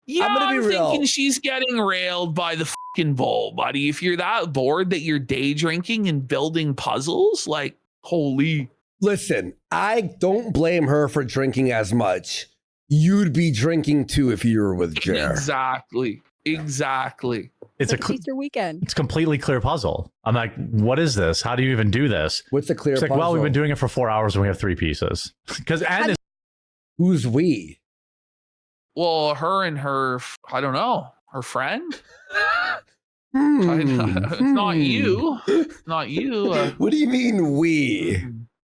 Yeah, I'm thinking she's getting railed by the fucking bull, buddy. If you're that bored that you're day drinking and building puzzles, like, holy... Listen, I don't blame her for drinking as much. You'd be drinking too if you were with Jer. Exactly. It's a Easter weekend. It's a completely clear puzzle. I'm like, what is this? How do you even do this? What's the clear puzzle? Well, we've been doing it for 4 hours and we have 3 pieces. Because who's we? Well, her and her, I don't know, her friend. It's not you. Not you. What do you mean we?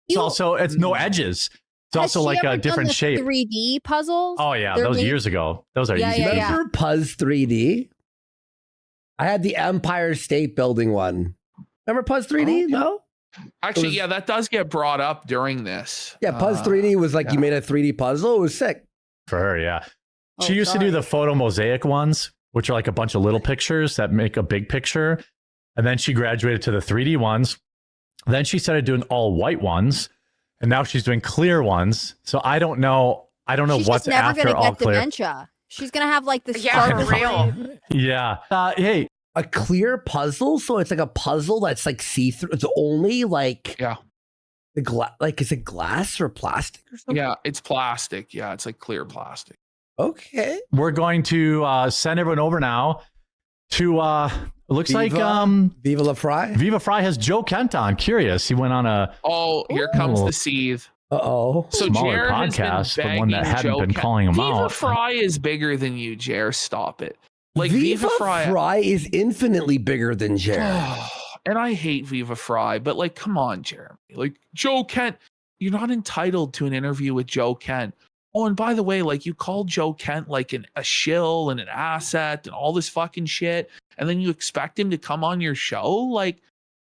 It's also, it's no edges. It's also like a different shape. 3D puzzles? Oh yeah, those years ago. Those are easy. Remember Puzz 3D? I had the Empire State Building one. Remember Puzz 3D? No? Actually, that does get brought up during this. Yeah, Puzz 3D was like you made a 3D puzzle. It was sick. For her, yeah. She used to do the photo mosaic ones, which are like a bunch of little pictures that make a big picture. And then she graduated to the 3D ones. Then she started doing all white ones. and now she's doing clear ones. So I don't know. She's what's just never after gonna all get clear. dementia. She's gonna have like this. Yeah, for real. Yeah. Hey, a clear puzzle, so it's like a puzzle that's like see-through. It's only like the like is it glass or plastic or something? Yeah, it's plastic. Yeah, it's like clear plastic. Okay. we're going to send everyone over now to looks like Viva La Fry. Viva Fry has Joe Kent on. Curious. He went on a Here comes the seethe. Uh-oh. So smaller Jer has podcast, been but one that begging hadn't Joe been Kent. calling him Viva out. Fry is bigger than you, Jer. Stop it. Like Viva Fry is infinitely bigger than Jeremy. And I hate Viva Fry, but like, come on, Jeremy. Like Joe Kent, you're not entitled to an interview with Joe Kent. Oh, and by the way, like you called Joe Kent like a shill and an asset and all this fucking shit, and then you expect him to come on your show? Like,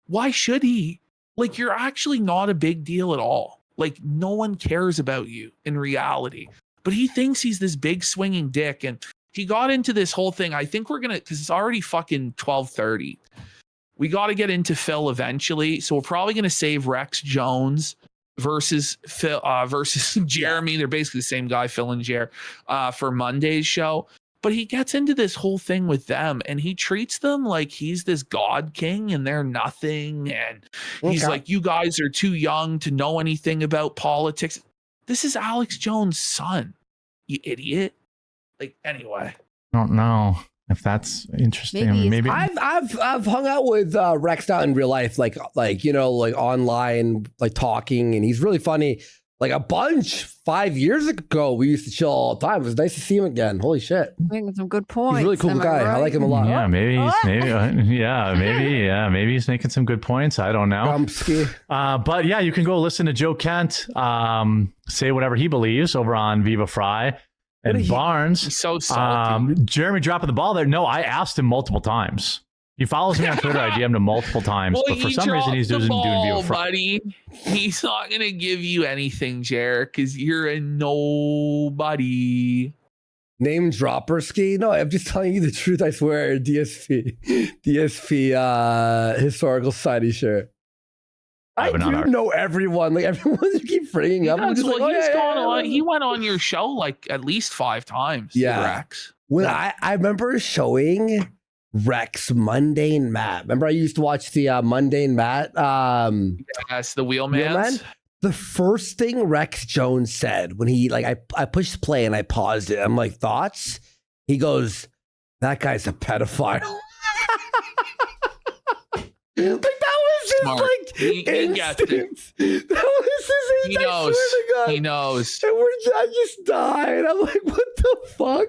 why should he? Like, you're actually not a big deal at all. Like, no one cares about you in reality. But he thinks he's this big swinging dick, and he got into this whole thing. I think we're gonna, because it's already fucking 12:30. We got to get into Phil eventually, so we're probably gonna save Rex Jones versus Phil versus Jeremy. They're basically the same guy, Phil and Jer, for Monday's show. But he gets into this whole thing with them, and he treats them like he's this god king and they're nothing. And he's like, you guys are too young to know anything about politics. This is Alex Jones' son, you idiot. Like, anyway. I don't know if that's interesting. Maybe I've hung out with Rex out in real life, like you know, like online, like talking, and he's really funny. Like a bunch 5 years ago, we used to chill all the time. It was nice to see him again. Holy shit. Making some good points. He's a really cool guy. Right? I like him a lot. Yeah, maybe he's making some good points. I don't know. But yeah, you can go listen to Joe Kent say whatever he believes over on Viva Fry. And Barnes. He's so salty. Jeremy dropping the ball there. No, I asked him multiple times. He follows me on Twitter. I DM'd him multiple times, but for some reason he's doing Viva Fry. Buddy. He's not gonna give you anything, Jer, because you're a nobody. Name dropper ski? No, I'm just telling you the truth. I swear. DSP historical society shirt. I do know everyone. Like everyone you keep bringing up. He went on your show like at least 5 times. Yeah. Rex. When I remember showing Rex Mundane Matt. Remember I used to watch the Mundane Matt. Yes, the Wheelman. The first thing Rex Jones said when he I pushed play and I paused it. I'm like, thoughts? He goes, that guy's a pedophile. Like that was just smart. Like he gets it. That was his He knows. He knows. And I just died. I'm like, what the fuck?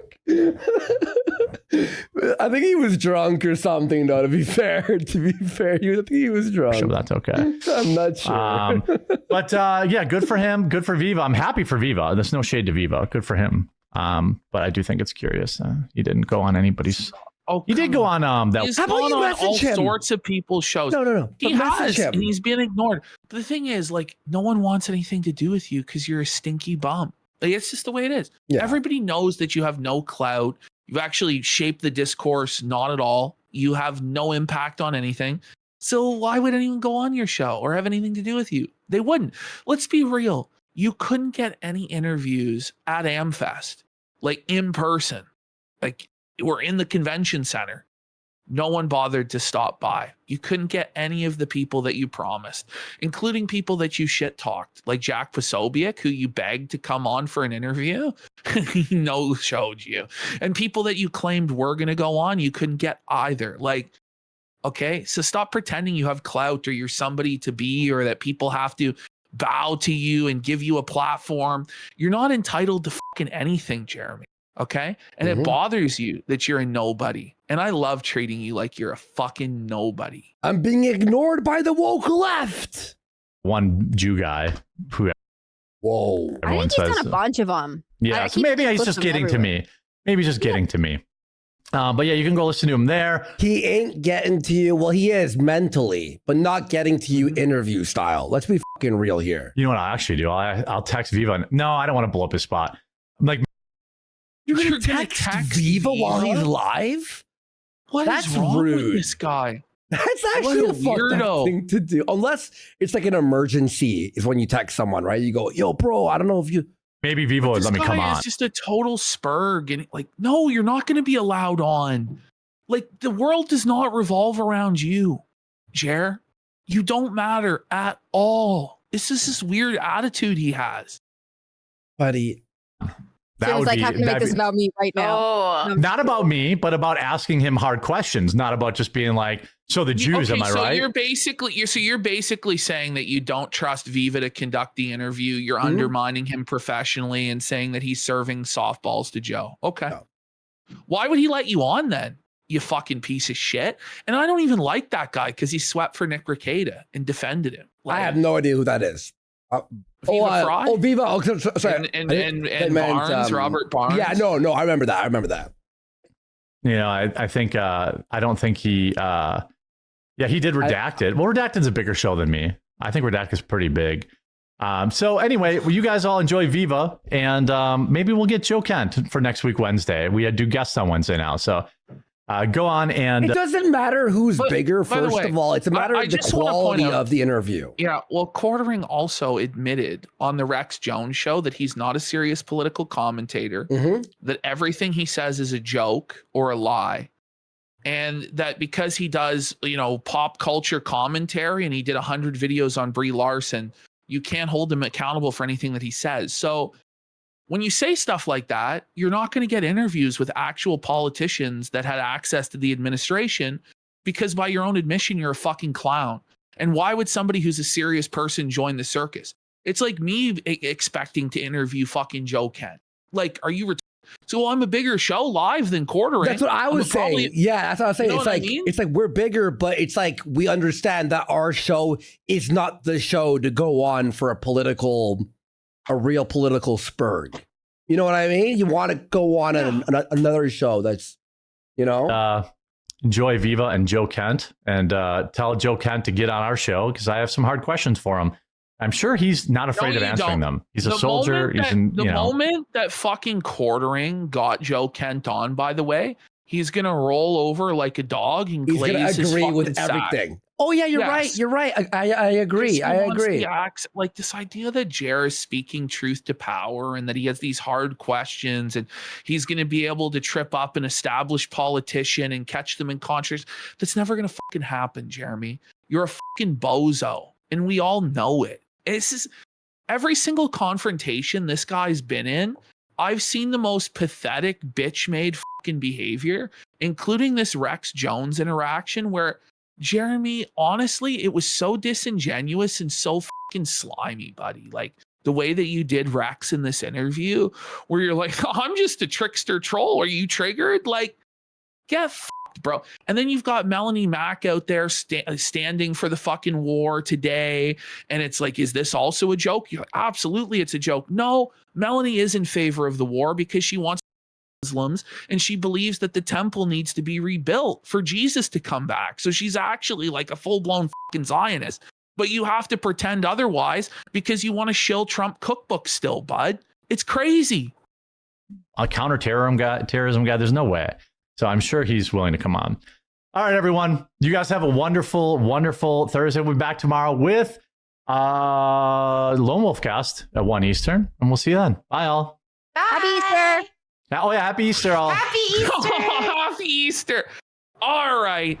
I think he was drunk or something, though, to be fair. I think he was drunk. Sure, that's okay. I'm not sure. But yeah, good for him. Good for Viva. I'm happy for Viva. There's no shade to Viva. Good for him. But I do think it's curious. He didn't go on anybody's. Oh, he did go on that. He's gone on all sorts of people's shows. No. He has, and he's been ignored. But the thing is, like, no one wants anything to do with you because you're a stinky bum. Like, it's just the way it is. Yeah. Everybody knows that you have no clout. You've actually shaped the discourse, not at all. You have no impact on anything. So why would anyone go on your show or have anything to do with you? They wouldn't. Let's be real. You couldn't get any interviews at AmFest, like in person. Like, we're in the convention center. No one bothered to stop by. You couldn't get any of the people that you promised, including people that you shit talked, like Jack Posobiec, who you begged to come on for an interview. He no-showed you. And people that you claimed were going to go on, you couldn't get either. Like, okay, so stop pretending you have clout or you're somebody to be or that people have to bow to you and give you a platform. You're not entitled to fucking anything, Jeremy. Okay. And it bothers you that you're a nobody. And I love treating you like you're a fucking nobody. I'm being ignored by the woke left. One Jew guy who. Whoa. I think he's done a bunch of them. Yeah. So maybe he's just getting to me. Maybe he's just getting to me. But yeah, you can go listen to him there. He ain't getting to you. Well, he is mentally, but not getting to you interview style. Let's be fucking real here. You know what I actually do? I'll text Viva. No, I don't want to blow up his spot. I'm like, You're gonna text Viva while he's live? That's wrong rude with this guy? That's actually a fucked up thing to do. Unless it's like an emergency is when you text someone, right? You go, yo, bro, I don't know if you... Maybe Vivo would let me come on. It's just a total spurg. And like, no, you're not going to be allowed on. Like, the world does not revolve around you, Jer. You don't matter at all. This is this weird attitude he has. Buddy. That would like having to make this about me right now. Oh. Not about me, but about asking him hard questions. Not about just being like, so the Jews, am I right? You're basically saying that you don't trust Viva to conduct the interview. You're undermining him professionally and saying that he's serving softballs to Joe. Okay. No. Why would he let you on then? You fucking piece of shit. And I don't even like that guy because he swept for Nick Rekieta and defended him. Like, I have no idea who that is. Viva Fry? Viva. Oh, sorry. And Barnes, Robert Barnes. Yeah, no, I remember that. You know, I think, I don't think he, he did Redacted. Well, Redacted's a bigger show than me. I think Redacted's pretty big. So anyway, well, you guys all enjoy Viva, and maybe we'll get Joe Kent for next week, Wednesday. We do guests on Wednesday now, so go on and... It doesn't matter who's bigger, first of all. It's a matter of the quality of the interview. Yeah, well, Quartering also admitted on the Rex Jones show that he's not a serious political commentator, that everything he says is a joke or a lie, and that because he does, pop culture commentary and he did 100 videos on Brie Larson, you can't hold him accountable for anything that he says. So when you say stuff like that, you're not going to get interviews with actual politicians that had access to the administration because by your own admission, you're a fucking clown. And why would somebody who's a serious person join the circus? It's like me expecting to interview fucking Joe Kent. Like, are you so I'm a bigger show live than Quartering. That's what I was saying. Yeah, that's what I was saying. It's like we're bigger, but it's like we understand that our show is not the show to go on for a real political spurg. You know what I mean? You want to go on another show that's, enjoy Viva and Joe Kent, and tell Joe Kent to get on our show because I have some hard questions for him. I'm sure he's not afraid of answering them. He's a soldier. The moment that fucking Quartering got Joe Kent on, by the way, he's going to roll over like a dog and he's going to agree with everything. Sack. Oh, yeah, you're right. You're right. I agree. I agree. Like this idea that Jer is speaking truth to power and that he has these hard questions and he's going to be able to trip up an established politician and catch them in contrast. That's never going to fucking happen, Jeremy. You're a fucking bozo. And we all know it. This is every single confrontation this guy's been in. I've seen the most pathetic bitch-made fucking behavior, including this Rex Jones interaction where Jeremy, honestly, it was so disingenuous and so fucking slimy, buddy. Like the way that you did Rex in this interview where you're like, I'm just a trickster troll. Are you triggered? Like, get fucked, bro. And then you've got Melanie Mack out there standing for the fucking war today. And it's like, is this also a joke? You're like, absolutely, it's a joke. No, Melanie is in favor of the war because she wants Muslims and she believes that the temple needs to be rebuilt for Jesus to come back. So she's actually like a full-blown fucking Zionist. But you have to pretend otherwise because you want to shill Trump cookbook still, bud. It's crazy. A counter-terrorism guy, there's no way. So I'm sure he's willing to come on. All right, everyone. You guys have a wonderful, wonderful Thursday. We'll be back tomorrow with Lone Wolf Cast at 1 Eastern. And we'll see you then. Bye, all. Bye. Happy Easter. Oh, yeah. Happy Easter, all. Happy Easter. Happy Easter. All right.